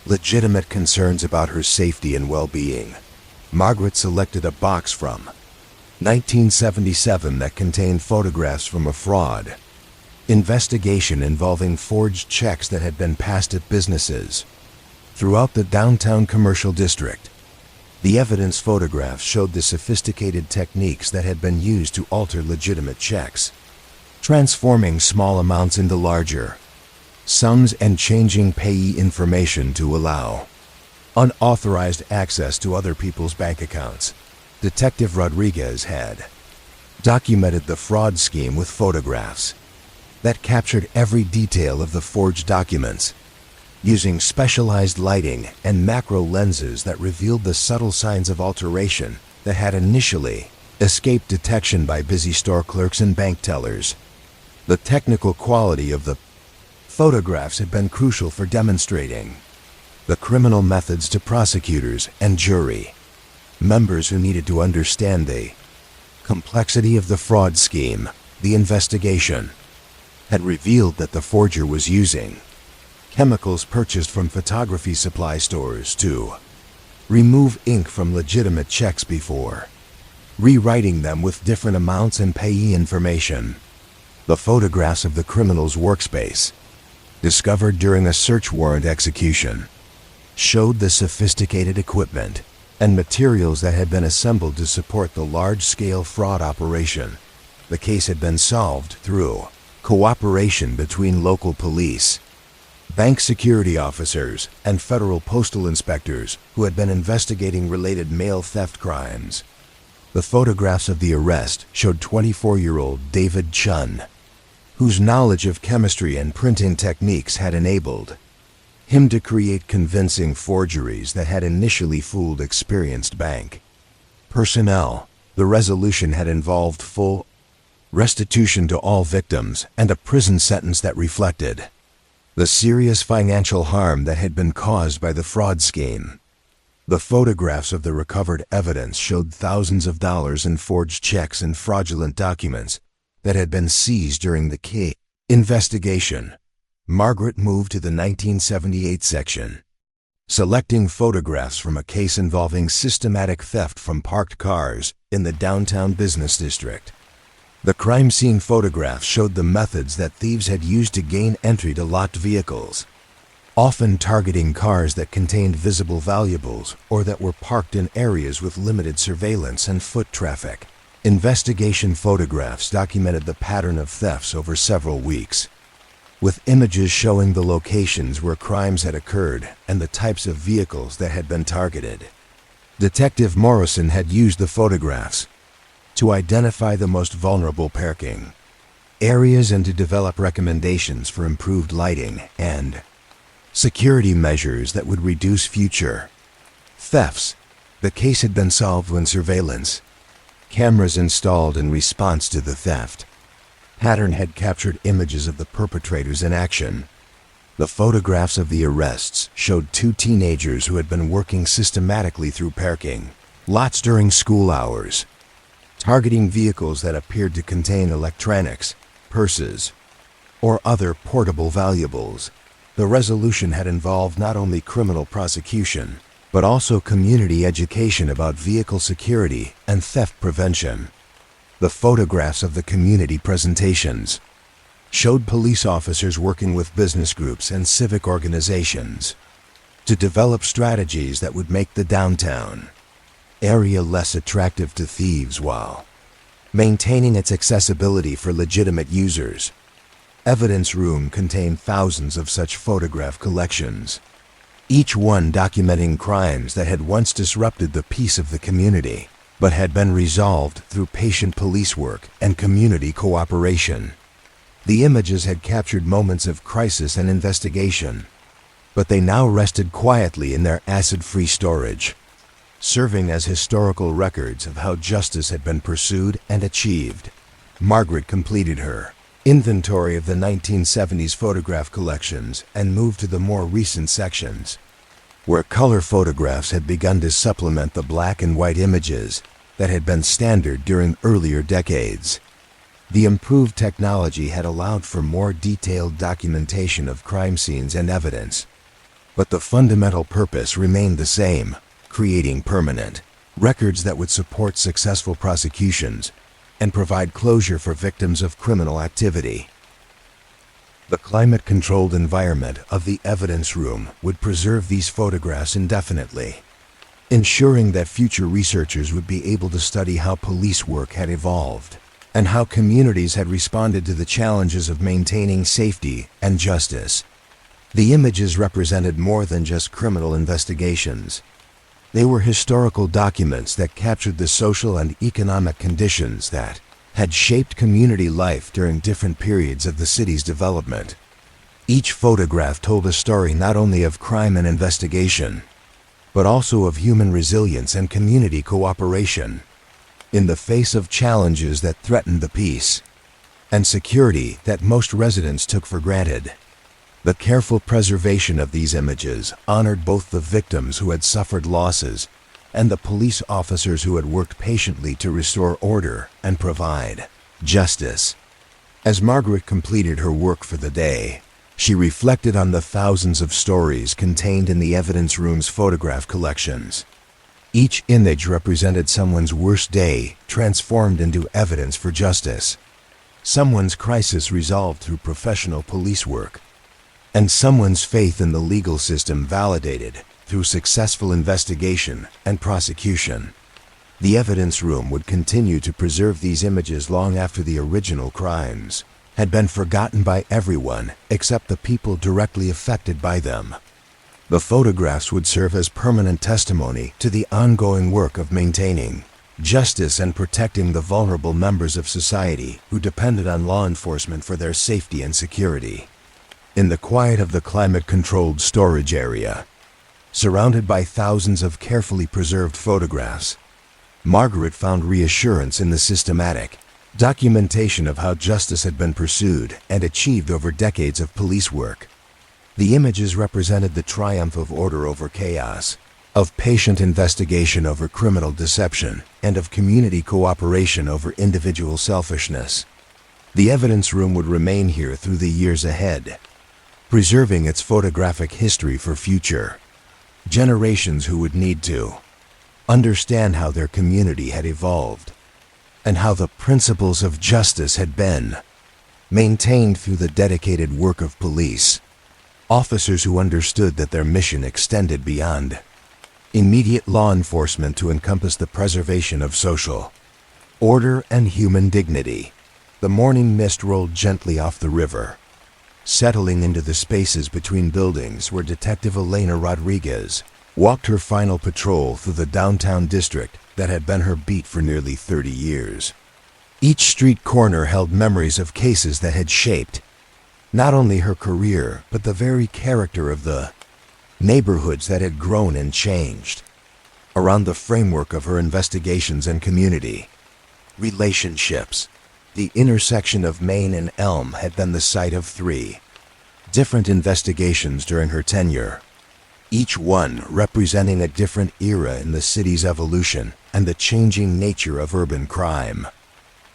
legitimate concerns about her safety and well-being. Margaret selected a box from 1977 that contained photographs from a fraud investigation involving forged checks that had been passed at businesses throughout the downtown commercial district. The evidence photographs showed the sophisticated techniques that had been used to alter legitimate checks, transforming small amounts into larger sums and changing payee information to allow unauthorized access to other people's bank accounts. Detective Rodriguez had documented the fraud scheme with photographs that captured every detail of the forged documents, using specialized lighting and macro lenses that revealed the subtle signs of alteration that had initially escaped detection by busy store clerks and bank tellers. The technical quality of the photographs had been crucial for demonstrating the criminal methods to prosecutors and jury members who needed to understand the complexity of the fraud scheme. The investigation had revealed that the forger was using chemicals purchased from photography supply stores to remove ink from legitimate checks before rewriting them with different amounts and payee information. The photographs of the criminal's workspace, discovered during a search warrant execution, showed the sophisticated equipment and materials that had been assembled to support the large-scale fraud operation. The case had been solved through cooperation between local police, bank security officers, and federal postal inspectors who had been investigating related mail theft crimes. The photographs of the arrest showed 24-year-old David Chun, whose knowledge of chemistry and printing techniques had enabled him to create convincing forgeries that had initially fooled experienced bank personnel. The resolution had involved full restitution to all victims and a prison sentence that reflected the serious financial harm that had been caused by the fraud scheme. The photographs of the recovered evidence showed thousands of dollars in forged checks and fraudulent documents that had been seized during the case investigation. Margaret moved to the 1978 section, selecting photographs from a case involving systematic theft from parked cars in the downtown business district. The crime scene photographs showed the methods that thieves had used to gain entry to locked vehicles, often targeting cars that contained visible valuables or that were parked in areas with limited surveillance and foot traffic. Investigation photographs documented the pattern of thefts over several weeks, with images showing the locations where crimes had occurred and the types of vehicles that had been targeted. Detective Morrison had used the photographs to identify the most vulnerable parking areas and to develop recommendations for improved lighting and security measures that would reduce future thefts. The case had been solved when surveillance cameras installed in response to the theft pattern had captured images of the perpetrators in action. The photographs of the arrests showed two teenagers who had been working systematically through parking lots during school hours, targeting vehicles that appeared to contain electronics, purses, or other portable valuables. The resolution had involved not only criminal prosecution, but also community education about vehicle security and theft prevention. The photographs of the community presentations showed police officers working with business groups and civic organizations to develop strategies that would make the downtown area less attractive to thieves while maintaining its accessibility for legitimate users. Evidence room contained thousands of such photograph collections, each one documenting crimes that had once disrupted the peace of the community, but had been resolved through patient police work and community cooperation. The images had captured moments of crisis and investigation, but they now rested quietly in their acid-free storage, serving as historical records of how justice had been pursued and achieved. Margaret completed her inventory of the 1970s photograph collections and moved to the more recent sections, where color photographs had begun to supplement the black and white images that had been standard during earlier decades. The improved technology had allowed for more detailed documentation of crime scenes and evidence, but the fundamental purpose remained the same: creating permanent records that would support successful prosecutions and provide closure for victims of criminal activity. The climate-controlled environment of the evidence room would preserve these photographs indefinitely, ensuring that future researchers would be able to study how police work had evolved and how communities had responded to the challenges of maintaining safety and justice. The images represented more than just criminal investigations. They were historical documents that captured the social and economic conditions that had shaped community life during different periods of the city's development. Each photograph told a story not only of crime and investigation, but also of human resilience and community cooperation. in the face of challenges that threatened the peace and security that most residents took for granted. The careful preservation of these images honored both the victims who had suffered losses and the police officers who had worked patiently to restore order and provide justice. As Margaret completed her work for the day, she reflected on the thousands of stories contained in the evidence room's photograph collections. Each image represented someone's worst day transformed into evidence for justice, someone's crisis resolved through professional police work, and someone's faith in the legal system validated through successful investigation and prosecution. The evidence room would continue to preserve these images long after the original crimes had been forgotten by everyone except the people directly affected by them. The photographs would serve as permanent testimony to the ongoing work of maintaining justice and protecting the vulnerable members of society who depended on law enforcement for their safety and security. In the quiet of the climate-controlled storage area, surrounded by thousands of carefully preserved photographs, Margaret found reassurance in the systematic documentation of how justice had been pursued and achieved over decades of police work. The images represented the triumph of order over chaos, of patient investigation over criminal deception, and of community cooperation over individual selfishness. The evidence room would remain here through the years ahead, preserving its photographic history for future generations who would need to understand how their community had evolved and how the principles of justice had been maintained through the dedicated work of police officers who understood that their mission extended beyond immediate law enforcement to encompass the preservation of social order and human dignity. The morning mist rolled gently off the river, settling into the spaces between buildings where Detective Elena Rodriguez walked her final patrol through the downtown district that had been her beat for nearly 30 years. Each street corner held memories of cases that had shaped not only her career, but the very character of the neighborhoods that had grown and changed around the framework of her investigations and community relationships. The intersection of Main and Elm had been the site of 3 different investigations during her tenure, each one representing a different era in the city's evolution and the changing nature of urban crime.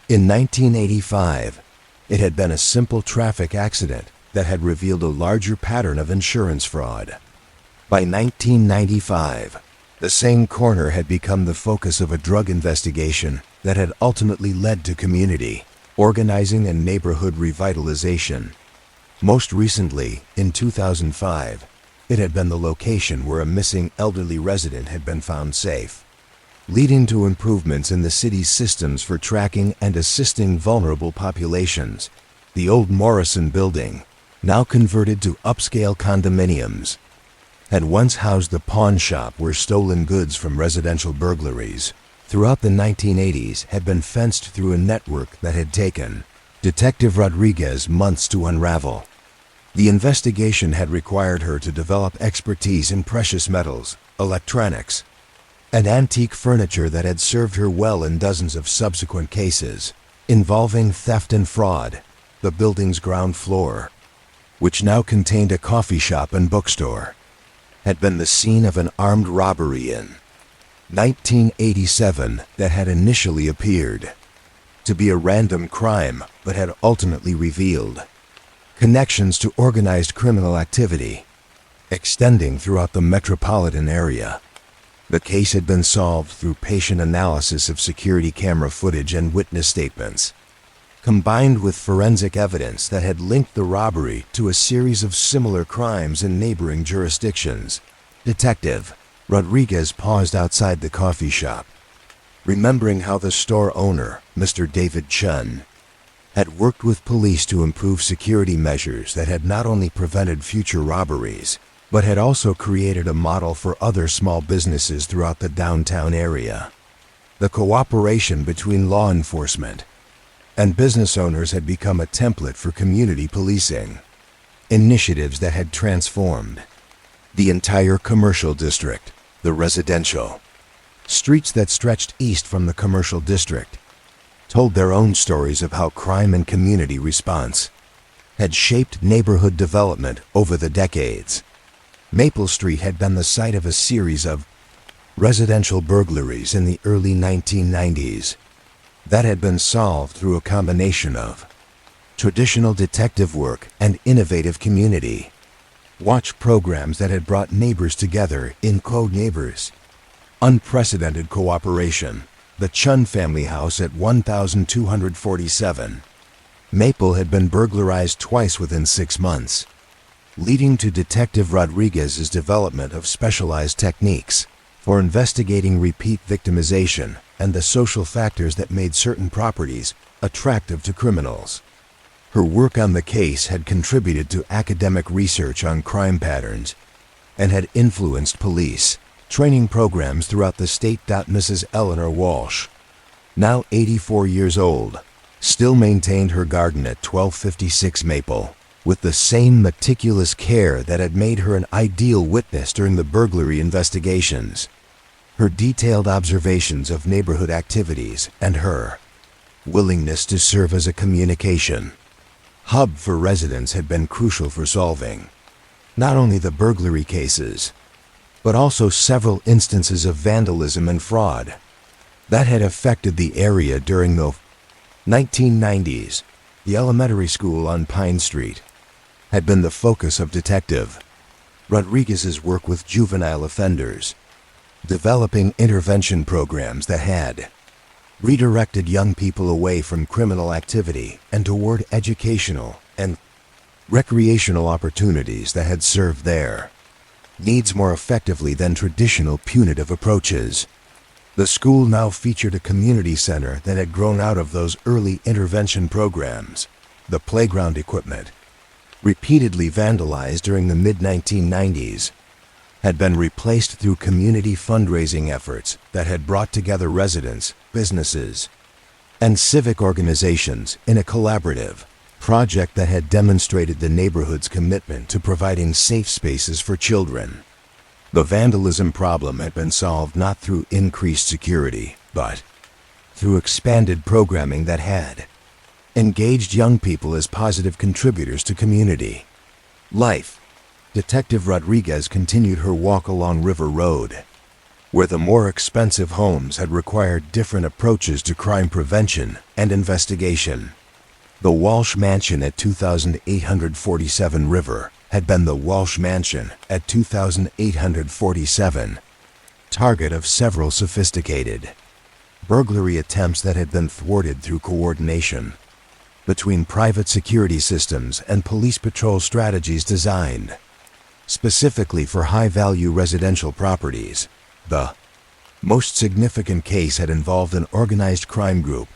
In 1985, it had been a simple traffic accident that had revealed a larger pattern of insurance fraud. By 1995, the same corner had become the focus of a drug investigation that had ultimately led to community organizing and neighborhood revitalization. Most recently, in 2005, it had been the location where a missing elderly resident had been found safe, leading to improvements in the city's systems for tracking and assisting vulnerable populations. The old Morrison building, now converted to upscale condominiums, had once housed the pawn shop where stolen goods from residential burglaries throughout the 1980s had been fenced through a network that had taken Detective Rodriguez months to unravel. The investigation had required her to develop expertise in precious metals, electronics, and antique furniture that had served her well in dozens of subsequent cases involving theft and fraud. The building's ground floor, which now contained a coffee shop and bookstore, had been the scene of an armed robbery in 1987 that had initially appeared to be a random crime but had ultimately revealed connections to organized criminal activity extending throughout the metropolitan area. The case had been solved through patient analysis of security camera footage and witness statements, combined with forensic evidence that had linked the robbery to a series of similar crimes in neighboring jurisdictions. Detective Rodriguez paused outside the coffee shop, remembering how the store owner, Mr. David Chun, had worked with police to improve security measures that had not only prevented future robberies, but had also created a model for other small businesses throughout the downtown area. The cooperation between law enforcement and business owners had become a template for community policing, initiatives that had transformed the entire commercial district, the residential Streets that stretched east from the commercial district told their own stories of how crime and community response had shaped neighborhood development over the decades. Maple Street had been the site of a series of residential burglaries in the early 1990s that had been solved through a combination of traditional detective work and innovative community watch programs that had brought neighbors together in Code Neighbors. Unprecedented cooperation. The Chun family house at 1247 Maple had been burglarized twice within 6 months, leading to Detective Rodriguez's development of specialized techniques for investigating repeat victimization and the social factors that made certain properties attractive to criminals. Her work on the case had contributed to academic research on crime patterns and had influenced police training programs throughout the state. Mrs. Eleanor Walsh, now 84 years old, still maintained her garden at 1256 Maple with the same meticulous care that had made her an ideal witness during the burglary investigations. Her detailed observations of neighborhood activities and her willingness to serve as a communication hub for residents had been crucial for solving not only the burglary cases, but also several instances of vandalism and fraud that had affected the area during the 1990s. The elementary school on Pine Street had been the focus of Detective Rodriguez's work with juvenile offenders, developing intervention programs that had redirected young people away from criminal activity and toward educational and recreational opportunities that had served their needs more effectively than traditional punitive approaches. The school now featured a community center that had grown out of those early intervention programs. The playground equipment, repeatedly vandalized during the mid-1990s, had been replaced through community fundraising efforts that had brought together residents, businesses, and civic organizations in a collaborative project that had demonstrated the neighborhood's commitment to providing safe spaces for children. The vandalism problem had been solved not through increased security, but through expanded programming that had engaged young people as positive contributors to community life. Detective Rodriguez continued her walk along River Road, where the more expensive homes had required different approaches to crime prevention and investigation. The Walsh Mansion at 2847 River had been the Walsh Mansion at 2847, target of several sophisticated burglary attempts that had been thwarted through coordination between private security systems and police patrol strategies designed specifically for high-value residential properties. The most significant case had involved an organized crime group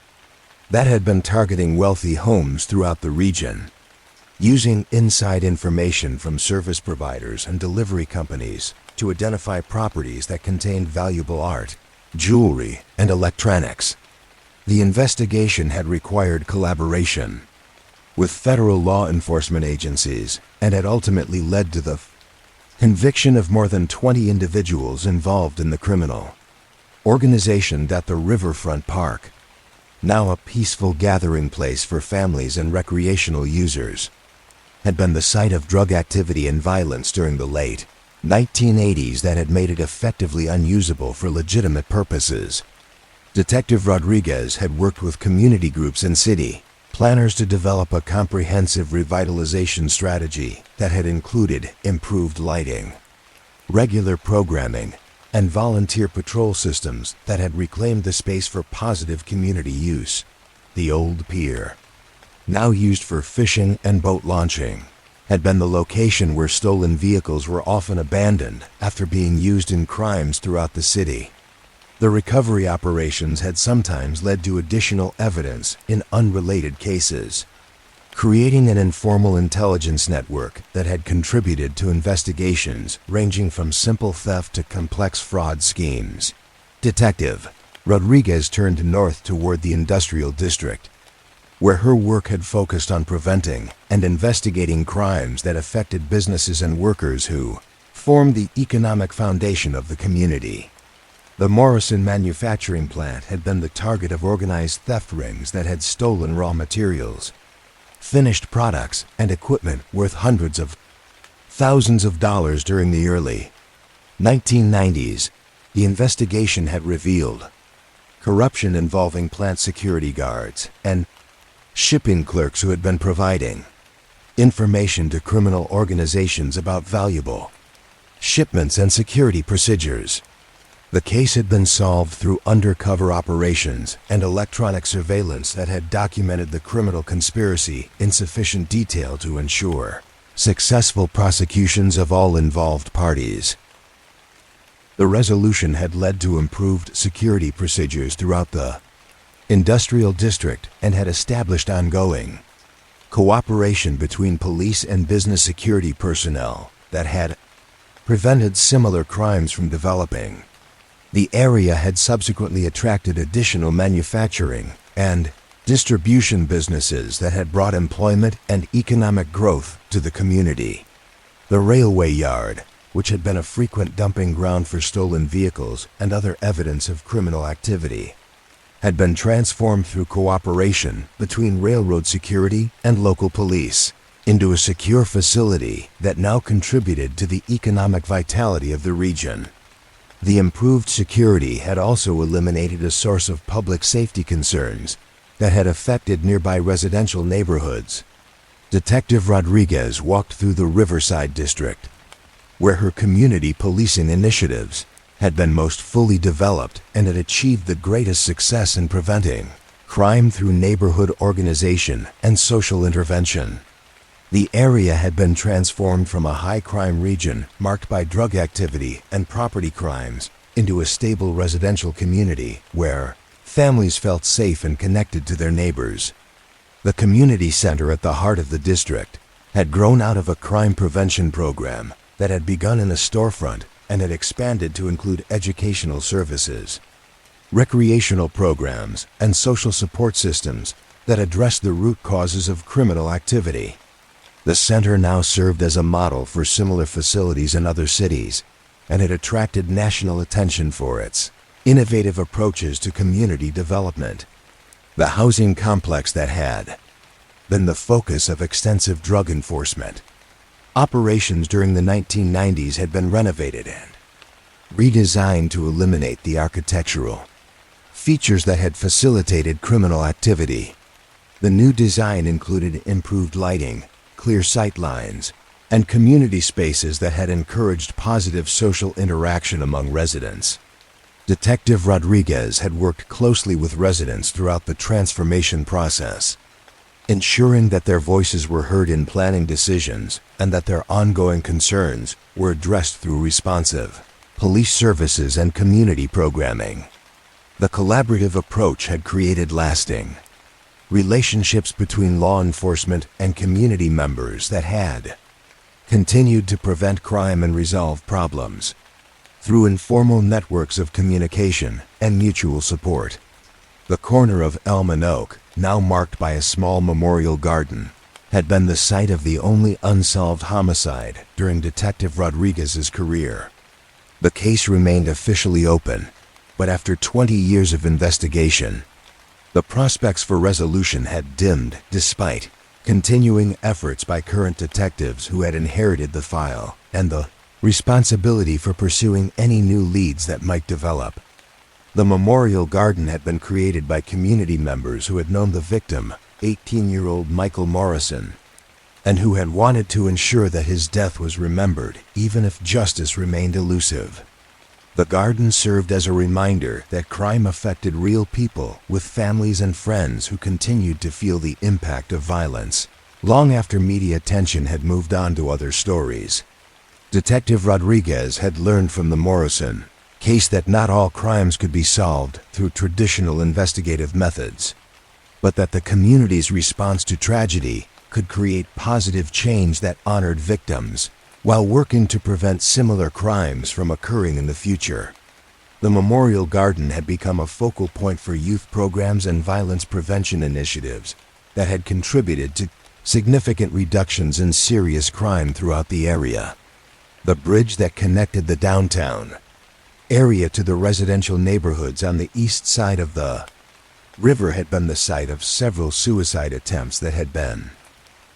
that had been targeting wealthy homes throughout the region, using inside information from service providers and delivery companies to identify properties that contained valuable art, jewelry, and electronics. The investigation had required collaboration with federal law enforcement agencies and had ultimately led to the conviction of more than 20 individuals involved in the criminal organization. At the Riverfront Park, now a peaceful gathering place for families and recreational users, had been the site of drug activity and violence during the late 1980s that had made it effectively unusable for legitimate purposes. Detective Rodriguez had worked with community groups and city planners to develop a comprehensive revitalization strategy that had included improved lighting, regular programming, and volunteer patrol systems that had reclaimed the space for positive community use. The old pier, now used for fishing and boat launching, had been the location where stolen vehicles were often abandoned after being used in crimes throughout the city. The recovery operations had sometimes led to additional evidence in unrelated cases, creating an informal intelligence network that had contributed to investigations ranging from simple theft to complex fraud schemes. Detective Rodriguez turned north toward the industrial district, where her work had focused on preventing and investigating crimes that affected businesses and workers who formed the economic foundation of the community. The Morrison manufacturing plant had been the target of organized theft rings that had stolen raw materials, finished products, and equipment worth hundreds of thousands of dollars during the early 1990s. The investigation had revealed corruption involving plant security guards and shipping clerks who had been providing information to criminal organizations about valuable shipments and security procedures. The case had been solved through undercover operations and electronic surveillance that had documented the criminal conspiracy in sufficient detail to ensure successful prosecutions of all involved parties. The resolution had led to improved security procedures throughout the industrial district and had established ongoing cooperation between police and business security personnel that had prevented similar crimes from developing. The area had subsequently attracted additional manufacturing and distribution businesses that had brought employment and economic growth to the community. The railway yard, which had been a frequent dumping ground for stolen vehicles and other evidence of criminal activity, had been transformed through cooperation between railroad security and local police into a secure facility that now contributed to the economic vitality of the region. The improved security had also eliminated a source of public safety concerns that had affected nearby residential neighborhoods. Detective Rodriguez walked through the Riverside district, where her community policing initiatives had been most fully developed and had achieved the greatest success in preventing crime through neighborhood organization and social intervention. The area had been transformed from a high-crime region marked by drug activity and property crimes into a stable residential community where families felt safe and connected to their neighbors. The community center at the heart of the district had grown out of a crime prevention program that had begun in a storefront and had expanded to include educational services, recreational programs, and social support systems that addressed the root causes of criminal activity. The center now served as a model for similar facilities in other cities, and it attracted national attention for its innovative approaches to community development. The housing complex that had been the focus of extensive drug enforcement operations during the 1990s had been renovated and redesigned to eliminate the architectural features that had facilitated criminal activity. The new design included improved lighting, clear sight lines, and community spaces that had encouraged positive social interaction among residents. Detective Rodriguez had worked closely with residents throughout the transformation process, ensuring that their voices were heard in planning decisions and that their ongoing concerns were addressed through responsive police services and community programming. The collaborative approach had created lasting relationships between law enforcement and community members that had continued to prevent crime and resolve problems through informal networks of communication and mutual support. The corner of Elm and Oak, now marked by a small memorial garden, had been the site of the only unsolved homicide during Detective Rodriguez's career. The case remained officially open, but after 20 years of investigation, the prospects for resolution had dimmed despite continuing efforts by current detectives who had inherited the file and the responsibility for pursuing any new leads that might develop. The memorial garden had been created by community members who had known the victim, 18-year-old Michael Morrison, and who had wanted to ensure that his death was remembered even if justice remained elusive. The garden served as a reminder that crime affected real people with families and friends who continued to feel the impact of violence long after media attention had moved on to other stories. Detective Rodriguez had learned from the Morrison case that not all crimes could be solved through traditional investigative methods, but that the community's response to tragedy could create positive change that honored victims while working to prevent similar crimes from occurring in the future. The memorial garden had become a focal point for youth programs and violence prevention initiatives that had contributed to significant reductions in serious crime throughout the area. The bridge that connected the downtown area to the residential neighborhoods on the east side of the river had been the site of several suicide attempts that had been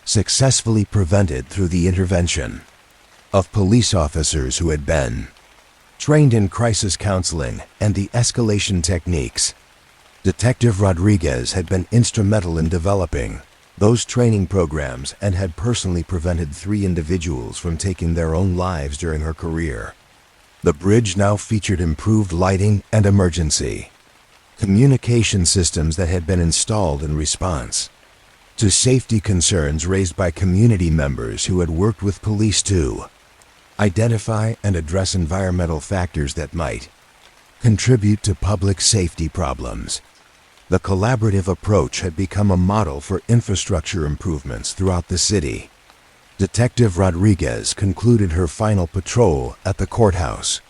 successfully prevented through the intervention of police officers who had been trained in crisis counseling and the escalation techniques. Detective Rodriguez had been instrumental in developing those training programs and had personally prevented 3 individuals from taking their own lives during her career. The bridge now featured improved lighting and emergency communication systems that had been installed in response to safety concerns raised by community members who had worked with police to identify and address environmental factors that might contribute to public safety problems. The collaborative approach had become a model for infrastructure improvements throughout the city. Detective Rodriguez concluded her final patrol at the courthouse,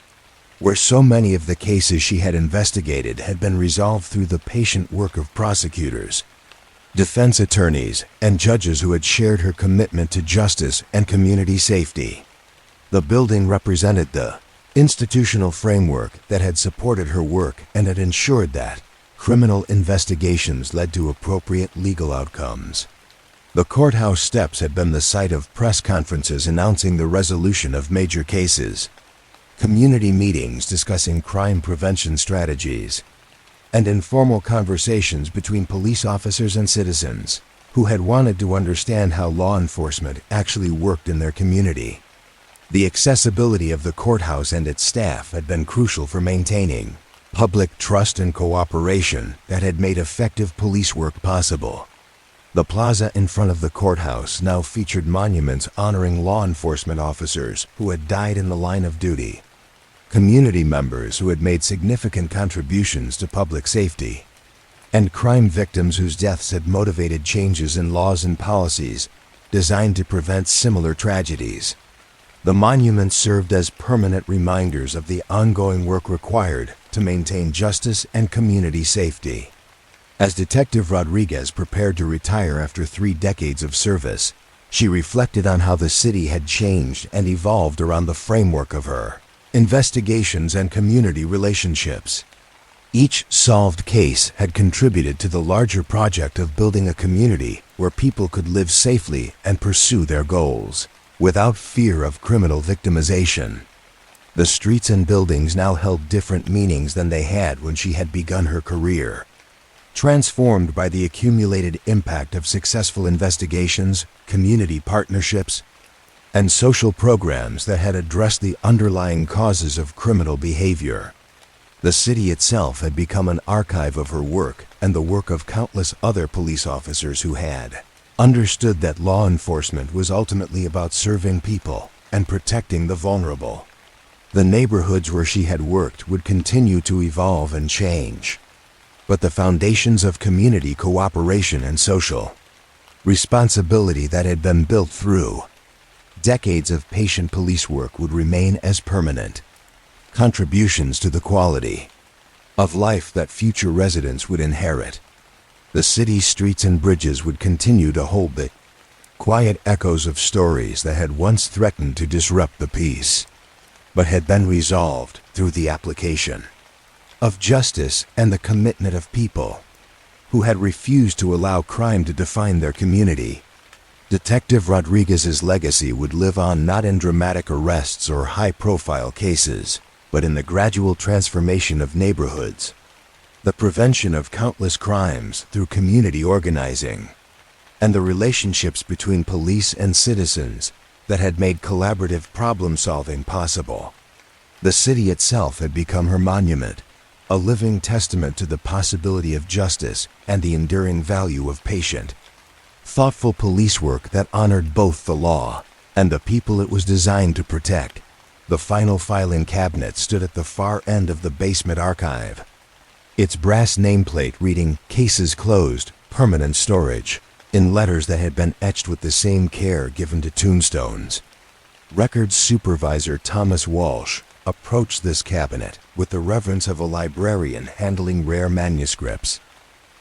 where so many of the cases she had investigated had been resolved through the patient work of prosecutors, defense attorneys, and judges who had shared her commitment to justice and community safety. The building represented the institutional framework that had supported her work and had ensured that criminal investigations led to appropriate legal outcomes. The courthouse steps had been the site of press conferences announcing the resolution of major cases, community meetings discussing crime prevention strategies, and informal conversations between police officers and citizens who had wanted to understand how law enforcement actually worked in their community. The accessibility of the courthouse and its staff had been crucial for maintaining public trust and cooperation that had made effective police work possible. The plaza in front of the courthouse now featured monuments honoring law enforcement officers who had died in the line of duty, community members who had made significant contributions to public safety, and crime victims whose deaths had motivated changes in laws and policies designed to prevent similar tragedies. The monuments served as permanent reminders of the ongoing work required to maintain justice and community safety. As Detective Rodriguez prepared to retire after 3 decades of service, she reflected on how the city had changed and evolved around the framework of her investigations and community relationships. Each solved case had contributed to the larger project of building a community where people could live safely and pursue their goals without fear of criminal victimization. The streets and buildings now held different meanings than they had when she had begun her career, transformed by the accumulated impact of successful investigations, community partnerships, and social programs that had addressed the underlying causes of criminal behavior. The city itself had become an archive of her work and the work of countless other police officers who had understood that law enforcement was ultimately about serving people and protecting the vulnerable. The neighborhoods where she had worked would continue to evolve and change, but the foundations of community cooperation and social responsibility that had been built through decades of patient police work would remain as permanent contributions to the quality of life that future residents would inherit. The city's streets and bridges would continue to hold the quiet echoes of stories that had once threatened to disrupt the peace, but had been resolved through the application of justice and the commitment of people who had refused to allow crime to define their community. Detective Rodriguez's legacy would live on not in dramatic arrests or high-profile cases, but in the gradual transformation of neighborhoods, the prevention of countless crimes through community organizing, and the relationships between police and citizens that had made collaborative problem-solving possible. The city itself had become her monument, a living testament to the possibility of justice and the enduring value of patient, thoughtful police work that honored both the law and the people it was designed to protect. The final filing cabinet stood at the far end of the basement archive, its brass nameplate reading "Cases Closed, Permanent Storage," in letters that had been etched with the same care given to tombstones. Records Supervisor Thomas Walsh approached this cabinet with the reverence of a librarian handling rare manuscripts,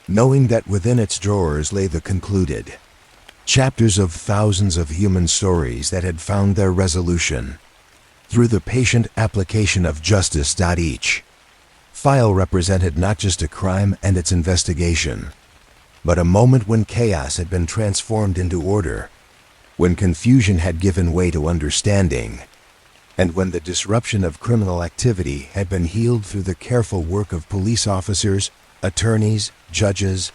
knowing that within its drawers lay the concluded chapters of thousands of human stories that had found their resolution through the patient application of justice. Each file represented not just a crime and its investigation, but a moment when chaos had been transformed into order, when confusion had given way to understanding, and when the disruption of criminal activity had been healed through the careful work of police officers, attorneys, judges,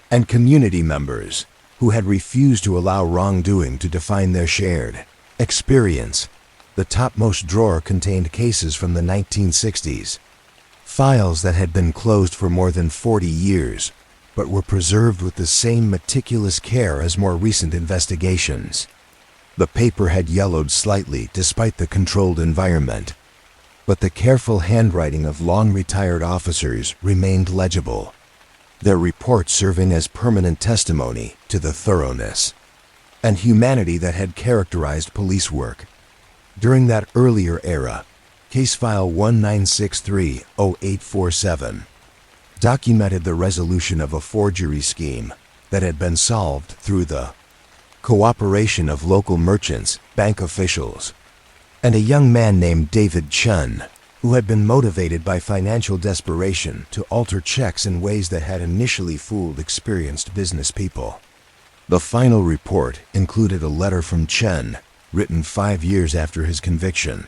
and community members who had refused to allow wrongdoing to define their shared experience. The topmost drawer contained cases from the 1960s, files that had been closed for more than 40 years, but were preserved with the same meticulous care as more recent investigations. The paper had yellowed slightly despite the controlled environment, but the careful handwriting of long-retired officers remained legible, their reports serving as permanent testimony to the thoroughness and humanity that had characterized police work. During that earlier era, Case File 1963-0847 documented the resolution of a forgery scheme that had been solved through the cooperation of local merchants, bank officials, and a young man named David Chun, who had been motivated by financial desperation to alter checks in ways that had initially fooled experienced business people. The final report included a letter from Chun, written 5 years after his conviction,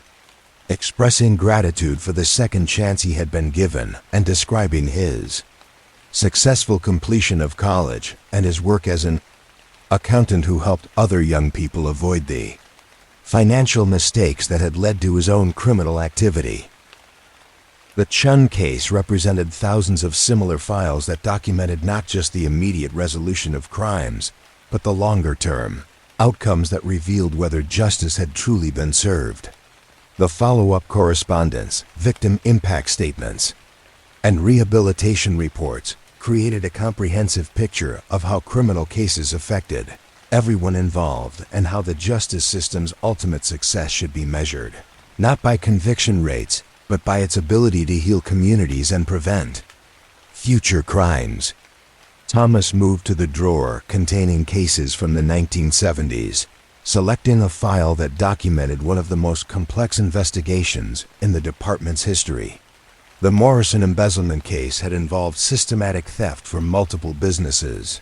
expressing gratitude for the second chance he had been given and describing his successful completion of college and his work as an accountant who helped other young people avoid the financial mistakes that had led to his own criminal activity. The Chun case represented thousands of similar files that documented not just the immediate resolution of crimes, but the longer-term outcomes that revealed whether justice had truly been served. The follow-up correspondence, victim impact statements, and rehabilitation reports created a comprehensive picture of how criminal cases affected everyone involved and how the justice system's ultimate success should be measured, not by conviction rates, but by its ability to heal communities and prevent future crimes. Thomas moved to the drawer containing cases from the 1970s, selecting a file that documented one of the most complex investigations in the department's history. The Morrison embezzlement case had involved systematic theft from multiple businesses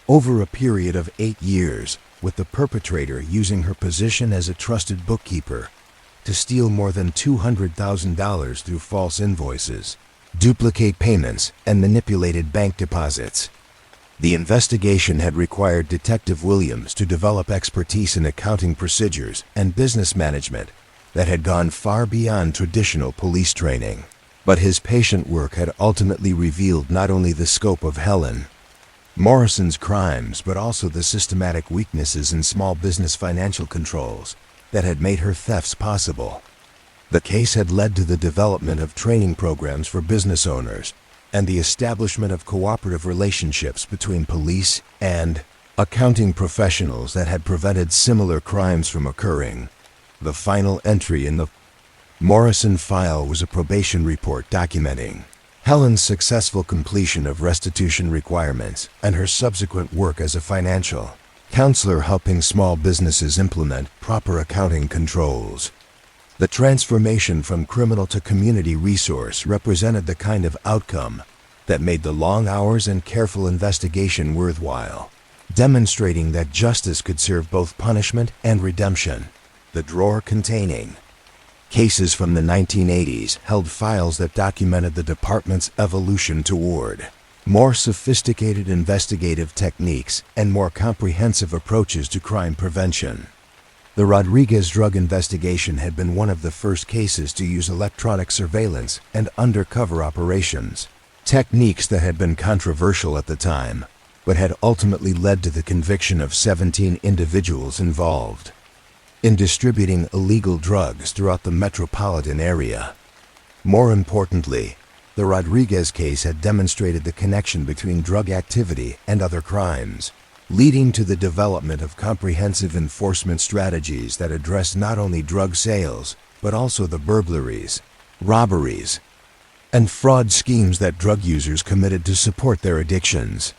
over a period of 8 years, with the perpetrator using her position as a trusted bookkeeper to steal more than $200,000 through false invoices, duplicate payments, and manipulated bank deposits. The investigation had required Detective Williams to develop expertise in accounting procedures and business management that had gone far beyond traditional police training. But his patient work had ultimately revealed not only the scope of Helen Morrison's crimes, but also the systematic weaknesses in small business financial controls that had made her thefts possible. The case had led to the development of training programs for business owners and the establishment of cooperative relationships between police and accounting professionals that had prevented similar crimes from occurring. The final entry in the Morrison file was a probation report documenting Helen's successful completion of restitution requirements and her subsequent work as a financial counselor helping small businesses implement proper accounting controls. The transformation from criminal to community resource represented the kind of outcome that made the long hours and careful investigation worthwhile, demonstrating that justice could serve both punishment and redemption. The drawer containing cases from the 1980s held files that documented the department's evolution toward more sophisticated investigative techniques and more comprehensive approaches to crime prevention. The Rodriguez drug investigation had been one of the first cases to use electronic surveillance and undercover operations, techniques that had been controversial at the time, but had ultimately led to the conviction of 17 individuals involved in distributing illegal drugs throughout the metropolitan area. More importantly, the Rodriguez case had demonstrated the connection between drug activity and other crimes, leading to the development of comprehensive enforcement strategies that address not only drug sales, but also the burglaries, robberies, and fraud schemes that drug users committed to support their addictions.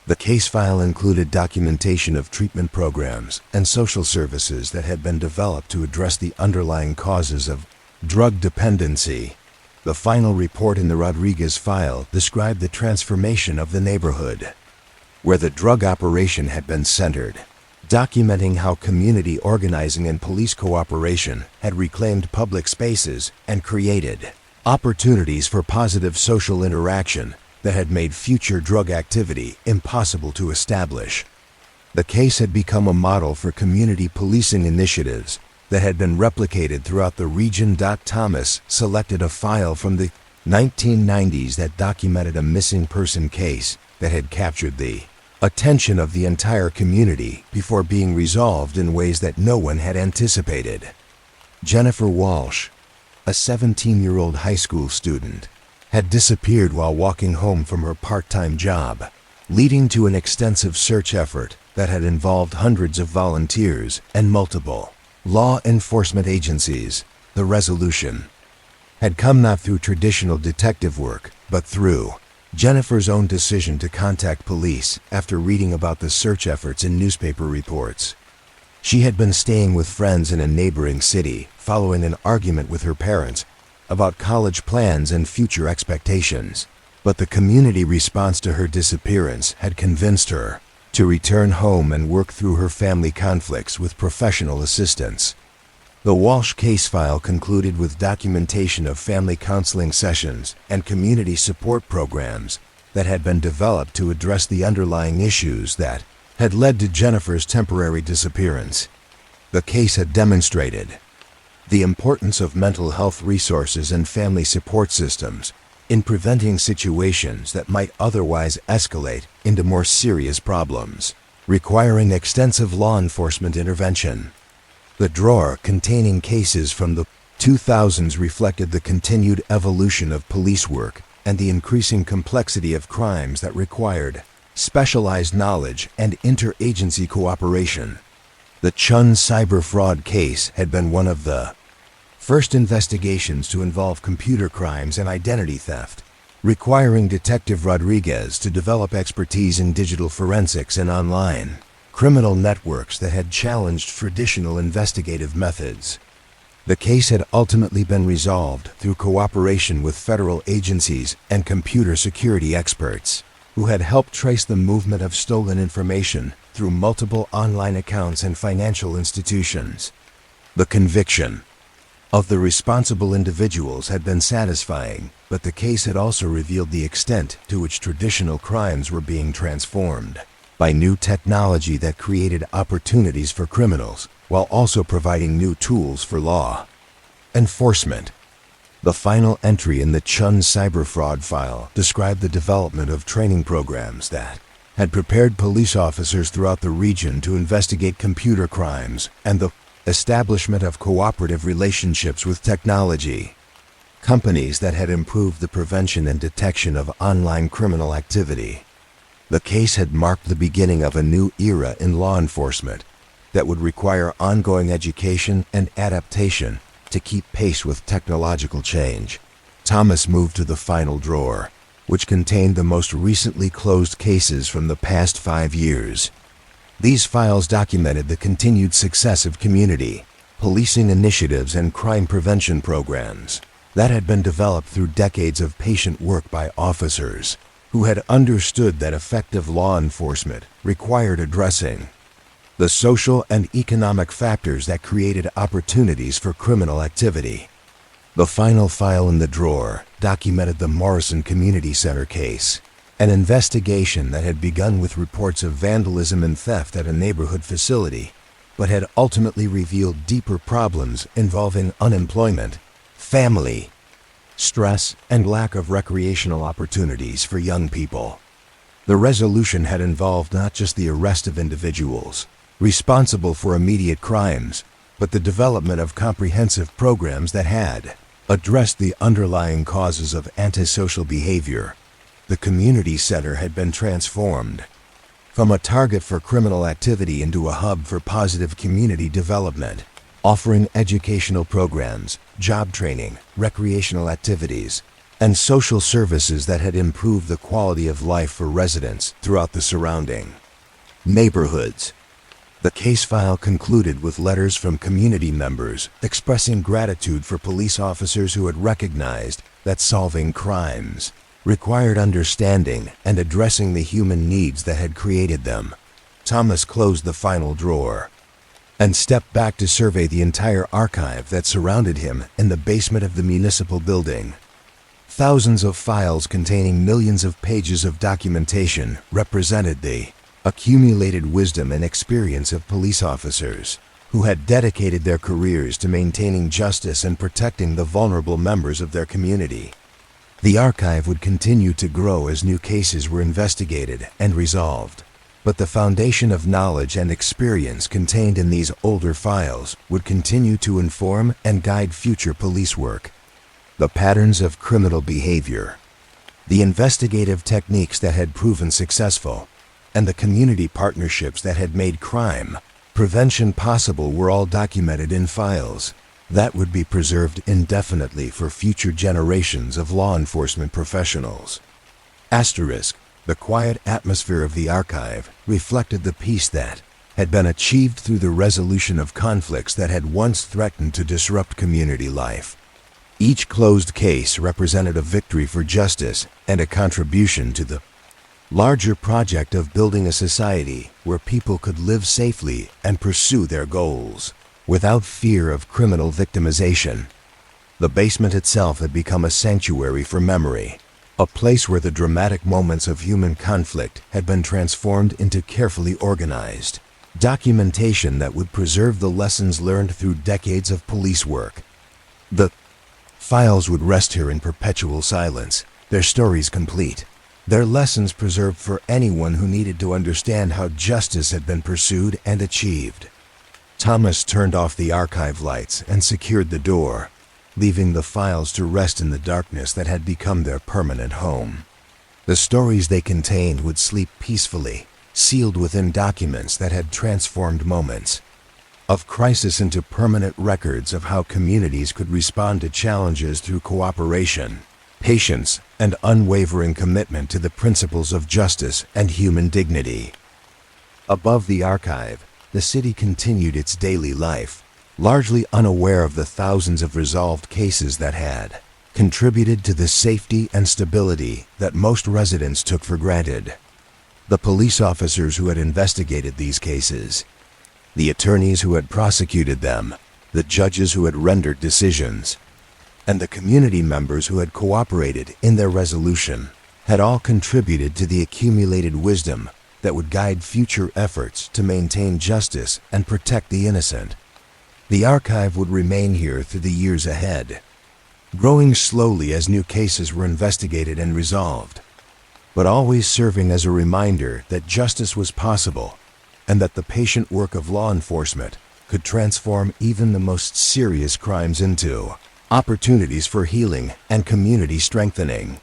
The case file included documentation of treatment programs and social services that had been developed to address the underlying causes of drug dependency. The final report in the Rodriguez file described the transformation of the neighborhood, where the drug operation had been centered, documenting how community organizing and police cooperation had reclaimed public spaces and created opportunities for positive social interaction that had made future drug activity impossible to establish. The case had become a model for community policing initiatives that had been replicated throughout the region. Thomas selected a file from the 1990s that documented a missing person case that had captured the attention of the entire community before being resolved in ways that no one had anticipated. Jennifer Walsh, a 17-year-old high school student, had disappeared while walking home from her part-time job, leading to an extensive search effort that had involved hundreds of volunteers and multiple law enforcement agencies. The resolution had come not through traditional detective work, but through Jennifer's own decision to contact police after reading about the search efforts in newspaper reports. She had been staying with friends in a neighboring city following an argument with her parents about college plans and future expectations, but the community response to her disappearance had convinced her to return home and work through her family conflicts with professional assistance. The Walsh case file concluded with documentation of family counseling sessions and community support programs that had been developed to address the underlying issues that had led to Jennifer's temporary disappearance. The case had demonstrated the importance of mental health resources and family support systems in preventing situations that might otherwise escalate into more serious problems, requiring extensive law enforcement intervention. The drawer containing cases from the 2000s reflected the continued evolution of police work and the increasing complexity of crimes that required specialized knowledge and interagency cooperation. The Chun cyber fraud case had been one of the first investigations to involve computer crimes and identity theft, requiring Detective Rodriguez to develop expertise in digital forensics and online criminal networks that had challenged traditional investigative methods. The case had ultimately been resolved through cooperation with federal agencies and computer security experts, who had helped trace the movement of stolen information through multiple online accounts and financial institutions. The conviction of the responsible individuals had been satisfying, but the case had also revealed the extent to which traditional crimes were being transformed by new technology that created opportunities for criminals while also providing new tools for law enforcement. The final entry in the Chun cyber fraud file described the development of training programs that had prepared police officers throughout the region to investigate computer crimes and the establishment of cooperative relationships with technology companies that had improved the prevention and detection of online criminal activity. The case had marked the beginning of a new era in law enforcement that would require ongoing education and adaptation to keep pace with technological change. Thomas moved to the final drawer, which contained the most recently closed cases from the past 5 years. These files documented the continued success of community policing initiatives and crime prevention programs that had been developed through decades of patient work by officers who had understood that effective law enforcement required addressing the social and economic factors that created opportunities for criminal activity. The final file in the drawer documented the Morrison Community Center case, an investigation that had begun with reports of vandalism and theft at a neighborhood facility, but had ultimately revealed deeper problems involving unemployment, family stress, and lack of recreational opportunities for young people. The resolution had involved not just the arrest of individuals responsible for immediate crimes, but the development of comprehensive programs that had addressed the underlying causes of antisocial behavior. The community center had been transformed from a target for criminal activity into a hub for positive community development, offering educational programs, job training, recreational activities, and social services that had improved the quality of life for residents throughout the surrounding neighborhoods. The case file concluded with letters from community members expressing gratitude for police officers who had recognized that solving crimes required understanding and addressing the human needs that had created them. Thomas closed the final drawer and stepped back to survey the entire archive that surrounded him in the basement of the municipal building. Thousands of files containing millions of pages of documentation represented the accumulated wisdom and experience of police officers who had dedicated their careers to maintaining justice and protecting the vulnerable members of their community. The archive would continue to grow as new cases were investigated and resolved, but the foundation of knowledge and experience contained in these older files would continue to inform and guide future police work. The patterns of criminal behavior, the investigative techniques that had proven successful, and the community partnerships that had made crime prevention possible were all documented in files that would be preserved indefinitely for future generations of law enforcement professionals. Asterisk, the quiet atmosphere of the archive reflected the peace that had been achieved through the resolution of conflicts that had once threatened to disrupt community life. Each closed case represented a victory for justice and a contribution to the larger project of building a society where people could live safely and pursue their goals without fear of criminal victimization. The basement itself had become a sanctuary for memory, a place where the dramatic moments of human conflict had been transformed into carefully organized documentation that would preserve the lessons learned through decades of police work. The files would rest here in perpetual silence, their stories complete, their lessons preserved for anyone who needed to understand how justice had been pursued and achieved. Thomas turned off the archive lights and secured the door, leaving the files to rest in the darkness that had become their permanent home. The stories they contained would sleep peacefully, sealed within documents that had transformed moments of crisis into permanent records of how communities could respond to challenges through cooperation, patience, and unwavering commitment to the principles of justice and human dignity. Above the archive, the city continued its daily life, largely unaware of the thousands of resolved cases that had contributed to the safety and stability that most residents took for granted. The police officers who had investigated these cases, the attorneys who had prosecuted them, the judges who had rendered decisions, and the community members who had cooperated in their resolution had all contributed to the accumulated wisdom that would guide future efforts to maintain justice and protect the innocent. The archive would remain here through the years ahead, growing slowly as new cases were investigated and resolved, but always serving as a reminder that justice was possible and that the patient work of law enforcement could transform even the most serious crimes into opportunities for healing and community strengthening.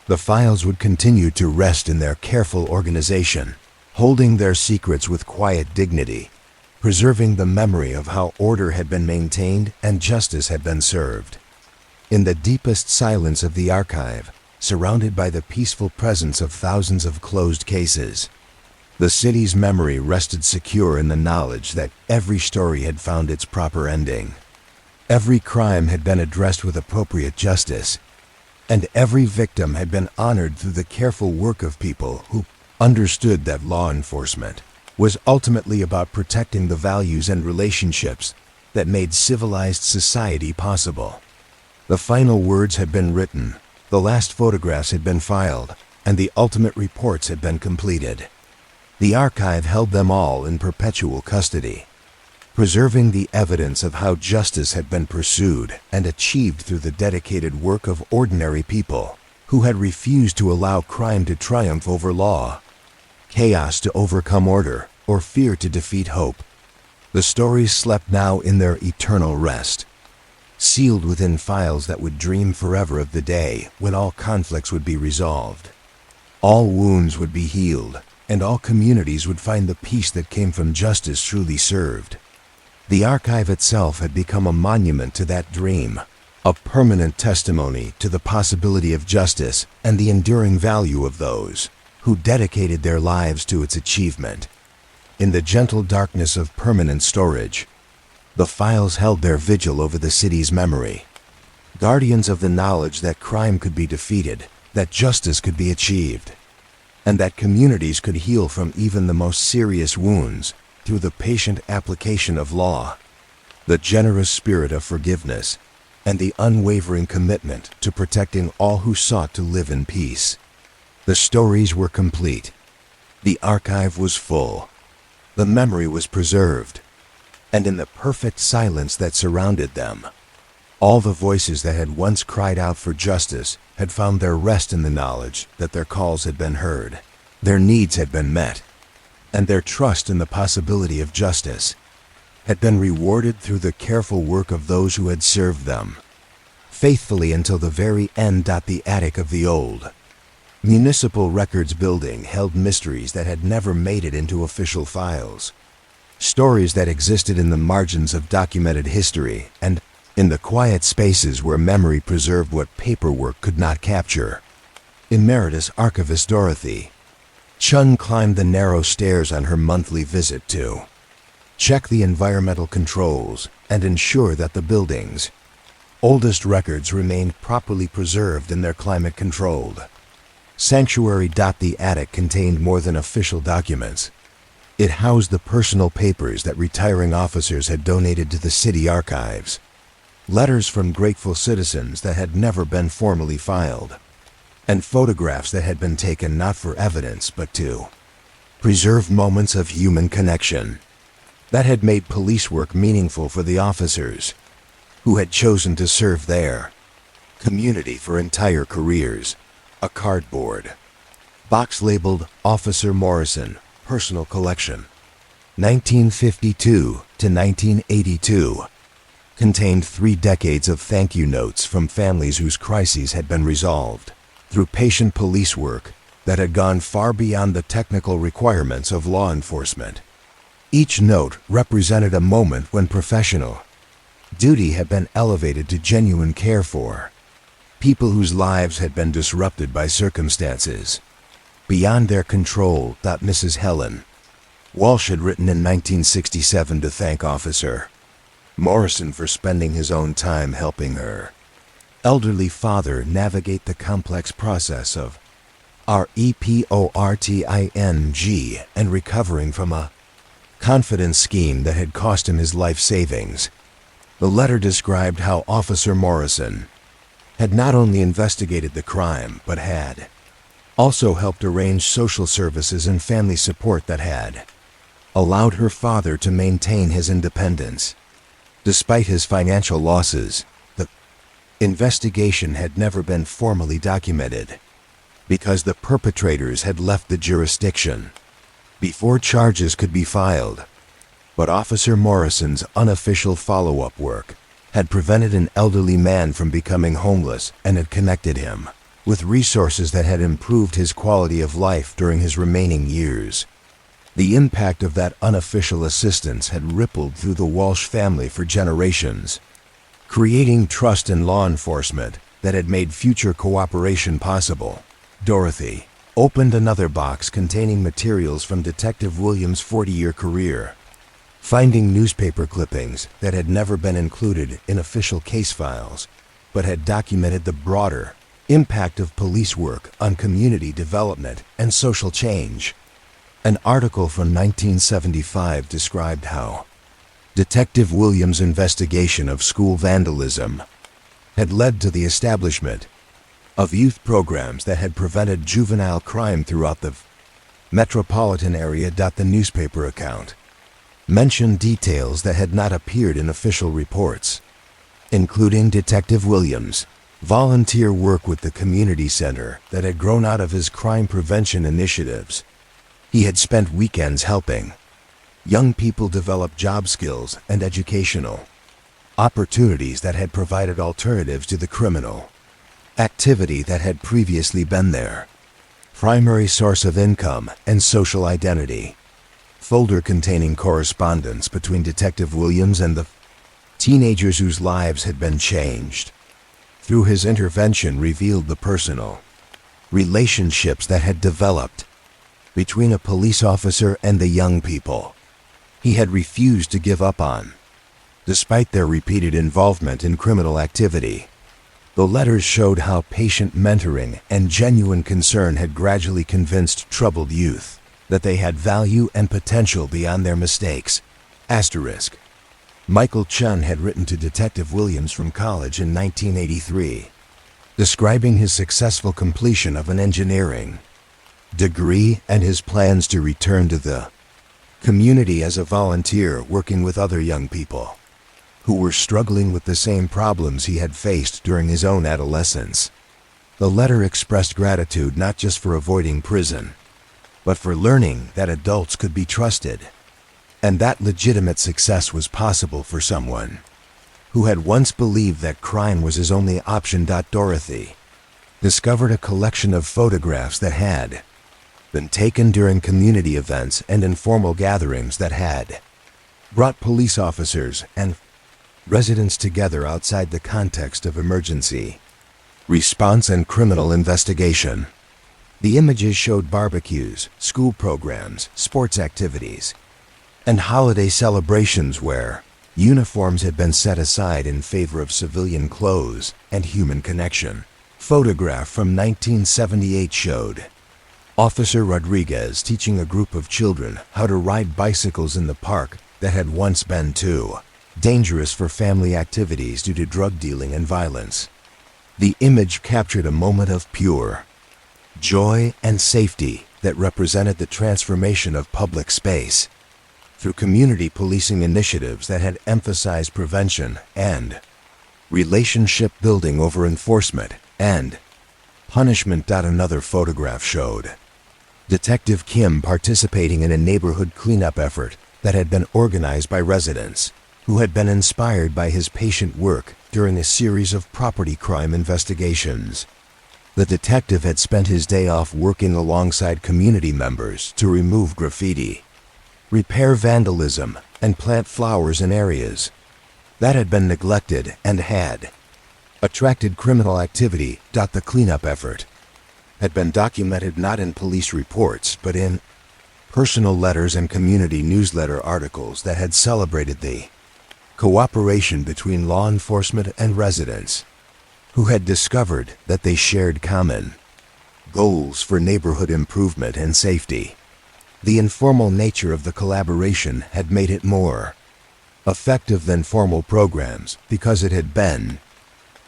The files would continue to rest in their careful organization, holding their secrets with quiet dignity, preserving the memory of how order had been maintained and justice had been served. In the deepest silence of the archive, surrounded by the peaceful presence of thousands of closed cases, the city's memory rested secure in the knowledge that every story had found its proper ending. Every crime had been addressed with appropriate justice, and every victim had been honored through the careful work of people who understood that law enforcement was ultimately about protecting the values and relationships that made civilized society possible. The final words had been written, the last photographs had been filed, and the ultimate reports had been completed. The archive held them all in perpetual custody, preserving the evidence of how justice had been pursued and achieved through the dedicated work of ordinary people who had refused to allow crime to triumph over law, chaos to overcome order, or fear to defeat hope. The stories slept now in their eternal rest, sealed within files that would dream forever of the day when all conflicts would be resolved, all wounds would be healed, and all communities would find the peace that came from justice truly served. The archive itself had become a monument to that dream, a permanent testimony to the possibility of justice and the enduring value of those who dedicated their lives to its achievement. In the gentle darkness of permanent storage, the files held their vigil over the city's memory, guardians of the knowledge that crime could be defeated, that justice could be achieved, and that communities could heal from even the most serious wounds through the patient application of law. The generous spirit of forgiveness, and the unwavering commitment to protecting all who sought to live in peace. The stories were complete. The archive was full. The memory was preserved. And in the perfect silence that surrounded them, all the voices that had once cried out for justice had found their rest in the knowledge that their calls had been heard, their needs had been met, and their trust in the possibility of justice had been rewarded through the careful work of those who had served them, faithfully until the very end. The attic of the old Municipal Records Building held mysteries that had never made it into official files, stories that existed in the margins of documented history and in the quiet spaces where memory preserved what paperwork could not capture. Emeritus Archivist Dorothy Chun climbed the narrow stairs on her monthly visit to check the environmental controls and ensure that the building's oldest records remained properly preserved in their climate-controlled sanctuary. The attic contained more than official documents. It housed the personal papers that retiring officers had donated to the city archives, letters from grateful citizens that had never been formally filed, and photographs that had been taken not for evidence but to preserve moments of human connection that had made police work meaningful for the officers who had chosen to serve their community for entire careers. A cardboard box labeled Officer Morrison, Personal Collection, 1952 to 1982, contained 3 decades of thank you notes from families whose crises had been resolved through patient police work that had gone far beyond the technical requirements of law enforcement. Each note represented a moment when professional duty had been elevated to genuine care for people whose lives had been disrupted by circumstances beyond their control. Mrs. Helen Walsh had written in 1967 to thank Officer Morrison for spending his own time helping her elderly father navigate the complex process of reporting and recovering from a confidence scheme that had cost him his life savings. The letter described how Officer Morrison had not only investigated the crime, but had also helped arrange social services and family support that had allowed her father to maintain his independence. Despite his financial losses, the investigation had never been formally documented because the perpetrators had left the jurisdiction before charges could be filed. But Officer Morrison's unofficial follow-up work had prevented an elderly man from becoming homeless and had connected him with resources that had improved his quality of life during his remaining years. The impact of that unofficial assistance had rippled through the Walsh family for generations, creating trust in law enforcement that had made future cooperation possible. Dorothy opened another box containing materials from Detective Williams' 40-year career, finding newspaper clippings that had never been included in official case files, but had documented the broader impact of police work on community development and social change. An article from 1975 described how Detective Williams' investigation of school vandalism had led to the establishment of youth programs that had prevented juvenile crime throughout the metropolitan area. The newspaper account mentioned details that had not appeared in official reports, including Detective Williams' volunteer work with the community center that had grown out of his crime prevention initiatives. He had spent weekends helping young people develop job skills and educational opportunities that had provided alternatives to the criminal activity that had previously been their primary source of income and social identity. Folder containing correspondence between Detective Williams and the teenagers whose lives had been changed. through his intervention, revealed the personal relationships that had developed between a police officer and the young people he had refused to give up on, despite their repeated involvement in criminal activity. The letters showed how patient mentoring and genuine concern had gradually convinced troubled youth that they had value and potential beyond their mistakes. Asterisk. Michael Chun had written to Detective Williams from college in 1983, describing his successful completion of an engineering degree and his plans to return to the community as a volunteer, working with other young people who were struggling with the same problems he had faced during his own adolescence. The letter expressed gratitude not just for avoiding prison, but for learning that adults could be trusted, and that legitimate success was possible for someone who had once believed that crime was his only option. Dorothy discovered a collection of photographs that had been taken during community events and informal gatherings that had brought police officers and residents together outside the context of emergency response and criminal investigation. The images showed barbecues, school programs, sports activities, and holiday celebrations where uniforms had been set aside in favor of civilian clothes and human connection. Photograph from 1978 showed Officer Rodriguez teaching a group of children how to ride bicycles in the park that had once been too dangerous for family activities due to drug dealing and violence. The image captured a moment of pure joy and safety that represented the transformation of public space through community policing initiatives that had emphasized prevention and relationship building over enforcement and punishment. Another photograph showed Detective Kim participating in a neighborhood cleanup effort that had been organized by residents who had been inspired by his patient work during a series of property crime investigations. The detective had spent his day off working alongside community members to remove graffiti, repair vandalism, and plant flowers in areas that had been neglected and had attracted criminal activity. The cleanup effort had been documented not in police reports but in personal letters and community newsletter articles that had celebrated the cooperation between law enforcement and residents who had discovered that they shared common goals for neighborhood improvement and safety. The informal nature of the collaboration had made it more effective than formal programs because it had been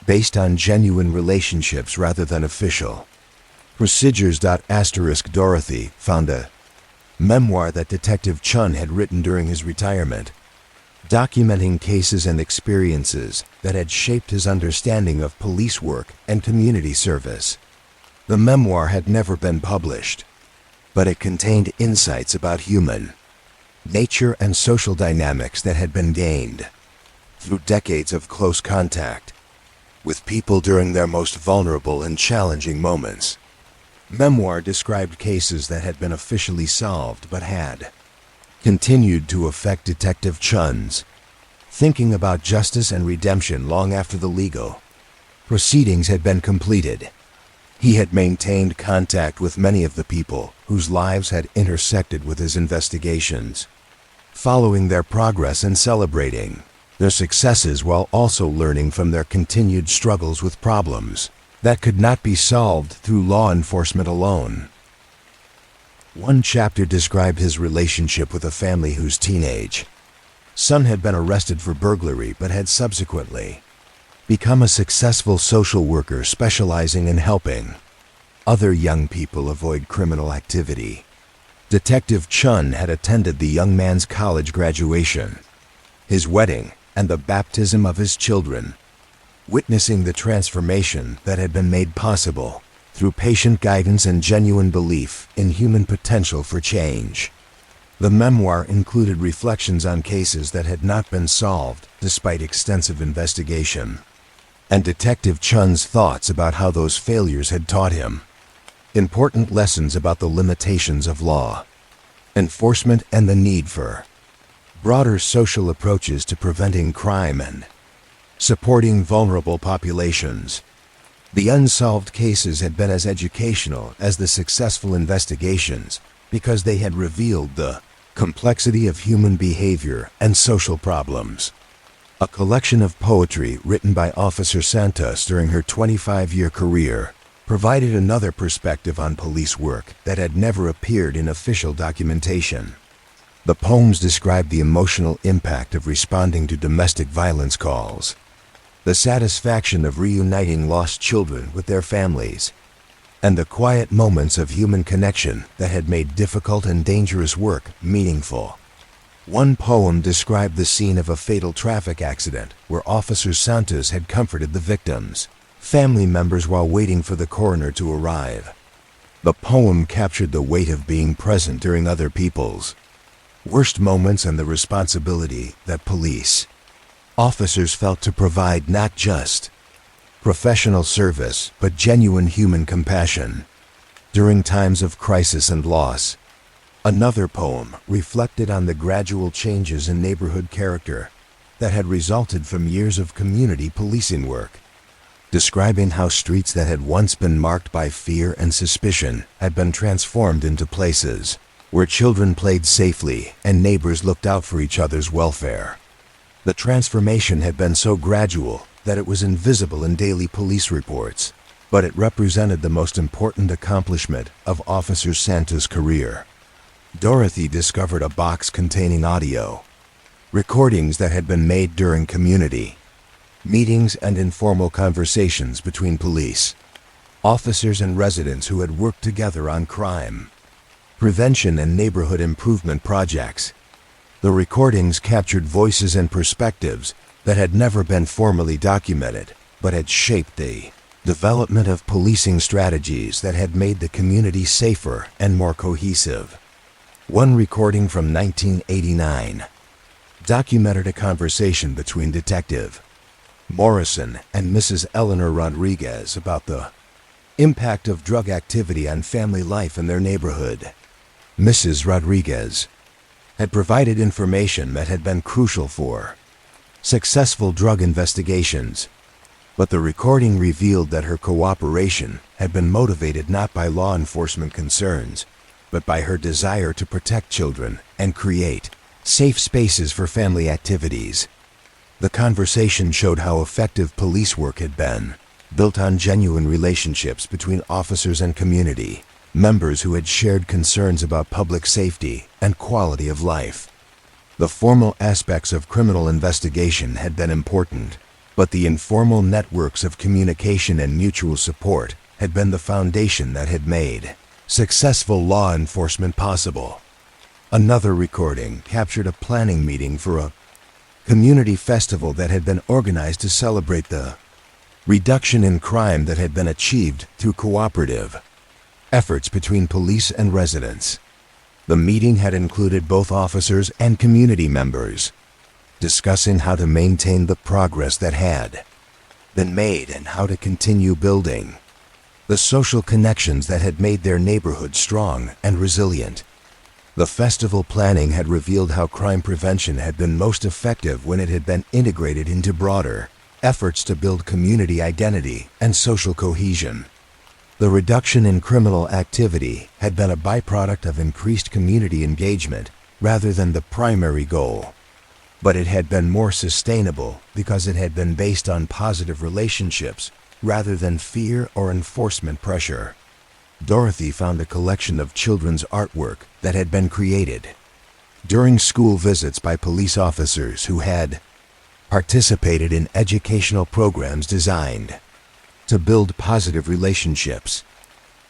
based on genuine relationships rather than official procedures. Dorothy found a memoir that Detective Chun had written during his retirement, documenting cases and experiences that had shaped his understanding of police work and community service. The memoir had never been published, but it contained insights about human nature and social dynamics that had been gained through decades of close contact with people during their most vulnerable and challenging moments. Memoir described cases that had been officially solved but had continued to affect Detective Chun's thinking about justice and redemption long after the legal proceedings had been completed. He had maintained contact with many of the people whose lives had intersected with his investigations, following their progress and celebrating their successes while also learning from their continued struggles with problems that could not be solved through law enforcement alone. One chapter described his relationship with a family whose teenage son had been arrested for burglary but had subsequently become a successful social worker specializing in helping other young people avoid criminal activity. Detective Chun had attended the young man's college graduation, his wedding, and the baptism of his children, witnessing the transformation that had been made possible through patient guidance and genuine belief in human potential for change. The memoir included reflections on cases that had not been solved despite extensive investigation, and Detective Chun's thoughts about how those failures had taught him important lessons about the limitations of law enforcement and the need for broader social approaches to preventing crime and supporting vulnerable populations. The unsolved cases had been as educational as the successful investigations because they had revealed the complexity of human behavior and social problems. A collection of poetry written by Officer Santos during her 25-year career provided another perspective on police work that had never appeared in official documentation. The poems described the emotional impact of responding to domestic violence calls, the satisfaction of reuniting lost children with their families, and the quiet moments of human connection that had made difficult and dangerous work meaningful. One poem described the scene of a fatal traffic accident where Officer Santos had comforted the victims, family members while waiting for the coroner to arrive. The poem captured the weight of being present during other people's worst moments and the responsibility that police officers felt to provide not just professional service but genuine human compassion during times of crisis and loss. Another poem reflected on the gradual changes in neighborhood character that had resulted from years of community policing work, describing how streets that had once been marked by fear and suspicion had been transformed into places where children played safely and neighbors looked out for each other's welfare. The transformation had been so gradual that it was invisible in daily police reports, but it represented the most important accomplishment of Officer Santos' career. Dorothy discovered a box containing audio recordings that had been made during community meetings and informal conversations between police officers and residents who had worked together on crime prevention and neighborhood improvement projects. The recordings captured voices and perspectives that had never been formally documented, but had shaped the development of policing strategies that had made the community safer and more cohesive. One recording from 1989 documented a conversation between Detective Morrison and Mrs. Eleanor Rodriguez about the impact of drug activity on family life in their neighborhood. Mrs. Rodriguez had provided information that had been crucial for successful drug investigations, but the recording revealed that her cooperation had been motivated not by law enforcement concerns, but by her desire to protect children and create safe spaces for family activities. The conversation showed how effective police work had been, built on genuine relationships between officers and community members who had shared concerns about public safety and quality of life. The formal aspects of criminal investigation had been important, but the informal networks of communication and mutual support had been the foundation that had made successful law enforcement possible. Another recording captured a planning meeting for a community festival that had been organized to celebrate the reduction in crime that had been achieved through cooperative efforts between police and residents. The meeting had included both officers and community members, discussing how to maintain the progress that had been made and how to continue building the social connections that had made their neighborhood strong and resilient. The festival planning had revealed how crime prevention had been most effective when it had been integrated into broader efforts to build community identity and social cohesion. The reduction in criminal activity had been a byproduct of increased community engagement rather than the primary goal, but it had been more sustainable because it had been based on positive relationships rather than fear or enforcement pressure. Dorothy found a collection of children's artwork that had been created during school visits by police officers who had participated in educational programs designed to build positive relationships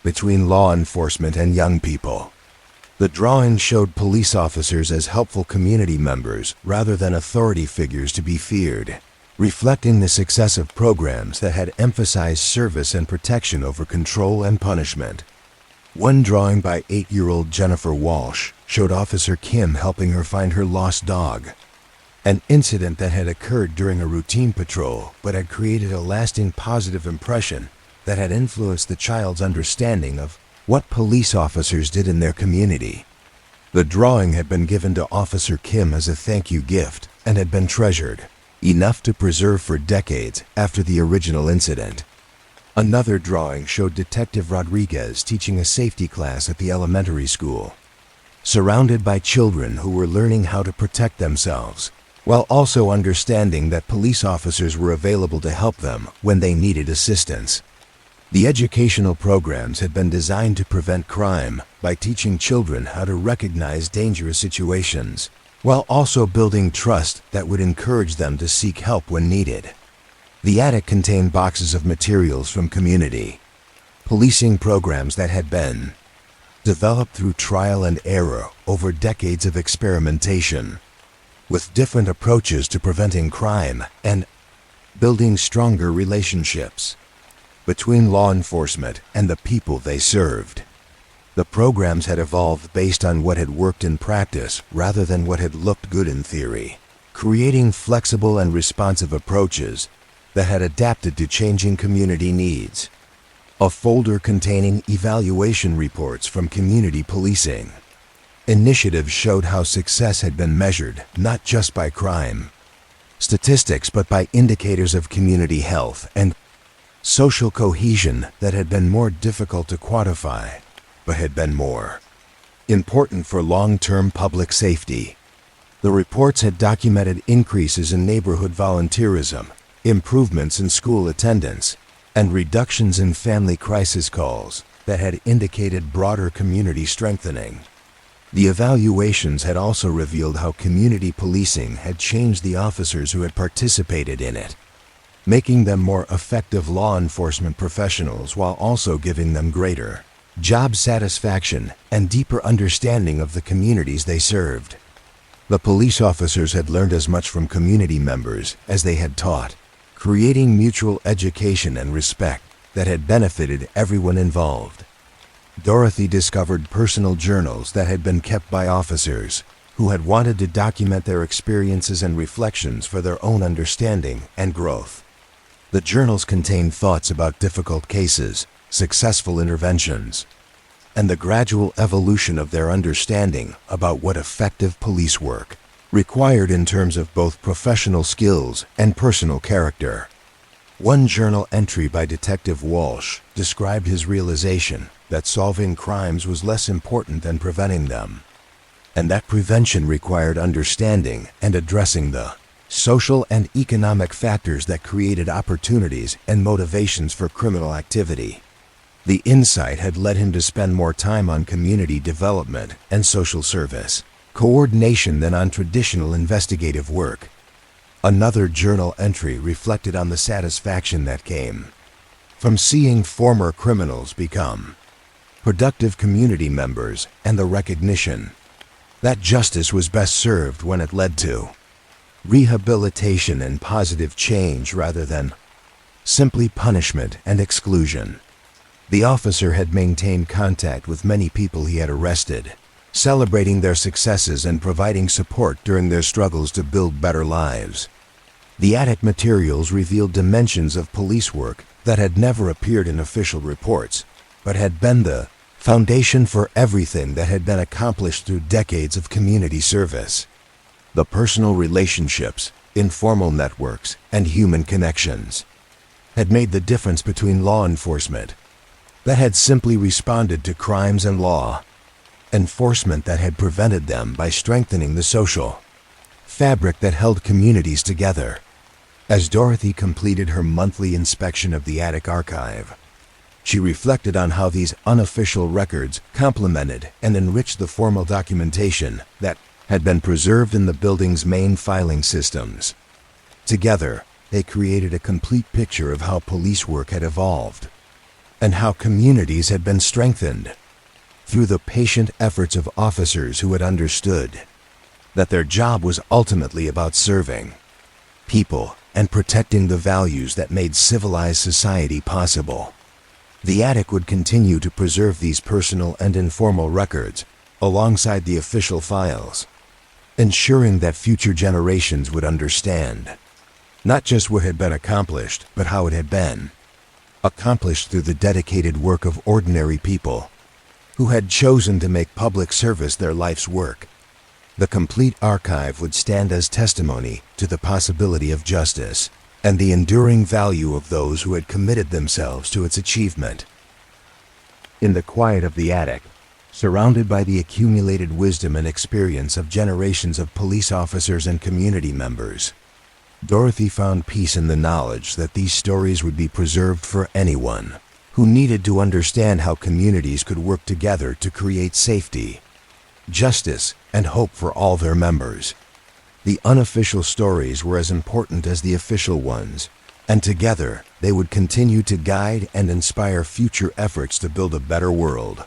between law enforcement and young people. The drawing showed police officers as helpful community members rather than authority figures to be feared, reflecting the success of programs that had emphasized service and protection over control and punishment. One drawing by 8-year-old Jennifer Walsh showed Officer Kim helping her find her lost dog, an incident that had occurred during a routine patrol but had created a lasting positive impression that had influenced the child's understanding of what police officers did in their community. The drawing had been given to Officer Kim as a thank you gift and had been treasured, enough to preserve for decades after the original incident. Another drawing showed Detective Rodriguez teaching a safety class at the elementary school, surrounded by children who were learning how to protect themselves, while also understanding that police officers were available to help them when they needed assistance. The educational programs had been designed to prevent crime by teaching children how to recognize dangerous situations, while also building trust that would encourage them to seek help when needed. The attic contained boxes of materials from community policing programs that had been developed through trial and error over decades of experimentation, with different approaches to preventing crime and building stronger relationships between law enforcement and the people they served. The programs had evolved based on what had worked in practice rather than what had looked good in theory, creating flexible and responsive approaches that had adapted to changing community needs. A folder containing evaluation reports from community policing initiatives showed how success had been measured not just by crime statistics but by indicators of community health and social cohesion that had been more difficult to quantify, but had been more important for long-term public safety. The reports had documented increases in neighborhood volunteerism, improvements in school attendance, and reductions in family crisis calls that had indicated broader community strengthening. The evaluations had also revealed how community policing had changed the officers who had participated in it, making them more effective law enforcement professionals while also giving them greater job satisfaction and deeper understanding of the communities they served. The police officers had learned as much from community members as they had taught, creating mutual education and respect that had benefited everyone involved. Dorothy discovered personal journals that had been kept by officers who had wanted to document their experiences and reflections for their own understanding and growth. The journals contained thoughts about difficult cases, successful interventions, and the gradual evolution of their understanding about what effective police work required in terms of both professional skills and personal character. One journal entry by Detective Walsh described his realization that solving crimes was less important than preventing them, and that prevention required understanding and addressing the social and economic factors that created opportunities and motivations for criminal activity. The insight had led him to spend more time on community development and social service coordination than on traditional investigative work. Another journal entry reflected on the satisfaction that came from seeing former criminals become productive community members and the recognition that justice was best served when it led to rehabilitation and positive change rather than simply punishment and exclusion. The officer had maintained contact with many people he had arrested, celebrating their successes and providing support during their struggles to build better lives. The attic materials revealed dimensions of police work that had never appeared in official reports, but had been the foundation for everything that had been accomplished through decades of community service. The personal relationships, informal networks, and human connections had made the difference between law enforcement that had simply responded to crimes and law enforcement that had prevented them by strengthening the social fabric that held communities together. As Dorothy completed her monthly inspection of the attic archive, she reflected on how these unofficial records complemented and enriched the formal documentation that had been preserved in the building's main filing systems. Together, they created a complete picture of how police work had evolved and how communities had been strengthened through the patient efforts of officers who had understood that their job was ultimately about serving people and protecting the values that made civilized society possible. The attic would continue to preserve these personal and informal records alongside the official files, ensuring that future generations would understand not just what had been accomplished, but how it had been accomplished through the dedicated work of ordinary people who had chosen to make public service their life's work. The complete archive would stand as testimony to the possibility of justice and the enduring value of those who had committed themselves to its achievement. In the quiet of the attic, surrounded by the accumulated wisdom and experience of generations of police officers and community members, Dorothy found peace in the knowledge that these stories would be preserved for anyone who needed to understand how communities could work together to create safety, justice, and hope for all their members. The unofficial stories were as important as the official ones, and together they would continue to guide and inspire future efforts to build a better world.